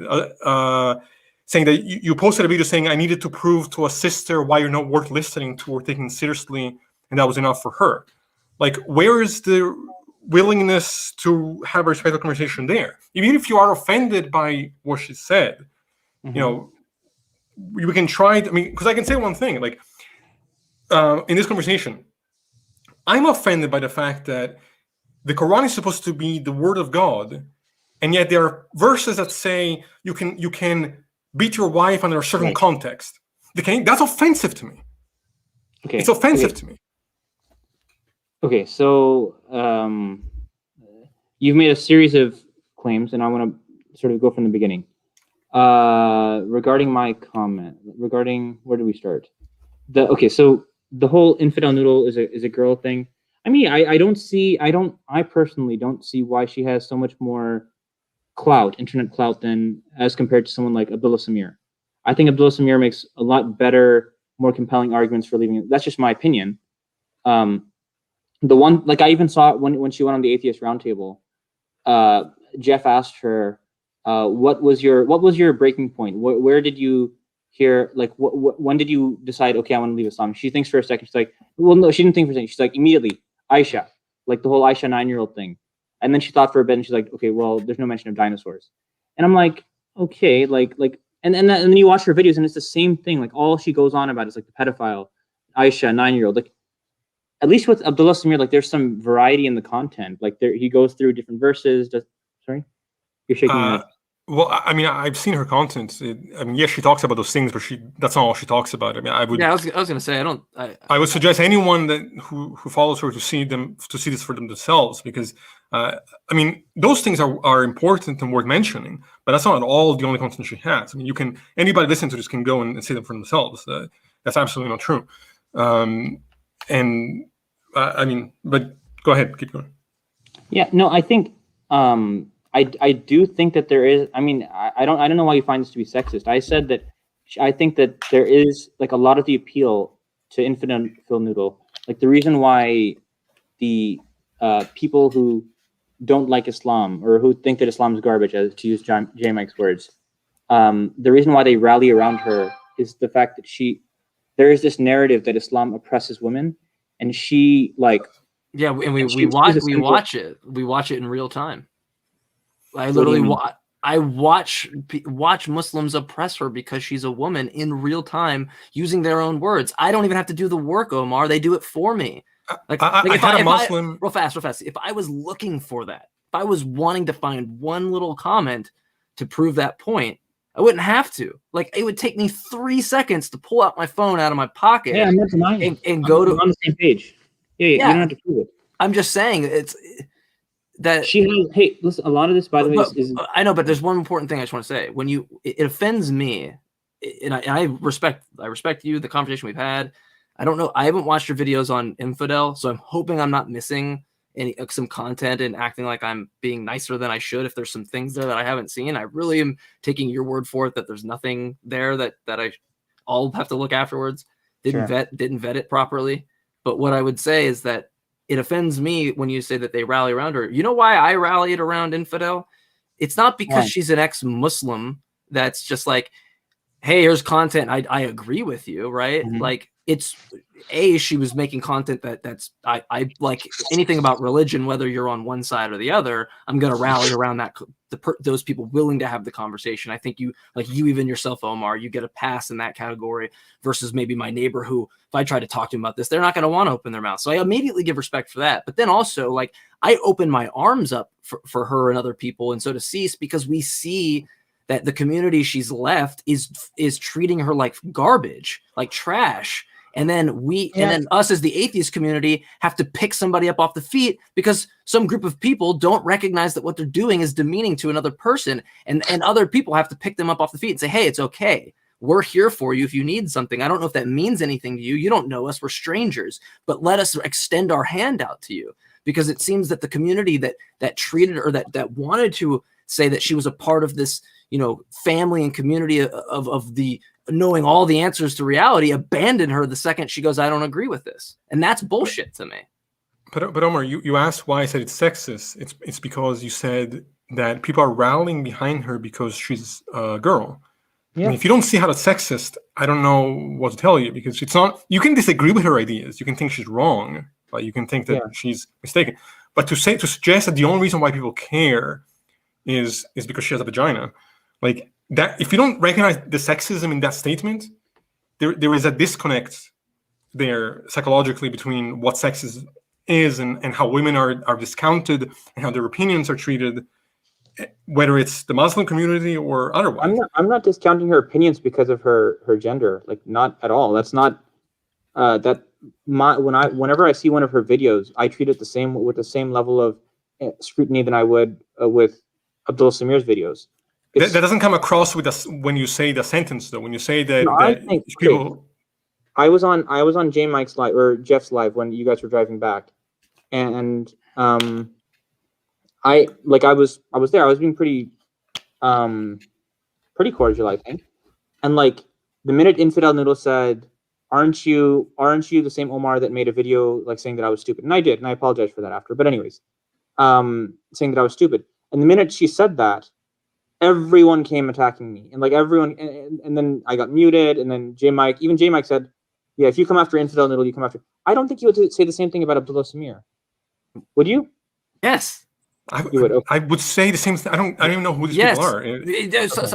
saying that you posted a video saying I needed to prove to a sister why you're not worth listening to or taking seriously, and that was enough for her. Like, where is the willingness to have a respectful conversation there? Even if you are offended by what she said, we can try. Because I can say one thing, like in this conversation, I'm offended by the fact that the Quran is supposed to be the word of God, and yet there are verses that say you can beat your wife under a certain context. That's offensive to me. Okay, it's offensive to me. Okay, so you've made a series of claims, and I want to sort of go from the beginning. Regarding my comment, where do we start? So the whole Infidel Noodle is a girl thing. I mean, I personally don't see why she has so much more internet clout, than as compared to someone like Abdullah Samir. I think Abdullah Samir makes a lot better, more compelling arguments for leaving it. That's just my opinion. The one, like, I even saw it when she went on the Atheist Roundtable. Jeff asked her, what was your breaking point? Where did you hear, like, when did you decide, okay, I want to leave Islam? She thinks for a second. She's like, well, no, she didn't think for a second. She's like, immediately, Aisha, like the whole Aisha 9-year-old thing. And then she thought for a bit, and she's like, okay, well, there's no mention of dinosaurs. And I'm like, okay, and then you watch her videos, and it's the same thing. Like, all she goes on about is like the pedophile, Aisha 9-year-old. Like, at least with Abdullah Samir, like, there's some variety in the content. Like, he goes through different verses. Sorry, you're shaking your head. Well, I mean, I've seen her content. Yes, she talks about those things, but that's not all she talks about. I mean, I would. Yeah, I was gonna say I would suggest anyone who follows her to see this for themselves, because I mean, those things are important and worth mentioning, but that's not at all the only content she has. I mean, anybody listening to this can go and see them for themselves. That's absolutely not true. I mean, but go ahead, keep going. Yeah, no, I think I do think that there is. I mean, I don't know why you find this to be sexist. I said that I think that there is, like, a lot of the appeal to Infidel Noodle. Like, the reason why the people who don't like Islam, or who think that Islam is garbage, as to use J. Mike's words, the reason why they rally around her is the fact that there is this narrative that Islam oppresses women, and she, like, yeah, and we watch it in real time. I literally watch Muslims oppress her because she's a woman in real time, using their own words. I don't even have to do the work, Omar. They do it for me. Real fast. If I was looking for that, if I was wanting to find one little comment to prove that point, I wouldn't have to. Like, it would take me 3 seconds to pull out my phone out of my pocket. Yeah, I'm not denying and go to on the same page. Yeah, you don't have to prove it. I'm just saying it's that she has. Hey, listen. A lot of this, by the way, is I know, but there's one important thing I just want to say. When it offends me, and I respect you, the conversation we've had. I don't know. I haven't watched your videos on Infidel, so I'm hoping I'm not missing some content and acting like I'm being nicer than I should. If there's some things there that I haven't seen, I really am taking your word for it that there's nothing there that I'll have to look afterwards. Didn't vet it properly. But what I would say is that it offends me when you say that they rally around her. You know why I rallied around Infidel? It's not because she's an ex-Muslim that's just like, hey, here's content. I agree with you, right? Mm-hmm. Like, it's she was making content that's I like anything about religion, whether you're on one side or the other. I'm gonna rally around those people willing to have the conversation. I think you even yourself, Omar, you get a pass in that category versus maybe my neighbor who, if I try to talk to him about this, they're not going to want to open their mouth. So I immediately give respect for that. But then also, like, I open my arms up for her and other people, and so to Cease, because we see that the community she's left is treating her like garbage, like trash. And then and then us as the atheist community have to pick somebody up off the feet because some group of people don't recognize that what they're doing is demeaning to another person. And other people have to pick them up off the feet and say, hey, it's okay. We're here for you if you need something. I don't know if that means anything to you. You don't know us. We're strangers. But let us extend our hand out to you. because it seems that the community that treated her, that wanted to say that she was a part of this, family and community of the knowing all the answers to reality, abandoned her the second she goes, I don't agree with this. And that's bullshit to me. But Omar, you asked why I said it's sexist. It's because you said that people are rallying behind her because she's a girl. Yeah. And if you don't see how that's sexist, I don't know what to tell you, because it's not. You can disagree with her ideas. You can think she's wrong, but you can think that she's mistaken. But to suggest that the only reason why people care is because she has a vagina, like that. If you don't recognize the sexism in that statement, there is a disconnect there psychologically between what sexism is and how women are discounted and how their opinions are treated, whether it's the Muslim community or otherwise. I'm not discounting her opinions because of her gender, like, not at all. That's not whenever I see one of her videos, I treat it with the same level of scrutiny than I would with Abdullah Samir's videos. That doesn't come across with us when you say the sentence, though. When you say that, I think people. Okay. I was on J Mike's live or Jeff's live when you guys were driving back, and I was there. I was being pretty cordial, I think. And like the minute Infidel Noodle said, "Aren't you the same Omar that made a video like saying that I was stupid?" And I did, and I apologized for that after. But anyways, saying that I was stupid. And the minute she said that, everyone came attacking me, and like everyone, and then I got muted. And then J Mike said, "Yeah, if you come after Infidel Noodle, you come after." I don't think you would say the same thing about Abdullah Samir. Would you? Yes. I would say the same thing. I don't even know who these people are.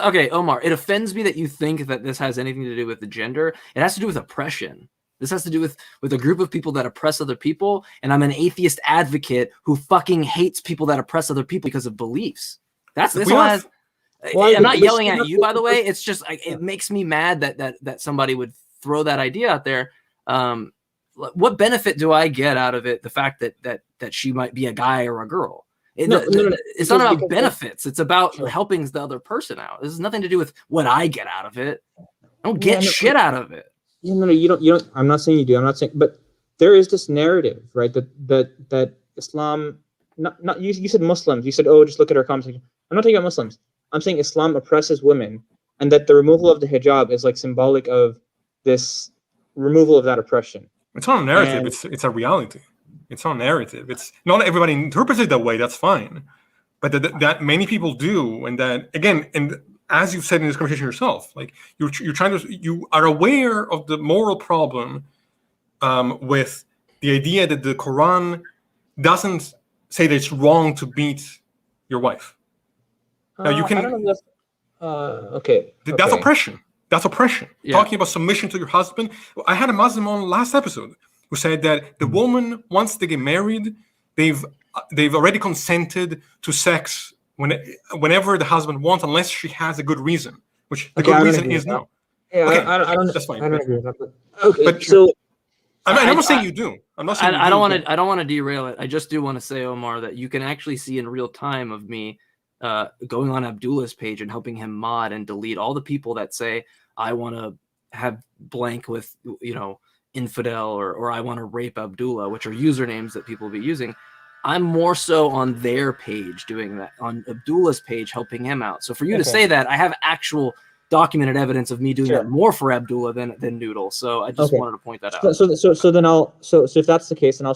Okay, Omar, it offends me that you think that this has anything to do with the gender. It has to do with oppression. This has to do with a group of people that oppress other people, and I'm an atheist advocate who fucking hates people that oppress other people because of beliefs. That's all. I'm not yelling at you, by the way. It's just it makes me mad that somebody would throw that idea out there. What benefit do I get out of it? The fact that she might be a guy or a girl. It's not about benefits. It's about helping the other person out. This has nothing to do with what I get out of it. I don't get shit out of it. No, you don't. I'm not saying you do. I'm not saying, but there is this narrative, right? That Islam, not you said Muslims. You said, oh, just look at our conversation. I'm not talking about Muslims. I'm saying Islam oppresses women, and that the removal of the hijab is like symbolic of this removal of that oppression. It's not a narrative. It's a reality. It's not a narrative. It's not everybody interprets it that way. That's fine, but that many people do, and that again, and as you've said in this conversation yourself, like you are aware of the moral problem with the idea that the Quran doesn't say that it's wrong to beat your wife. Now you can. I don't know if okay. That's oppression. That's oppression. Yeah. Talking about submission to your husband. I had a Muslim on last episode who said that the woman, once they get married, they've already consented to sex whenever the husband wants, unless she has a good reason, which the good reason is no. Yeah, okay, I don't. That's fine. I don't agree with that. But, okay, but so I'm not saying you do. I'm not saying I don't want to derail it. I just do want to say, Omar, that you can actually see in real time of me going on Abdullah's page and helping him mod and delete all the people that say I want to have blank with infidel or I want to rape Abdullah, which are usernames that people will be using. I'm more so on their page doing that, on Abdullah's page helping him out. So for you to say that, I have actual documented evidence of me doing that more for Abdullah than Noodle. So I just wanted to point that out. So if that's the case, then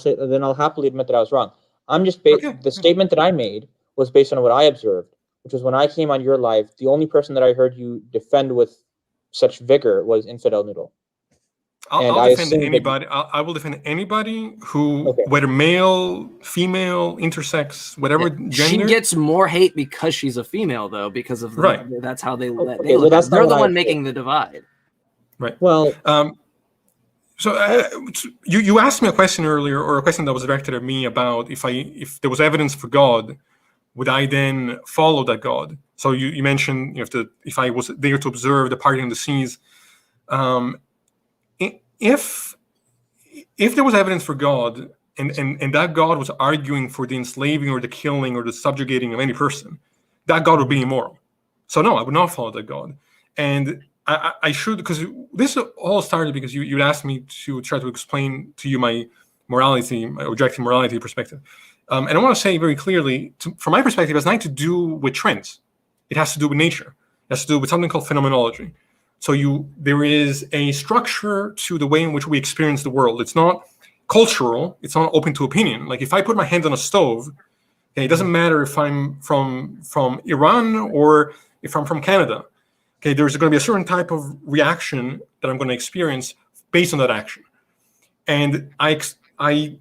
I'll happily admit that I was wrong. I'm just the statement that I made was based on what I observed, which was when I came on your live, the only person that I heard you defend with such vigor was Infidel Noodle. I'll defend anybody. I will defend anybody who, whether male, female, intersex, whatever gender. She gets more hate because she's a female, though, because of that's how they look. They're the one making the divide. Right. Well, so you asked me a question earlier, or a question that was directed at me about if there was evidence for God, would I then follow that God? So you mentioned if I was there to observe the parting of the seas. If there was evidence for God and that God was arguing for the enslaving or the killing or the subjugating of any person, that God would be immoral. So no, I would not follow that God. And I should, because this all started because you asked me to try to explain to you my morality, objective morality perspective. And I want to say very clearly, from my perspective, it has nothing to do with trends. It has to do with nature. It has to do with something called phenomenology. So there is a structure to the way in which we experience the world. It's not cultural. It's not open to opinion. Like if I put my hand on a stove, okay, it doesn't matter if I'm from Iran or if I'm from Canada. Okay, there's going to be a certain type of reaction that I'm going to experience based on that action. And I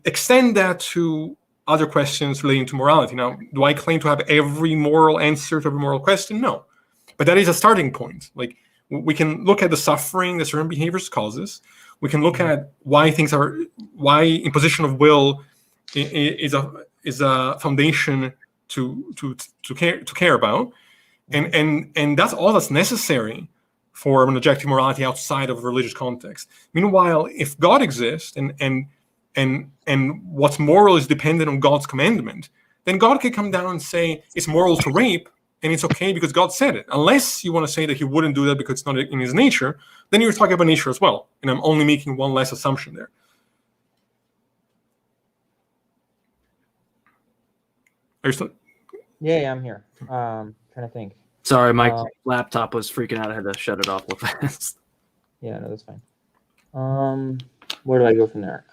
extend that to other questions relating to morality. Now, do I claim to have every moral answer to every moral question? No. But that is a starting point. Like, we can look at the suffering that certain behaviors causes. We can look at why imposition of will is a foundation to care about. And that's all that's necessary for an objective morality outside of a religious context. Meanwhile, if God exists and what's moral is dependent on God's commandment, then God can come down and say it's moral to rape, and it's okay because God said it. Unless you want to say that he wouldn't do that because it's not in his nature, then you're talking about nature as well. And I'm only making one less assumption there. Are you still? Yeah, I'm here. Trying to think. Sorry, my laptop was freaking out. I had to shut it off real fast. Yeah, no, that's fine. Where do I go from there?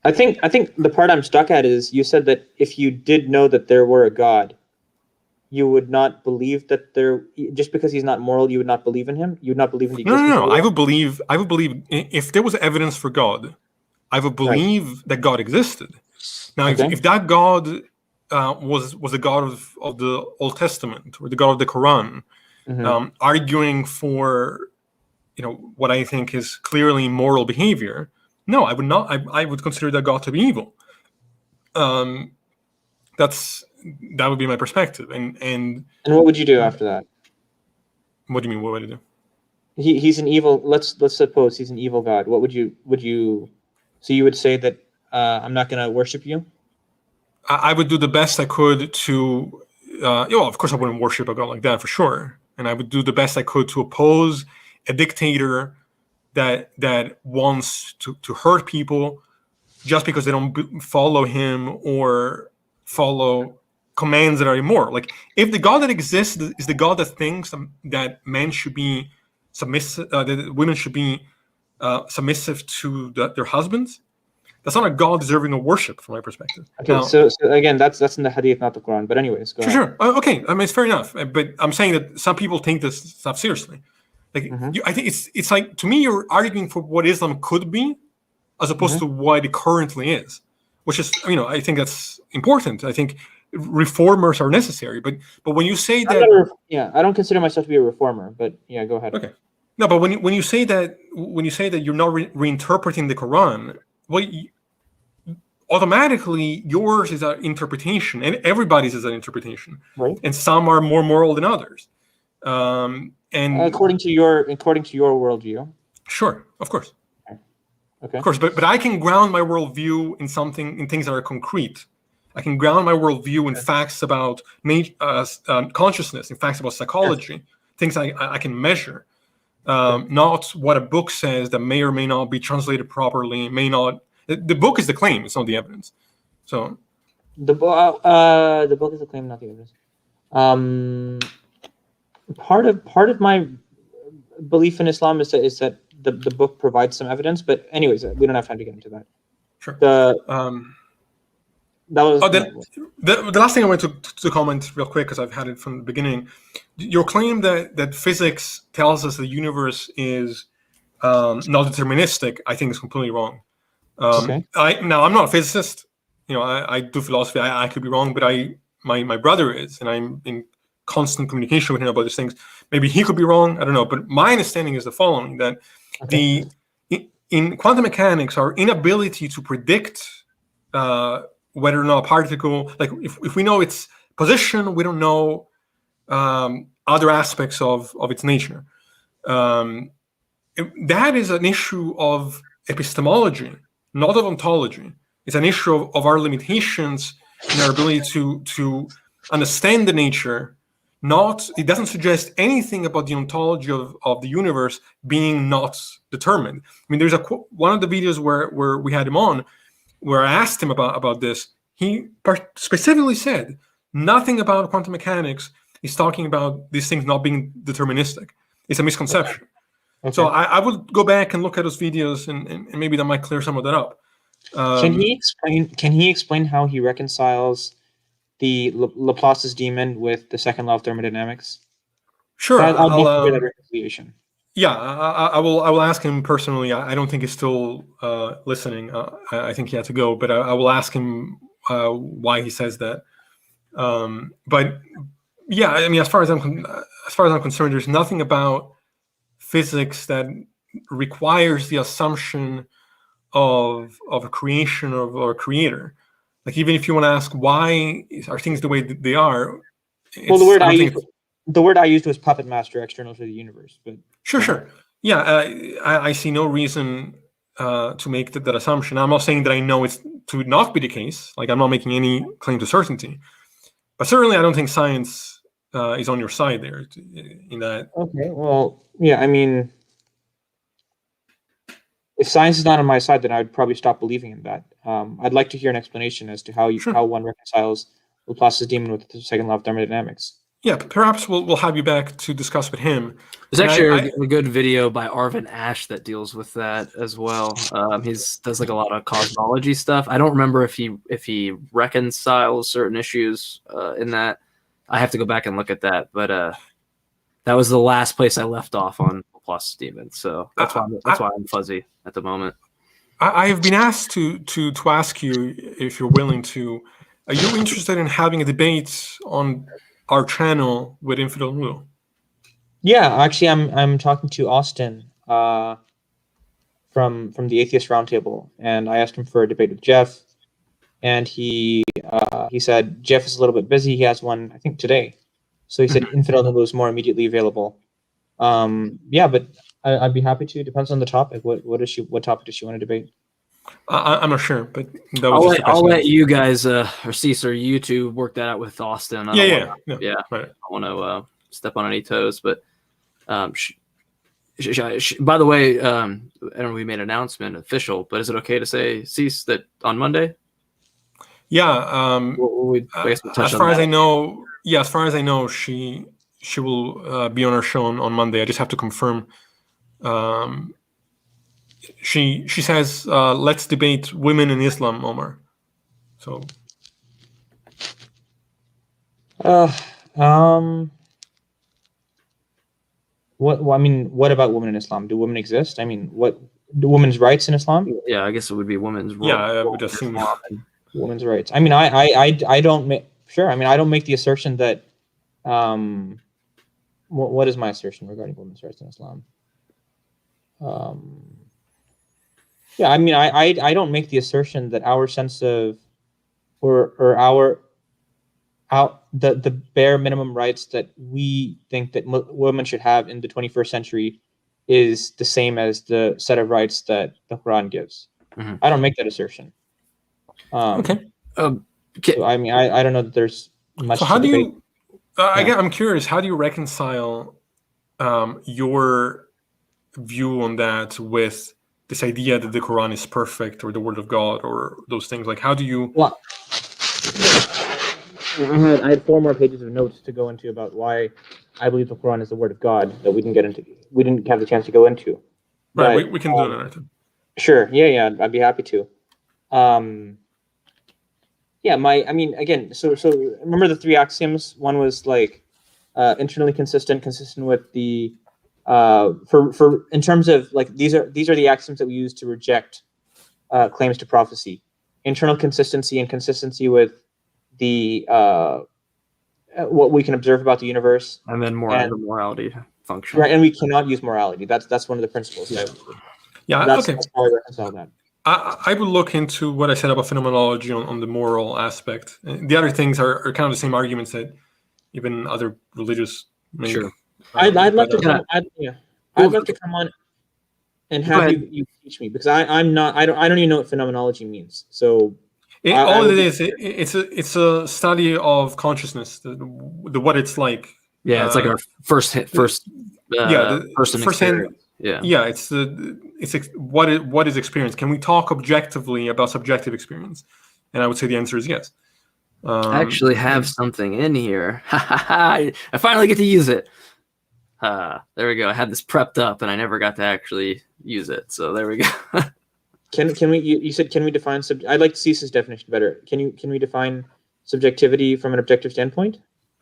I think the part I'm stuck at is you said that if you did know that there were a God, you would not believe that just because he's not moral, you would not believe in him. You would not believe in the existence. No. I would believe if there was evidence for God, I would believe that God existed. Now, if that God was the God of the Old Testament or the God of the Quran, arguing for what I think is clearly moral behavior, no, I would not. I would consider that God to be evil. That would be my perspective. And what would you do after that? What do you mean? What would I do? He's an evil. Let's suppose he's an evil God. What would you? So you would say that I'm not going to worship you? I would do the best I could to. Of course, I wouldn't worship a God like that for sure, and I would do the best I could to oppose a dictator that wants to hurt people just because they don't follow him or follow commands that are immoral. Like, if the God that exists is the God that thinks that men should be submissive, that women should be submissive to their husbands, that's not a God deserving of worship from my perspective. Okay, now, so again, that's in the Hadith, not the Quran. But anyways, go ahead. Sure. Okay, I mean, it's fair enough. But I'm saying that some people take this stuff seriously. Like, I think it's like, to me, you're arguing for what Islam could be, as opposed to what it currently is, which is, I think that's important. I think reformers are necessary. But when you say that, I don't consider myself to be a reformer. But yeah, go ahead. Okay. No, but when you say that you're not reinterpreting the Quran, well, automatically yours is an interpretation, and everybody's is an interpretation, right? And some are more moral than others. And according to your worldview, sure, of course, okay, of course. But I can ground my worldview in things that are concrete. I can ground my worldview in facts about consciousness, in facts about psychology, things I can measure, not what a book says that may or may not be translated properly, may not. The book is the claim; it's not the evidence. So the book is the claim, not the evidence. Part of my belief in Islam is that the book provides some evidence, but anyways, we don't have time to get into that. Sure. That was the last thing I wanted to comment real quick, because I've had it from the beginning. Your claim that physics tells us the universe is not deterministic, I think is completely wrong. Okay. I'm not a physicist. I do philosophy. I could be wrong, but my brother is, and I'm in constant communication with him about these things. Maybe he could be wrong. I don't know. But my understanding is the following: that in quantum mechanics, our inability to predict whether or not a particle, like if we know its position, we don't know other aspects of its nature. That is an issue of epistemology, not of ontology. It's an issue of our limitations in our ability to understand the nature it doesn't suggest anything about the ontology of the universe being not determined. I mean, there's one of the videos where we had him on, where I asked him about this. He specifically said nothing about quantum mechanics is talking about these things not being deterministic. It's a misconception. Okay. So I would go back and look at those videos, and maybe that might clear some of that up. Can he explain how he reconciles the Laplace's demon with the second law of thermodynamics? Sure. I'll hear that reconciliation. Yeah, I will ask him personally. I don't think he's still listening. I think he had to go, but I will ask him why he says that. But yeah, I mean, as far as I'm concerned, there's nothing about physics that requires the assumption of a creation or a creator. Like, even if you want to ask why are things the way they are, well, the word I used was puppet master, external to the universe. But sure, yeah, I see no reason to make that assumption. I'm not saying that I know it to not be the case. Like, I'm not making any claim to certainty, but certainly I don't think science is on your side there. In that, okay, well, yeah, I mean, if science is not on my side, then I would probably stop believing in that. I'd like to hear an explanation as to how one reconciles Laplace's demon with the second law of thermodynamics. Yeah, perhaps we'll have you back to discuss with him. There's actually a good video by Arvin Ash that deals with that as well. He does like a lot of cosmology stuff. I don't remember if he reconciles certain issues in that. I have to go back and look at that, but that was the last place I left off on Laplace's demon. So that's why I'm fuzzy at the moment. I have been asked to ask you if you're willing to. Are you interested in having a debate on our channel with Infidel Noodle? Yeah, actually, I'm talking to Austin from the Atheist Roundtable, and I asked him for a debate with Jeff, and he said Jeff is a little bit busy. He has one, I think, today. So he said Infidel Noodle is more immediately available. Yeah, but I'd be happy to. Depends on the topic. What topic does she want to debate? I'm not sure, but that was I'll let you guys or Cease or you two work that out with Austin. Yeah. Right. I don't want to step on any toes, but by the way, I don't know, we made an announcement official, but is it okay to say, Cease, that on Monday? Yeah. As far as I know, she will be on our show on Monday. I just have to confirm. She says, let's debate women in Islam, Omar. So. What about women in Islam? Do women exist? I mean, what do women's rights in Islam? Yeah, I guess it would be women's. Yeah, I would assume women's rights. I mean, I don't make sure. I mean, I don't make the assertion that. What is my assertion regarding women's rights in Islam? Yeah, I mean, I don't make the assertion that our sense of, or the bare minimum rights that we think that women should have in the 21st century is the same as the set of rights that the Quran gives. Mm-hmm. I don't make that assertion. Okay. So, I mean, I don't know that there's much. So how do you? I'm curious. How do you reconcile your view on that with this idea that the Quran is perfect or the Word of God or those things? Like, how do you? Well, I had 4 more pages of notes to go into about why I believe the Quran is the Word of God that we didn't have the chance to go into. Right, but, we can do it another time. Sure. Yeah, I'd be happy to. Again, so remember the 3 axioms? One was like internally consistent with the for in terms of like these are the axioms that we use to reject claims to prophecy. Internal consistency and consistency with the what we can observe about the universe, and then the morality function. Right, and we cannot use morality. That's one of the principles. Okay. That's how I reconcile that. I would look into what I said about phenomenology on the moral aspect. The other things are kind of the same arguments that even other religious make. Sure. I'd love to come. I'd love to come on and have you teach me, because I don't even know what phenomenology means. So it's a study of consciousness, the what it's like Yeah, it's like our first person first-hand. Yeah. Yeah, what is experience? Can we talk objectively about subjective experience? And I would say the answer is yes. I actually have something in here. I finally get to use it. There we go. I had this prepped up and I never got to actually use it. So there we go. Can we? You said can we define I'd like to see this definition better. Can we define subjectivity from an objective standpoint,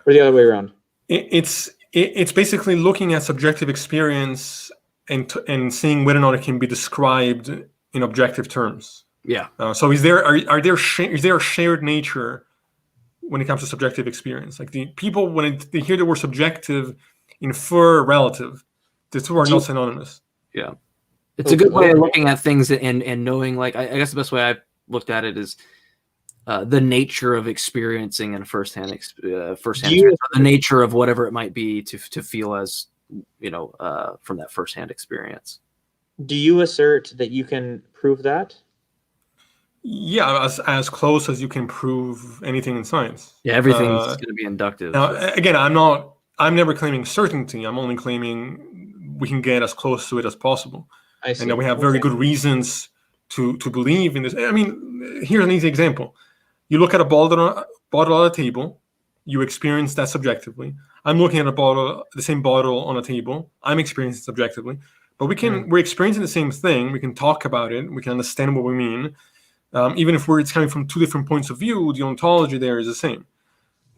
or the other way around? It's basically looking at subjective experience and seeing whether or not it can be described in objective terms. Yeah. So is there a shared nature when it comes to subjective experience? Like the people, when they hear the word subjective, infer relative. The two are not synonymous. Yeah. It's a good way of looking at things and knowing, like, I guess the best way I looked at it is the nature of experiencing in firsthand experience, the nature of whatever it might be to feel as, from that firsthand experience. Do you assert that you can prove that? Yeah, as close as you can prove anything in science. Yeah, everything's going to be inductive. Now, again, I'm never claiming certainty. I'm only claiming we can get as close to it as possible. I see. And that we have very good reasons to believe in this. I mean, here's an easy example. You look at a bottle on a table, you experience that subjectively. I'm looking at the same bottle on a table. I'm experiencing it subjectively. But we're experiencing the same thing. We can talk about it. We can understand what we mean. Even if it's coming from two different points of view, the ontology there is the same.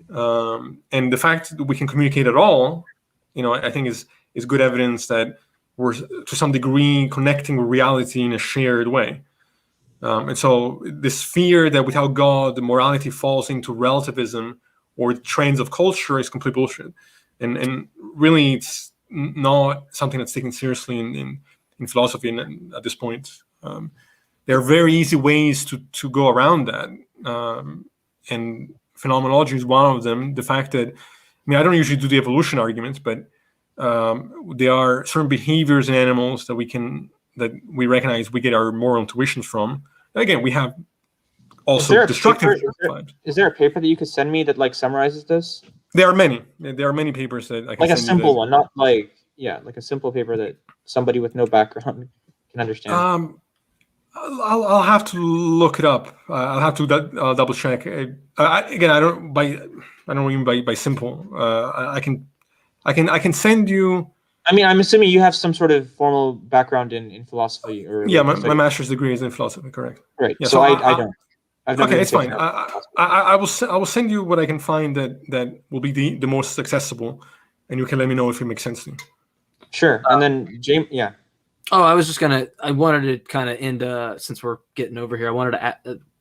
And the fact that we can communicate at all, I think is good evidence that we're to some degree connecting with reality in a shared way. And so this fear that without God, the morality falls into relativism or trends of culture is complete bullshit. And really, it's not something that's taken seriously in philosophy at this point. There are very easy ways to go around that. And phenomenology is one of them. The fact that, I don't usually do the evolution arguments, but there are certain behaviors in animals that we recognize we get our moral intuitions from. Again, we have also destructive vibes. Is there a paper that you could send me that summarizes this? There are many. There are many papers that I can send a simple one, not like a simple paper that somebody with no background can understand. I'll have to look it up. I'll have to double check. Again, I don't mean by simple. I can send you. I'm assuming you have some sort of formal background in philosophy, or my master's degree is in philosophy, correct? Right. Yeah, so I don't. Okay, it's fine. I will send you what I can find that will be the most accessible, and you can let me know if it makes sense to you. Sure. And then James, yeah. Oh, I wanted to kind of end, since we're getting over here, I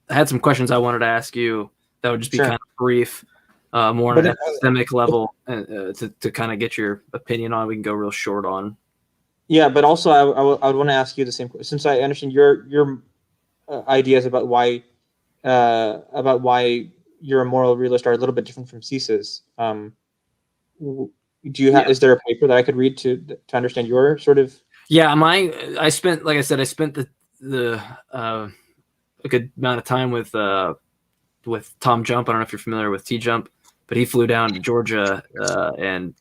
had some questions I wanted to ask you that would just be kind of brief, more on an epistemic level, to kind of get your opinion on. We can go real short on. Yeah, but also I would want to ask you the same question, since I understand your ideas about why you're a moral realist are a little bit different from Cease's. Do you have? Is there a paper that I could read to understand your sort of? Yeah, I spent the a good amount of time with Tom Jump. I don't know if you're familiar with T Jump, but he flew down to Georgia and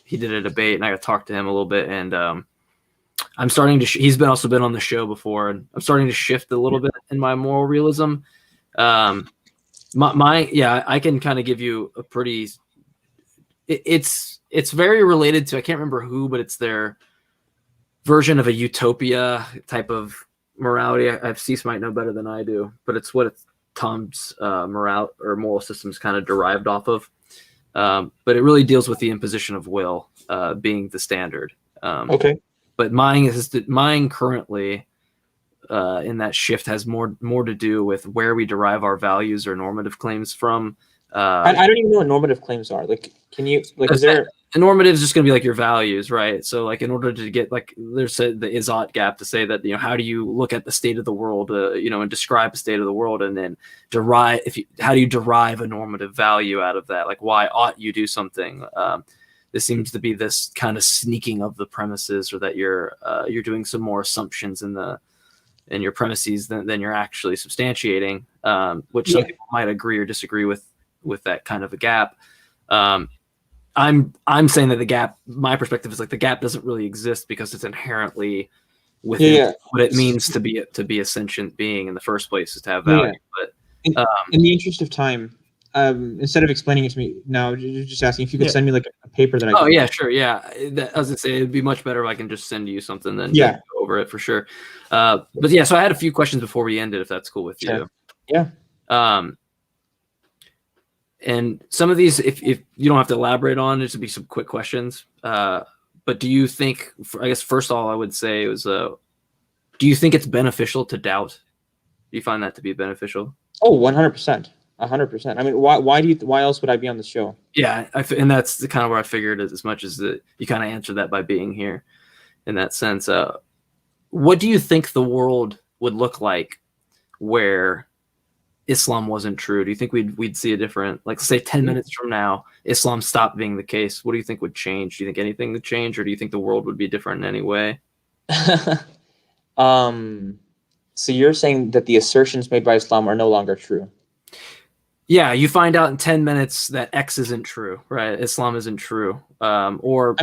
he did a debate, and I got to talk to him a little bit. And I'm starting to. He's also been on the show before, and I'm starting to shift a little bit in my moral realism. I can kind of give you a pretty. It's very related to, I can't remember who, but it's their version of a utopia type of morality. Cease might know better than I do, but it's what Tom's moral system is kind of derived off of. But it really deals with the imposition of will being the standard. Okay. But mine currently in that shift has more to do with where we derive our values or normative claims from. I don't even know what normative claims are. Can you is there? A normative is just going to be like your values, right? So in order to get there's the Izot gap to say that, how do you look at the state of the world, and describe the state of the world, and then how do you derive a normative value out of that? Like, why ought you do something? This seems to be this kind of sneaking of the premises, or that you're doing some more assumptions in your premises than you're actually substantiating, which some people might agree or disagree with that kind of a gap. I'm saying that the gap, my perspective is like the gap doesn't really exist because it's inherently within what it means to be a sentient being in the first place, is to have value. But in the interest of time, instead of explaining it to me now, just asking if you could send me like a paper that I Oh could yeah, sure, yeah. As I say, it'd be much better if I can just send you something than go over it for sure. But yeah, so I had a few questions before we ended, if that's cool with you. Yeah. And some of these, if you don't have to elaborate on, this would be some quick questions. But do you think, I guess first of all, I would say was, do you think it's beneficial to doubt? Do you find that to be beneficial? Oh, 100%. 100%. I mean, why else would I be on the show? Yeah, and that's the kind of where I figured as much as that you kind of answered that by being here in that sense. What do you think the world would look like where Islam wasn't true? Do you think we'd see a different, like say 10 minutes from now, Islam stopped being the case? What do you think would change? Do you think anything would change, or do you think the world would be different in any way? So you're saying that the assertions made by Islam are no longer true? Yeah, you find out in 10 minutes that X isn't true, right? Islam isn't true. Or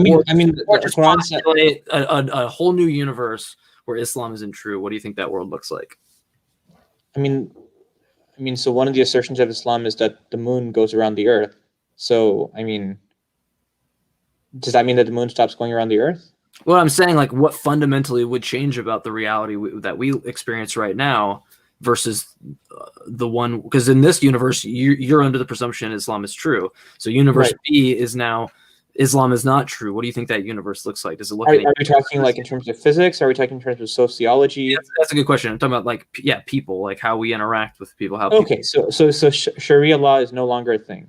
just postulate a whole new universe where Islam isn't true. What do you think that world looks like? I mean, so one of the assertions of Islam is that the moon goes around the earth. So, I mean, does that mean that the moon stops going around the earth? Well, I'm saying, like, what fundamentally would change about the reality that we experience right now versus the one, because in this universe, you're under the presumption Islam is true. So universe B is now Islam is not true. What do you think that universe looks like? Does it look? Are we talking like in terms of physics? Are we talking in terms of sociology? That's a good question. I'm talking about like people, like how we interact with people. So Sharia law is no longer a thing.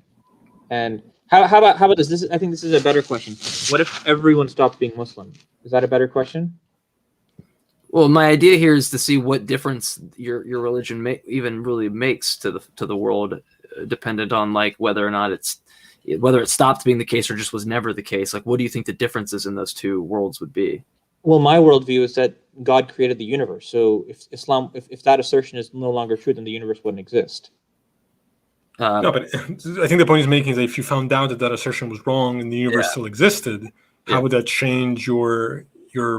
And how about this? I think this is a better question. What if everyone stopped being Muslim? Is that a better question? Well, my idea here is to see what difference your religion even really makes to the world, dependent on like whether or not whether it stopped being the case or just was never the case. Like, what do you think the differences in those two worlds would be? Well, my worldview is that God created the universe. So if that assertion is no longer true, then the universe wouldn't exist. No, but I think the point he's making is that if you found out that assertion was wrong and the universe still existed, how would that change your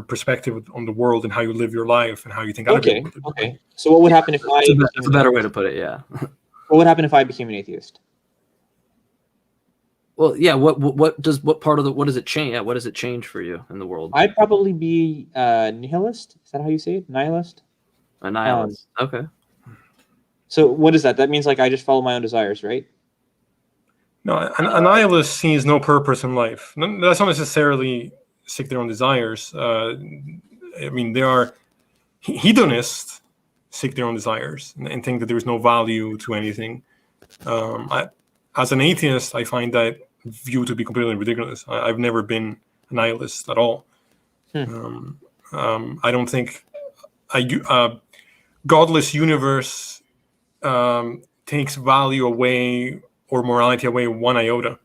perspective on the world and how you live your life and how you think other people live? Okay. So what would happen if I... That's a better way to put it, yeah. What would happen if I became an atheist? Well, yeah. What does it change? Yeah, what does it change for you in the world? I'd probably be nihilist. Is that how you say it? Nihilist? A nihilist. Okay. So what is that? That means like I just follow my own desires, right? No, a nihilist sees no purpose in life. That's not necessarily seek their own desires. I mean, there are hedonists seek their own desires and think that there is no value to anything. As an atheist, I find that view to be completely ridiculous. I've never been a nihilist at all. I don't think a godless universe takes value away or morality away one iota.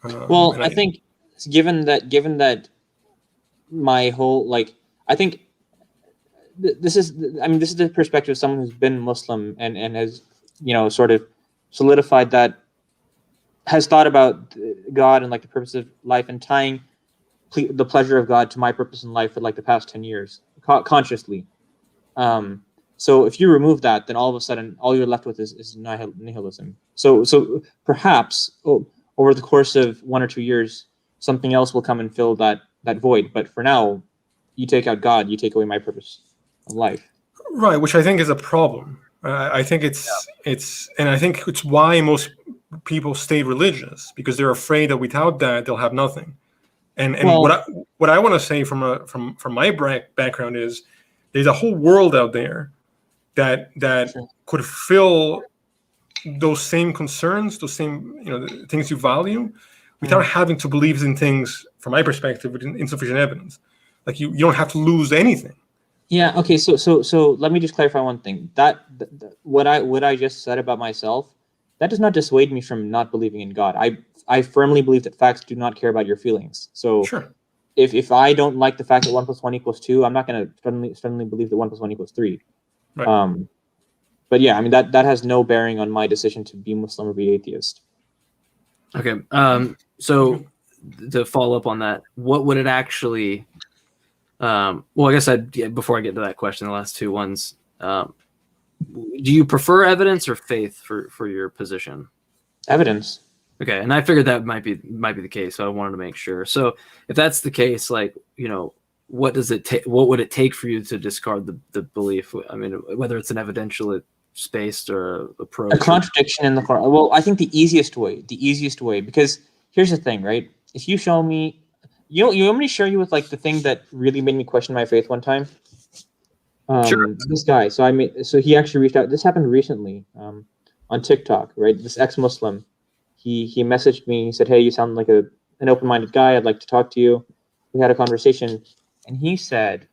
I think given that my whole I think this is the perspective of someone who's been Muslim and has sort of solidified that, has thought about God and like the purpose of life and tying the pleasure of God to my purpose in life for like the past 10 years consciously. So if you remove that, then all of a sudden all you're left with is nihilism. So perhaps over the course of 1 or 2 years, something else will come and fill that void. But for now, you take out God, you take away my purpose of life. Right, which I think is a problem. I think and I think it's why most people stay religious, because they're afraid that without that they'll have nothing. And what I want to say from my background is there's a whole world out there that could fill those same concerns, those same things you value, without having to believe in things, from my perspective, with insufficient evidence. Like you don't have to lose anything. Yeah. Okay. So let me just clarify one thing. That what I just said about myself, that does not dissuade me from not believing in God. I firmly believe that facts do not care about your feelings. So sure. If I don't like the fact that 1 + 1 = 2, I'm not going to suddenly believe that 1 + 1 = 3. Right. But yeah, I mean that has no bearing on my decision to be Muslim or be atheist. Okay. So to follow up on that, what would it actually? Well, I guess before I get to that question, the last two ones. Do you prefer evidence or faith for your position? Evidence. Okay, and I figured that might be the case, so I wanted to make sure. So if that's the case, like, what does it take? What would it take for you to discard the belief? I mean, whether it's an eventual based or approach. A contradiction in the Quran. Well, I think the easiest way, because here's the thing, right? If you show me, you want me to share you with like the thing that really made me question my faith one time. Sure. This guy. So he actually reached out. This happened recently on TikTok, right? This ex-Muslim. He messaged me. He said, "Hey, you sound like an open-minded guy. I'd like to talk to you." We had a conversation, and he said,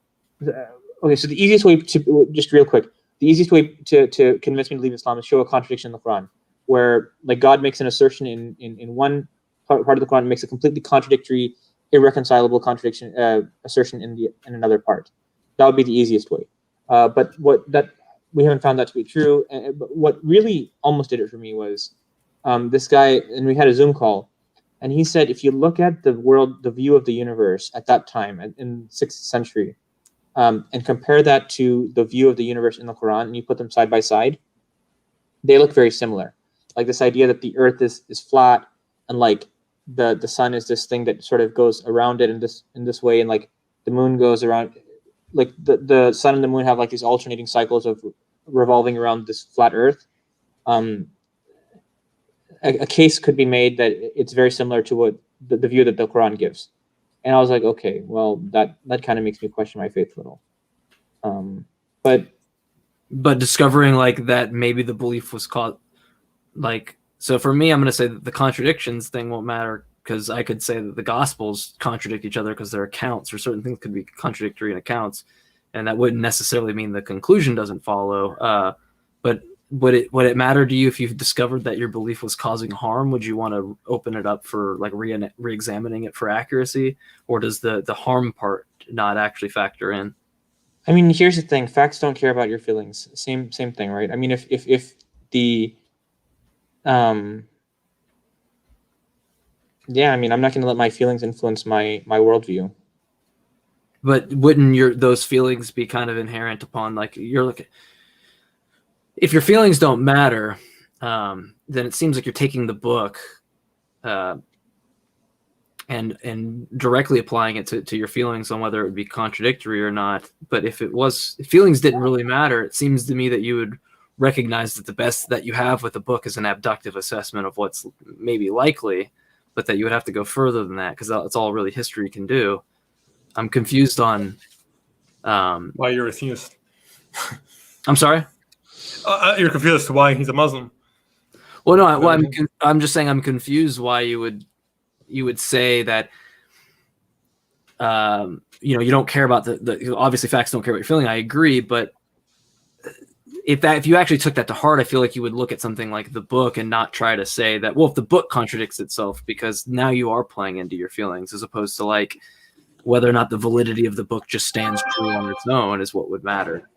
"Okay, so the easiest way to just real quick, the easiest way to convince me to leave Islam is show a contradiction in the Quran, where like God makes an assertion in one part of the Quran, makes a completely contradictory, irreconcilable assertion in another part. That would be the easiest way. But we haven't found that to be true. But what really almost did it for me was this guy, and we had a Zoom call, and he said, if you look at the view of the universe at that time in the 6th century, and compare that to the view of the universe in the Quran, and you put them side by side, they look very similar. Like this idea that the earth is flat, and like the sun is this thing that sort of goes around it in this way, and like the moon goes around, like the sun and the moon have like these alternating cycles of revolving around this flat earth. A case could be made that it's very similar to what the view that the Quran gives. And I was like, okay, well, that kind of makes me question my faith a little. But discovering like that maybe the belief was caught, like, so for me, I'm going to say that the contradictions thing won't matter, because I could say that the Gospels contradict each other because they're accounts, or certain things could be contradictory in accounts, and that wouldn't necessarily mean the conclusion doesn't follow. But would it matter to you if you've discovered that your belief was causing harm? Would you want to open it up for like re-examining it for accuracy, or does the harm part not actually factor in? I mean, here's the thing: facts don't care about your feelings. Same thing, right? I mean, if the yeah, I mean, I'm not going to let my feelings influence my worldview. But wouldn't those feelings be kind of inherent upon, like, you're looking? If your feelings don't matter, then it seems like you're taking the book and directly applying it to your feelings on whether it would be contradictory or not. But if feelings didn't really matter, it seems to me that you would recognize that the best that you have with the book is an abductive assessment of what's maybe likely, but that you would have to go further than that, because that's all really history can do. I'm confused on why you're a theist. I'm sorry? You're confused as to why he's a Muslim. Well, no, I'm just saying I'm confused why you would say that you don't care about the obviously facts don't care about your feeling. I agree, but if you actually took that to heart, I feel like you would look at something like the book and not try to say that, well, if the book contradicts itself, because now you are playing into your feelings, as opposed to like whether or not the validity of the book just stands true on its own is what would matter.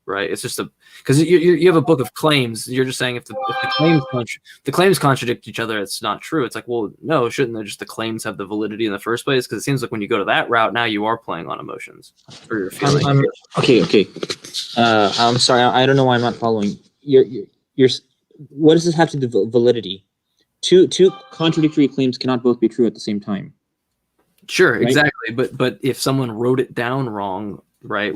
Right? It's just because you have a book of claims. You're just saying if the claims contradict each other, it's not true. It's like, well, no, shouldn't the claims have the validity in the first place? Because it seems like when you go to that route, now you are playing on emotions or your feelings. Okay. I'm sorry. I don't know why I'm not following. What does this have to do with validity? Two contradictory claims cannot both be true at the same time. Sure, right? Exactly. But if someone wrote it down wrong, right?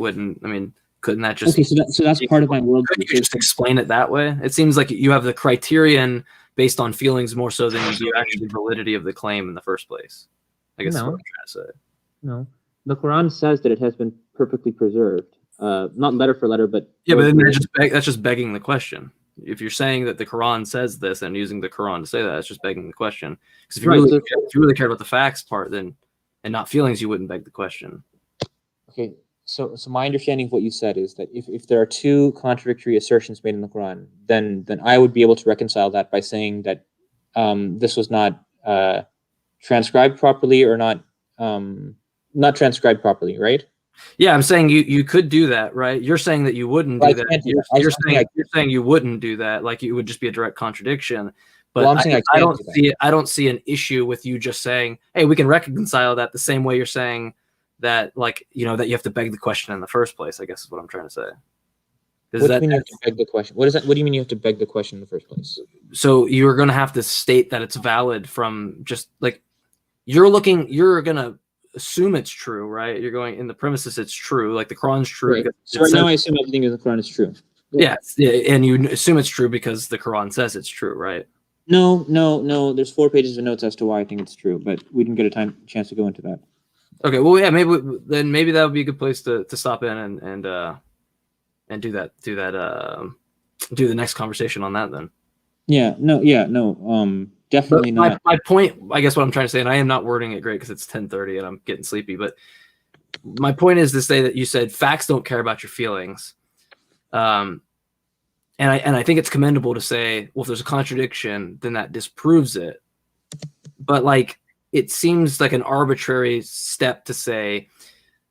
Couldn't that just so that's part of my worldview? Could you just explain it that way? It seems like you have the criterion based on feelings more so than you do actually the validity of the claim in the first place. I guess that's what I'm trying to say. No, the Quran says that it has been perfectly preserved, not letter for letter, but yeah. But then that's just begging the question. If you're saying that the Quran says this and using the Quran to say that, that's just begging the question. Because if you really cared about the facts part, then and not feelings, you wouldn't beg the question. Okay. So my understanding of what you said is that if there are two contradictory assertions made in the Quran, then I would be able to reconcile that by saying that this was not transcribed properly or not transcribed properly, right? Yeah, I'm saying you could do that, right? You're saying that you wouldn't do that. You're saying you wouldn't do that, like it would just be a direct contradiction. But Well, I'm saying I can't don't do that. see it. I don't see an issue with you just saying, "Hey, we can reconcile that," the same way you're saying that, like, that you have to beg the question in the first place. I guess is what I'm trying to say. What do you mean you have to beg the question? What is that? What do you mean you have to beg the question in the first place? So you're going to have to state that it's valid from just like you're going to assume it's true, right? You're going in the premises it's true, like the Quran's true. Right. So right now I assume everything in the Quran is true. Yeah, and you assume it's true because the Quran says it's true, right? No. There's 4 pages of notes as to why I think it's true, but we didn't get a chance to go into that. Okay, well, yeah, maybe that would be a good place to stop in and do the next conversation on that then. Definitely not. My point, I guess what I'm trying to say, and I am not wording it great because it's 10:30 and I'm getting sleepy, but my point is to say that you said facts don't care about your feelings. And I think it's commendable to say, well, if there's a contradiction, then that disproves it. But like, it seems like an arbitrary step to say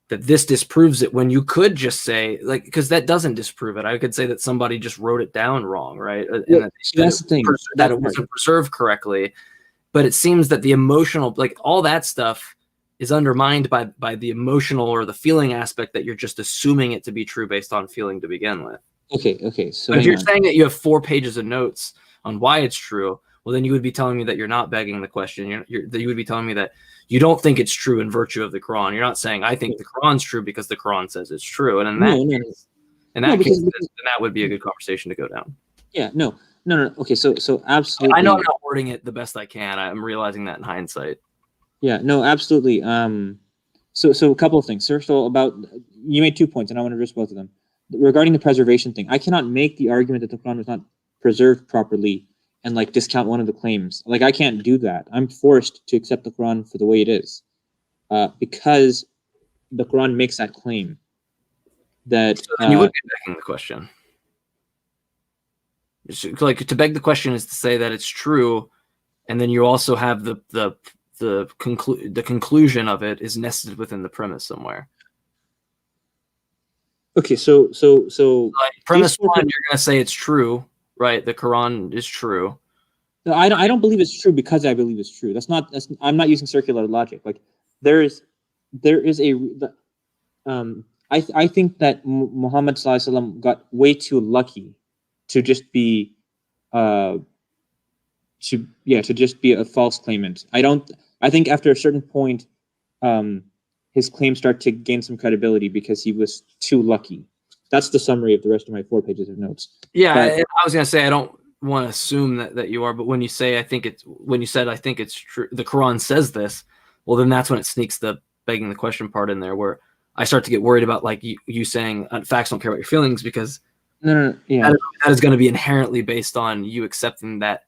that this disproves it when you could just say, like, because that doesn't disprove it. I could say that somebody just wrote it down wrong, right? Yeah, that's the thing. That it wasn't preserved correctly. But it seems that the emotional, like all that stuff is undermined by the emotional or the feeling aspect that you're just assuming it to be true based on feeling to begin with. Okay. So if you're saying that you have 4 pages of notes on why it's true, well, then you would be telling me that you're not begging the question. You would be telling me that you don't think it's true in virtue of the Quran. You're not saying I think the Quran's true because the Quran says it's true. And in that case, then that would be a good conversation to go down. Yeah, no. Okay, so absolutely. I know I'm not wording it the best I can. I'm realizing that in hindsight. Yeah, no, absolutely. So a couple of things. First of all, you made 2 points, and I want to address both of them. Regarding the preservation thing, I cannot make the argument that the Quran was not preserved properly and like discount one of the claims. Like I can't do that. I'm forced to accept the Quran for the way it is, because the Quran makes that claim. That you would be begging the question. Like to beg the question is to say that it's true, and then you also have the conclusion of it is nested within the premise somewhere. Okay, so like premise 1, you're gonna say it's true, right? The Quran is true. No, I don't believe it's true because I believe it's true. I'm not using circular logic. Like there is I think that Muhammad sallallahu alaihi wasallam got way too lucky to just be to just be a false claimant. I think after a certain point his claims start to gain some credibility because he was too lucky. That's the summary of the rest of my 4 pages of notes. Yeah, I was gonna say I don't want to assume that you are, but when you say I think it's true, the Quran says this, well then that's when it sneaks the begging the question part in there, where I start to get worried about like you saying facts don't care about your feelings, because yeah, that is going to be inherently based on you accepting that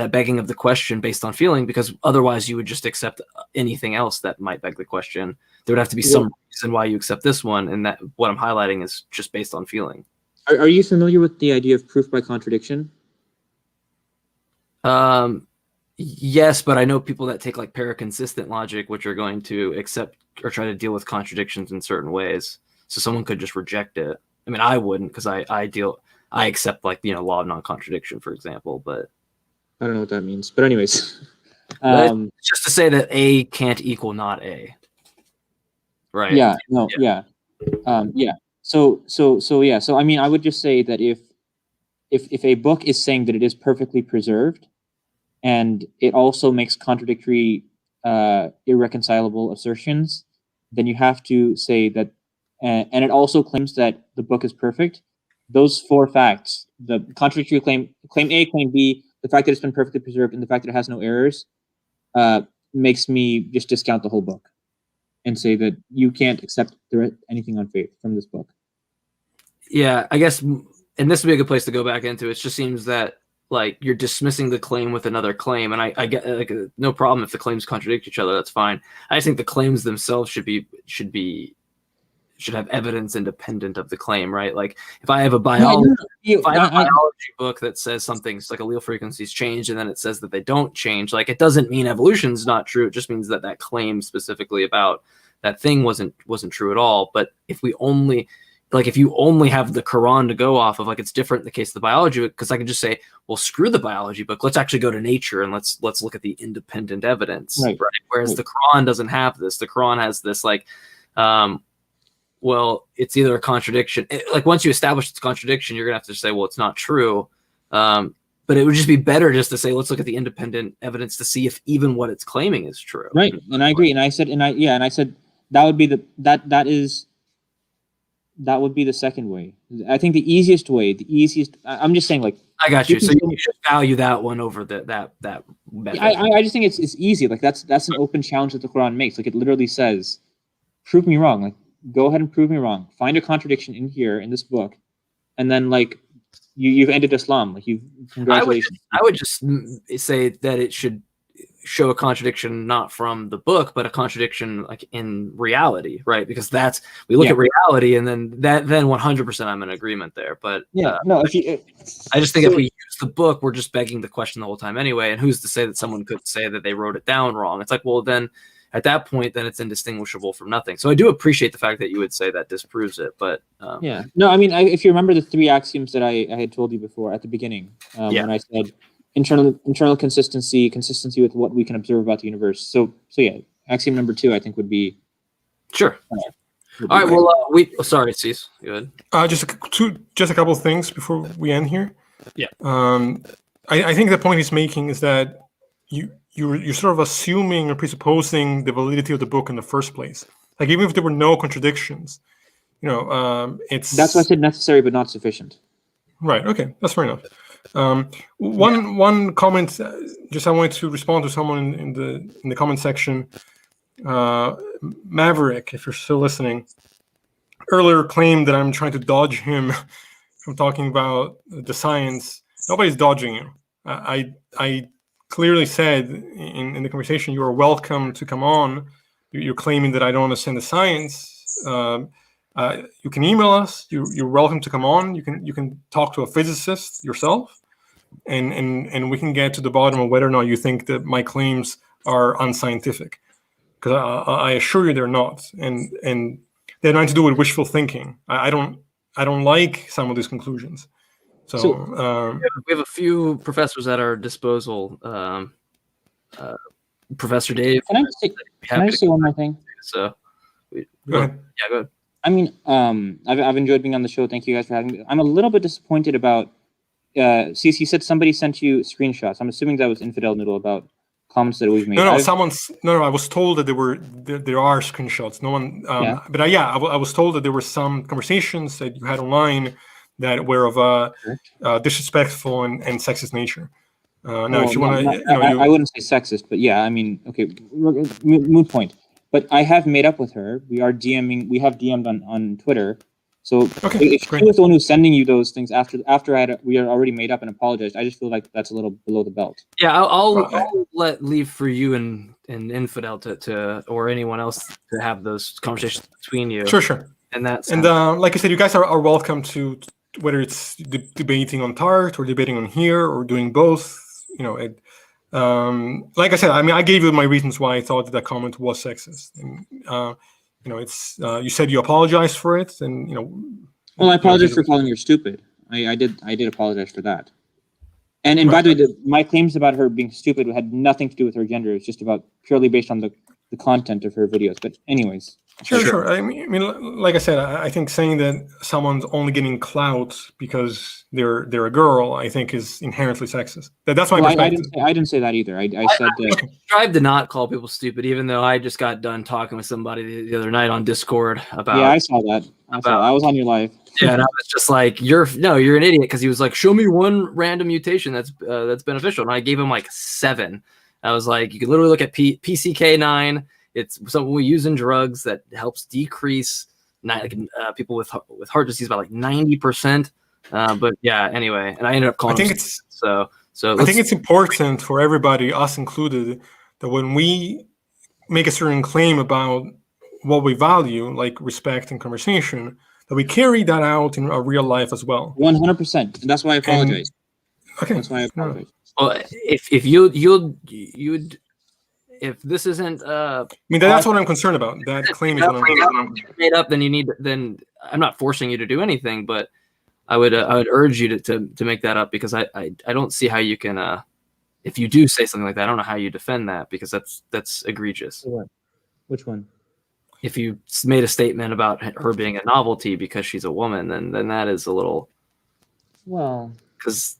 begging of the question based on feeling, because otherwise you would just accept anything else that might beg the question. There would have to be some reason why you accept this one, and that what I'm highlighting is just based on feeling. Are you familiar with the idea of proof by contradiction? Yes, but I know people that take like paraconsistent logic, which are going to accept or try to deal with contradictions in certain ways. So someone could just reject it. I mean, I wouldn't, because I accept like law of non-contradiction, for example. But I don't know what that means. But anyways, it's just to say that A can't equal not A. Right. Yeah. No. Yeah. Yeah. So I mean, I would just say that if a book is saying that it is perfectly preserved, and it also makes contradictory, irreconcilable assertions, then you have to say that, and it also claims that the book is perfect. Those 4 facts: the contradictory claim A, claim B, the fact that it's been perfectly preserved, and the fact that it has no errors, makes me just discount the whole book and say that you can't accept anything on faith from this book. Yeah, I guess, and this would be a good place to go back into. It just seems that like you're dismissing the claim with another claim, and I get like no problem if the claims contradict each other. That's fine. I just think the claims themselves should have evidence independent of the claim, right? Like if I have a biology book that says something's like allele frequencies change, and then it says that they don't change, like it doesn't mean evolution's not true. It just means that that claim specifically about that thing wasn't true at all. But if we only like if you only have the Quran to go off of, like it's different in the case of the biology, because I can just say, well, screw the biology book. Let's actually go to nature and let's look at the independent evidence. Right. Whereas the Quran doesn't have this. The Quran has this like, well, it's either a contradiction. Like once you establish it's a contradiction, you're gonna have to say, well, it's not true. But it would just be better just to say, let's look at the independent evidence to see if even what it's claiming is true. Right. And I agree. And I said that would be that would be the second way. I think the easiest way, I'm just saying, like, I got you. So you should value that one over that method. I just think it's easy. Like that's an open challenge that the Quran makes. Like it literally says, prove me wrong. Like go ahead and prove me wrong. Find a contradiction in here in this book, and then like you've ended Islam. Like congratulations. I would just say that it should show a contradiction not from the book, but a contradiction like in reality, right? Because we look at reality, and then 100% I'm in agreement there. But no, I just think if we use the book, we're just begging the question the whole time anyway. And who's to say that someone could say that they wrote it down wrong? It's like, well, then at that point, then it's indistinguishable from nothing. So I do appreciate the fact that you would say that disproves it. But no, I mean, if you remember the 3 axioms that I had told you before at the beginning, when I said internal consistency with what we can observe about the universe. So yeah, axiom number 2, I think would be sure. All right. Well, sorry, Cease. Go ahead. Just a couple of things before we end here. Yeah. I think the point he's making is that you're sort of assuming or presupposing the validity of the book in the first place. Like even if there were no contradictions, it's that's why I said necessary but not sufficient. Right. Okay. That's fair enough. One comment. Just I wanted to respond to someone in the comment section. Maverick, if you're still listening, earlier claimed that I'm trying to dodge him from talking about the science. Nobody's dodging you. I clearly said in the conversation you are welcome to come on. You're claiming that I don't understand the science. You can email us. You're welcome to come on. You can talk to a physicist yourself, and we can get to the bottom of whether or not you think that my claims are unscientific. Because I assure you they're not, and they're nothing to do with wishful thinking. I don't like some of these conclusions. So we have a few professors at our disposal. Professor Dave. Can I say one more thing? So, go ahead. Yeah, go ahead. I mean, I've enjoyed being on the show. Thank you guys for having me. I'm a little bit disappointed about. You said somebody sent you screenshots. I'm assuming that was Infidel Noodle about comments that we've made. No. I was told that there are screenshots. No one. But I was told that there were some conversations that you had online that were of a disrespectful and sexist nature. If you want to, I wouldn't say sexist, but yeah, I mean, okay, moot point. But I have made up with her. We have DM'd on Twitter. So if she was the one who's sending you those things after we are already made up and apologized, I just feel like that's a little below the belt. Yeah, I'll leave for you and Infidel to or anyone else to have those conversations between you. Sure. And like I said, you guys are welcome to whether it's debating on TART or debating on here or doing both. Like I said, I mean, I gave you my reasons why I thought that comment was sexist. And, it's you said you apologized for it, and Well, I apologize for calling you stupid. I did apologize for that. And by the way, my claims about her being stupid had nothing to do with her gender. It's just about purely based on the content of her videos. But anyways. Sure. I mean, like I said, I think saying that someone's only getting clout because they're a girl, I think, is inherently sexist. That's my perspective. I didn't say that either. I said that. I strive to not call people stupid, even though I just got done talking with somebody the other night on Discord about. Yeah, I saw that. I was on your live. Yeah, and I was just like, you're an idiot, because he was like, show me one random mutation that's beneficial, and I gave him like 7. I was like, you could literally look at PCK9. It's something we use in drugs that helps decrease people with heart disease by like 90%. But yeah, anyway, and I ended up calling. I think it's important for everybody, us included, that when we make a certain claim about what we value, like respect and conversation, that we carry that out in our real life as well. 100%, and that's why I apologize. Okay, that's why I apologize. Well, if you'd if this isn't I mean, that's what I'm concerned about. That claim is what I'm concerned about. made up, then I'm not forcing you to do anything, but I would urge you to make that up, because I don't see how you can if you do say something like that, I don't know how you defend that, because that's egregious. What? Which one? If you made a statement about her being a novelty because she's a woman, then that is a little, Well, because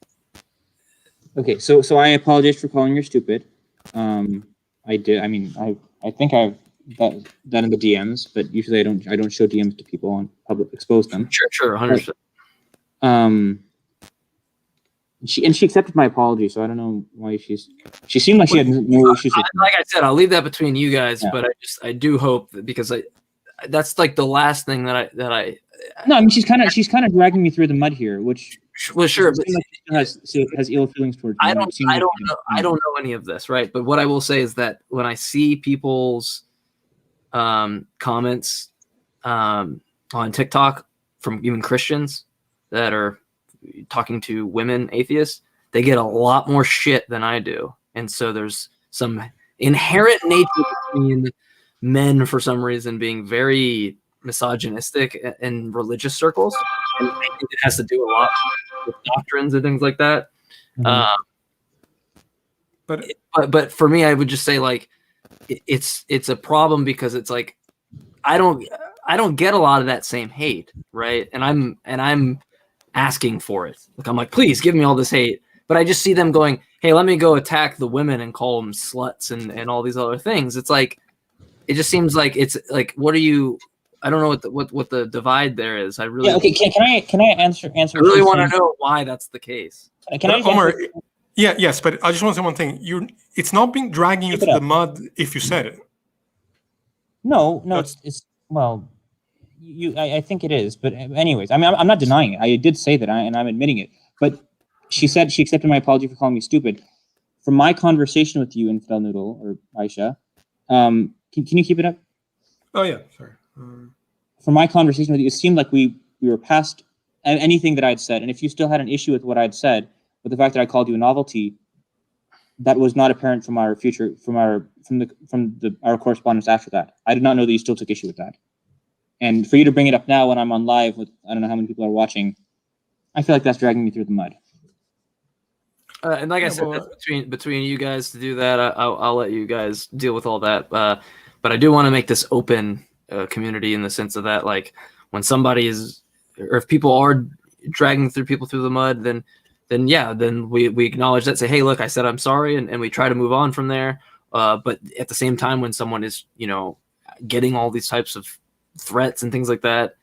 okay, so I apologize for calling her stupid. I did. I mean, I think I've done in the DMs, but usually I don't show DMs to people on public, expose them. sure, 100%. She accepted my apology, so I don't know why she seemed like she had no issues with Like I said, I'll leave that between you guys, Yeah. but I do hope that, because that's like the last thing that I No, I mean she's kind of dragging me through the mud here, which well, sure, but like she has ill feelings towards me. I don't know any of this, right? But what I will say is that when I see people's comments on TikTok from even Christians that are talking to women atheists, they get a lot more shit than I do. And so there's some inherent nature between men, for some reason, being very misogynistic in religious circles. And I think it has to do a lot with doctrines and things like that. But for me, I would just say, like, it's a problem, because it's like I don't get a lot of that same hate, right? And I'm asking for it. Like, I'm like, please give me all this hate. But I just see them going, hey, let me go attack the women and call them sluts and all these other things. It's like, it just seems like it's like, what are you? I don't know what the divide there is. I really Okay. Can I answer? I really want to know why that's the case. Can I Omar? Yes, but I just want to say one thing. It's not being dragging you through the mud if you said it. No, it's well, I think it is, but anyways, I mean, I'm not denying it. I did say that, and I'm admitting it. But she said she accepted my apology for calling me stupid. From my conversation with you, Infidel Noodle or Aisha, can you keep it up? Oh yeah, sorry. From my conversation with you, it seemed like we were past anything that I'd said, and if you still had an issue with what I'd said, with the fact that I called you a novelty, that was not apparent from our correspondence after that. I did not know that you still took issue with that. And for you to bring it up now when I'm on live with, I don't know how many people are watching, I feel like that's dragging me through the mud. And like I said, that's between you guys to do that. I'll let you guys deal with all that. But I do want to make this open community, in the sense of that, like, when somebody is, or if people are dragging people through the mud, then we acknowledge that, say, hey, look, I said I'm sorry, and we try to move on from there. But at the same time, when someone is, getting all these types of threats and things like that,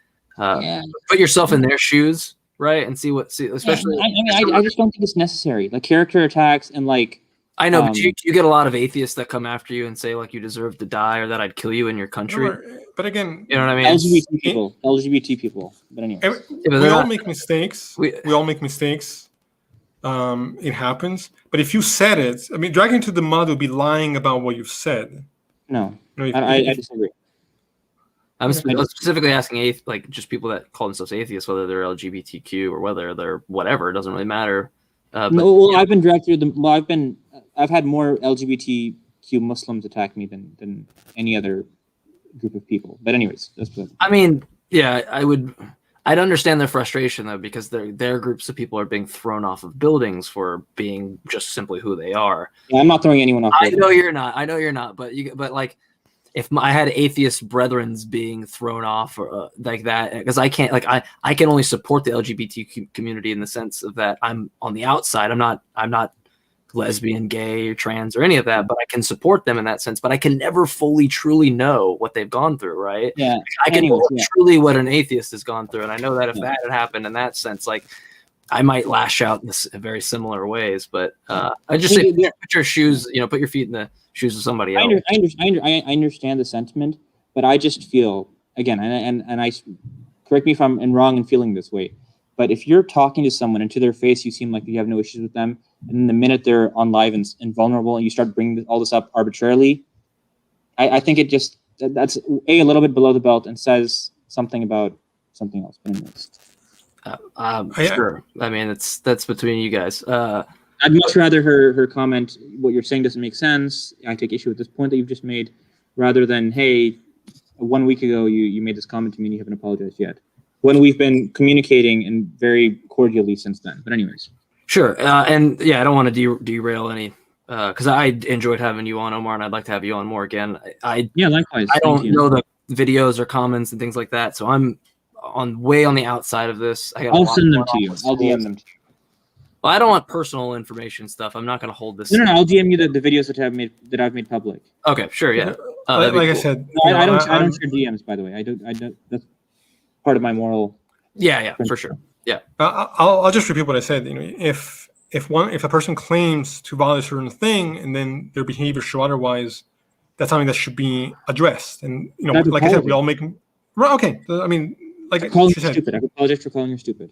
put yourself in their shoes, right, and see especially. I just don't think it's necessary. Like, character attacks and like. I know, but you get a lot of atheists that come after you and say, like, you deserve to die, or that I'd kill you in your country. But again, you know what I mean? LGBT people. But anyway, we all make mistakes. We all make mistakes. It happens. But if you said it, I mean, dragging to the mud would be lying about what you've said. No, I disagree. I'm specifically asking just people that call themselves atheists, whether they're LGBTQ or whether they're whatever. It doesn't really matter. I've been dragged through the. I've had more LGBTQ Muslims attack me than any other group of people. But anyways, I mean, yeah, I'd understand their frustration, though, because their groups of people are being thrown off of buildings for being just simply who they are. Yeah, I'm not throwing anyone off. I know you're not. But like, if I had atheist brethrens being thrown off or like that, because I can't, like, I can only support the LGBT community in the sense of that I'm on the outside. I'm not lesbian, gay, or trans, or any of that, but I can support them in that sense. But I can never fully, truly know what they've gone through, right? Yeah. I can know truly what an atheist has gone through, and I know that if that had happened in that sense, like, I might lash out in very similar ways. But I just say, put your shoes, put your feet in the shoes of somebody else. I understand the sentiment, but I just feel, again, and I correct me if I'm wrong in feeling this way, but if you're talking to someone and to their face you seem like you have no issues with them, and then the minute they're on live and vulnerable and you start bringing all this up arbitrarily, I think it just, that's a little bit below the belt and says something about something else. Sure. I mean, that's between you guys. I'd much rather her comment, what you're saying doesn't make sense. I take issue with this point that you've just made, rather than, hey, 1 week ago you made this comment to me and you haven't apologized yet. When we've been communicating and very cordially since then. But anyways. Sure. And yeah, I don't want to derail any, because I enjoyed having you on, Omar, and I'd like to have you on more again. Yeah, likewise. I don't know the videos or comments and things like that, so I'm way on the outside of this. I'll send them to you. I'll DM them to you. Well, I don't want personal information stuff. I'm not going to hold this. No. I'll DM you the videos that I've made public. Okay, sure, yeah. Like cool. I said, no, I don't share DMs, by the way. I don't. That's part of my moral. Yeah, for sure. Yeah. I'll just repeat what I said. If a person claims to value a certain thing and then their behavior show otherwise, that's something that should be addressed. And like I said, we all make. Okay, I mean, like calling you stupid. I apologize for calling you stupid.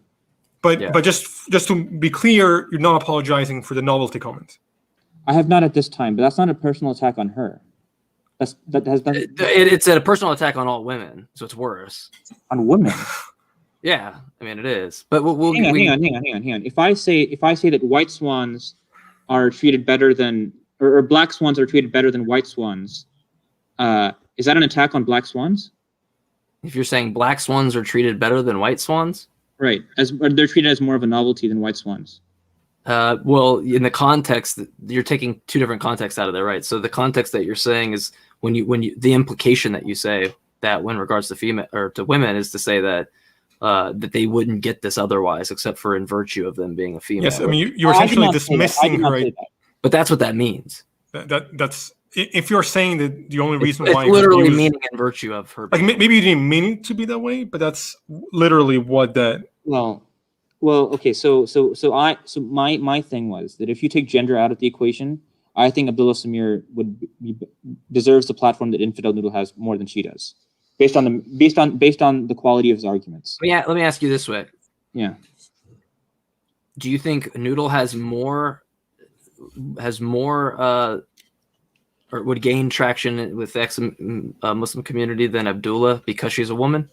But just to be clear, you're not apologizing for the novelty comment. I have not at this time, but that's not a personal attack on her. It's a personal attack on all women, so it's worse. On women. Yeah, I mean it is. But hang on. If I say that white swans are treated better than, or black swans are treated better than white swans, is that an attack on black swans? If you're saying black swans are treated better than white swans? Right, they're treated as more of a novelty than white swans. Well, in the context, you're taking two different contexts out of there, right? So the context that you're saying is when you the implication that you say that when regards to female or to women is to say that that they wouldn't get this otherwise, except for in virtue of them being a female. Yes, I mean you're essentially dismissing her. But that's what that means. That's if you're saying that the only reason why it's literally meaning in virtue of her. Like maybe you didn't mean it to be that way, but that's literally what that. Well, okay. So my thing was that if you take gender out of the equation, I think Abdullah Samir deserves the platform that Infidel Noodle has more than she does, based on the quality of his arguments. Yeah, let me ask you this way. Yeah. Do you think Noodle has more or would gain traction with the ex-Muslim community than Abdullah because she's a woman?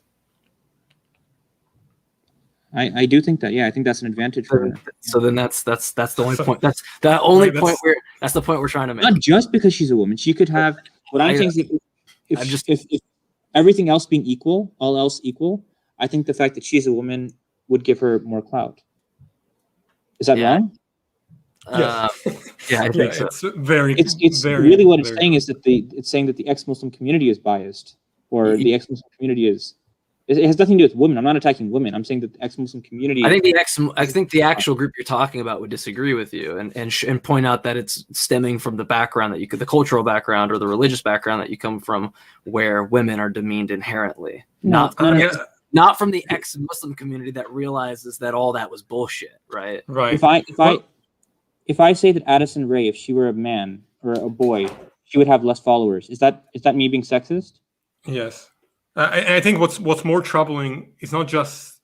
I do think that. Yeah, I think that's an advantage for her. So then that's the only point. That's the only point that's the point we're trying to make. Not just because she's a woman. She could have. What I'm saying is, if everything else being equal, all else equal, I think the fact that she's a woman would give her more clout. Is that wrong? Yeah, I think so. It's very really what it's saying is that it's saying that the ex-Muslim community is biased, or the ex-Muslim community is. It has nothing to do with women. I'm not attacking women. I'm saying that the ex-Muslim community. I think the actual group you're talking about would disagree with you and point out that it's stemming from the background that the cultural background or the religious background that you come from, where women are demeaned inherently, not from the ex-Muslim community that realizes that all that was bullshit, right? Right. If I say that Addison Rae, if she were a man or a boy, she would have less followers. Is that me being sexist? Yes. I think what's more troubling is not just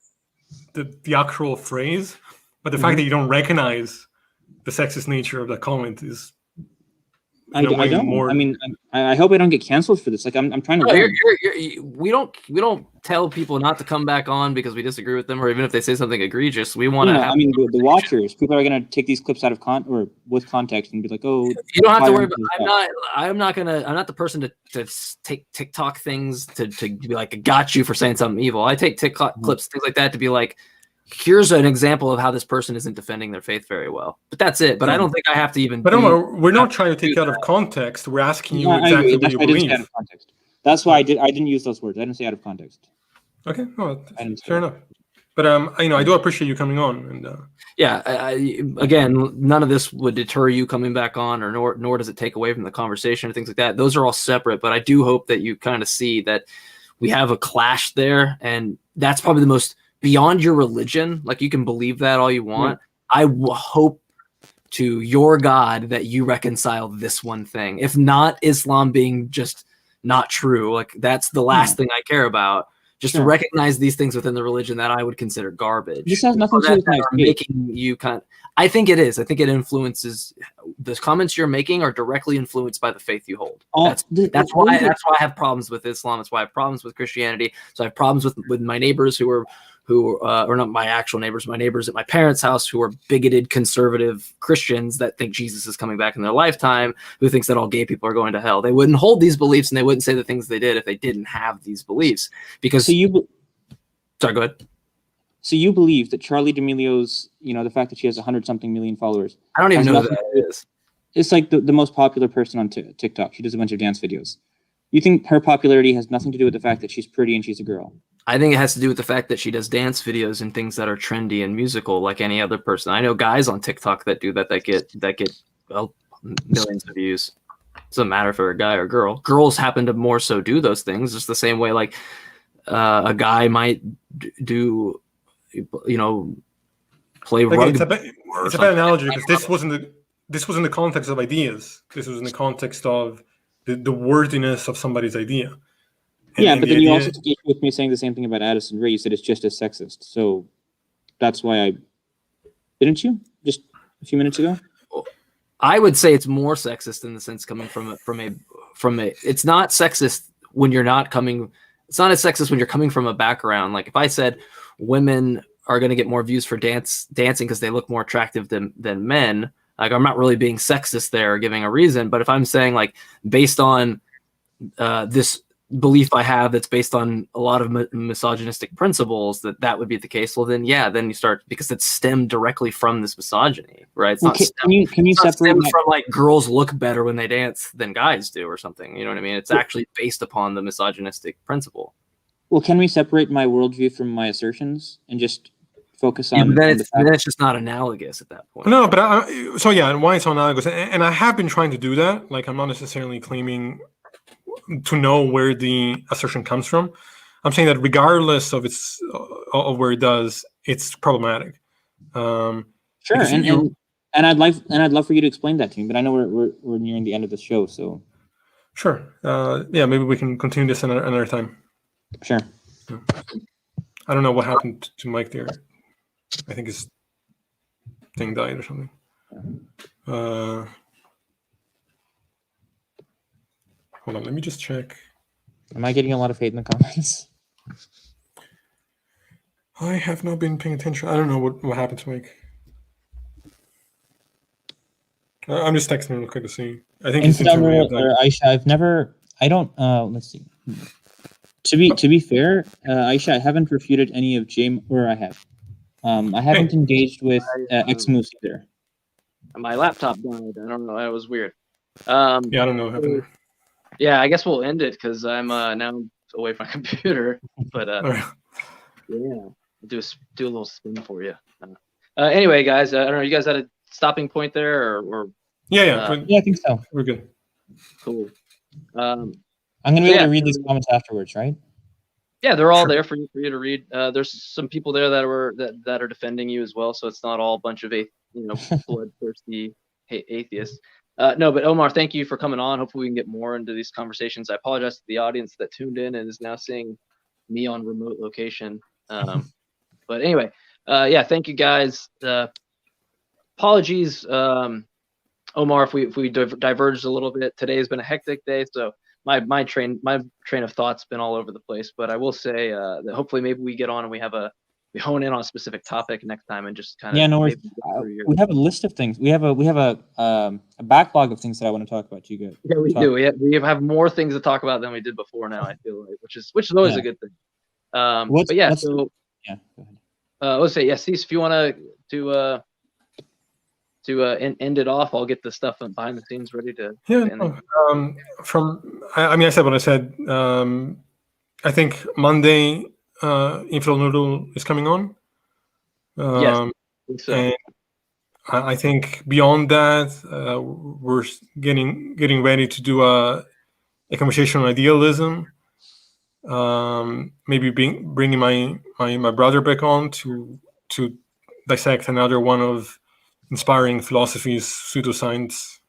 the actual phrase, but the fact that you don't recognize the sexist nature of that comment is. I don't. More... I mean, I hope I don't get canceled for this. Like I'm trying to. We don't tell people not to come back on because we disagree with them, or even if they say something egregious. We want to. I mean, the watchers, people are going to take these clips out of with context and be like, "Oh." You don't have to worry about. I'm not the person to take TikTok things to be like, "Got you" for saying something evil. I take TikTok clips, things like that, to be like, here's an example of how this person isn't defending their faith very well. But that's it. But I don't think I have to even. But we're not trying to take out of context. We're asking you exactly what you believe. Out of context. That's why I didn't use those words. I didn't say out of context. Okay, no, fair enough. But I do appreciate you coming on. And again, none of this would deter you coming back on, or nor does it take away from the conversation or things like that. Those are all separate. But I do hope that you kind of see that we have a clash there, and that's probably the most. Beyond your religion, like you can believe that all you want. I hope to your God that you reconcile this one thing. If not, Islam being just not true, like that's the last thing I care about. Just to recognize these things within the religion that I would consider garbage. This has nothing to do with making you I think it is. I think it influences the comments you're making are directly influenced by the faith you hold. That's why I have problems with Islam. That's why I have problems with Christianity. So I have problems with my neighbors who who or not my actual neighbors, my neighbors at my parents' house who are bigoted conservative Christians that think Jesus is coming back in their lifetime, who thinks that all gay people are going to hell. They wouldn't hold these beliefs and they wouldn't say the things they did if they didn't have these beliefs. Because So sorry, go ahead. So you believe that Charlie D'Amelio's, the fact that she has 100-something million followers. I don't even know who that is. It's like the most popular person on TikTok. She does a bunch of dance videos. You think her popularity has nothing to do with the fact that she's pretty and she's a girl? I think it has to do with the fact that she does dance videos and things that are trendy and musical, like any other person. I know guys on TikTok that do that get well, millions of views. Doesn't matter if they're a guy or girl. Girls happen to more so do those things, just the same way like a guy might do, play rugby. It's a bad analogy because this was in the context of ideas. This was in the context of the worthiness of somebody's idea. And but then you also took issue with me saying the same thing about Addison Rae. You said it's just as sexist. So that's why didn't you just a few minutes ago? I would say it's more sexist in the sense coming from a. It's not sexist when you're not coming. It's not as sexist when you're coming from a background. Like if I said women are going to get more views for dancing because they look more attractive than men. Like I'm not really being sexist there or giving a reason, but if I'm saying like based on this belief I have that's based on a lot of misogynistic principles that would be the case, well then you start, because it's stemmed directly from this misogyny, right? It's not can you separate from like girls look better when they dance than guys do or something, you know what I mean? It's actually based upon the misogynistic principle. Well, can we separate my worldview from my assertions and just focus on? Then it's just not analogous at that point. No, but and why it's so analogous, and I have been trying to do that. Like I'm not necessarily claiming to know where the assertion comes from. I'm saying that regardless of where it does, it's problematic. Sure, and I'd love for you to explain that to me, but I know we're nearing the end of the show, so. Sure. Maybe we can continue this another time. Sure. I don't know what happened to Mike there. I think his thing died or something. Hold on, let me just check. Am I getting a lot of hate in the comments? I have not been paying attention. I don't know what happened to Mike. I'm just texting real quick to see. I think it's Aisha, let's see. To be fair, Aisha, I haven't refuted any of James, or I have. I haven't engaged with X moves either. My laptop died. I don't know. That was weird. I don't know what happened there. Yeah, I guess we'll end it because I'm now away from my computer. But right. Yeah, do a little spin for you. Anyway, guys, I don't know. You guys had a stopping point there, or yeah, I think so. We're good. Cool. I'm gonna be able to read these comments afterwards, right? Yeah, they're all there for you to read. There's some people there that are defending you as well, so it's not all a bunch of bloodthirsty atheists. No, but Omar, thank you for coming on. Hopefully we can get more into these conversations. I apologize to the audience that tuned in and is now seeing me on remote location. But anyway, thank you guys. Apologies, Omar, if we diverged a little bit. Today has been a hectic day, so my train of thought's been all over the place. But I will say that hopefully maybe we get on and we hone in on a specific topic next time and just kind of. Yeah, no worries. We have a list of things. We have a backlog of things that I want to talk about to you guys. Yeah, we do. We have more things to talk about than we did before now. I feel like, which is always a good thing. But yeah, so yeah. Go ahead. Let's say Cease, if you want to end it off, I'll get the stuff behind the scenes ready to. I said what I said. I think Monday. Infidel Noodle is coming on. Yes. So. And I think beyond that, we're getting ready to do a conversation on idealism. Maybe bringing my brother back on to dissect another one of Inspiring Philosophy's pseudoscience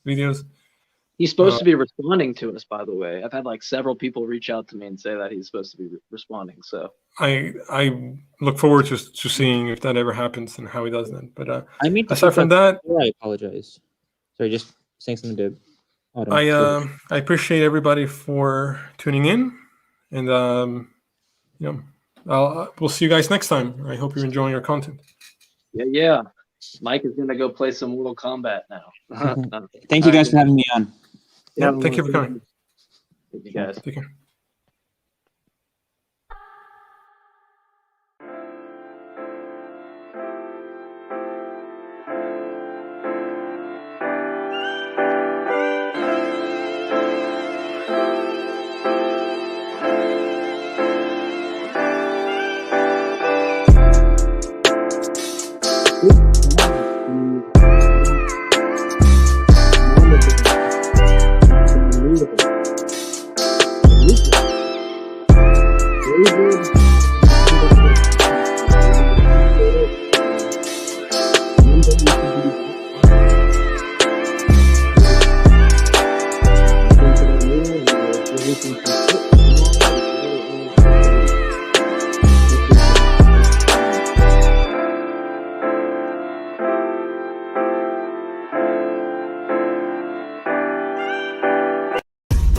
videos. He's supposed to be responding to us, by the way. I've had several people reach out to me and say that he's supposed to be responding. So I look forward to seeing if that ever happens and how he does that. But aside from that, I apologize. Sorry, just saying something to. I appreciate everybody for tuning in, and we'll see you guys next time. I hope you're enjoying our content. Yeah. Mike is gonna go play some Mortal Kombat now. Thank you guys for having me on. Yeah, thank you for coming. Thank you guys. Take care.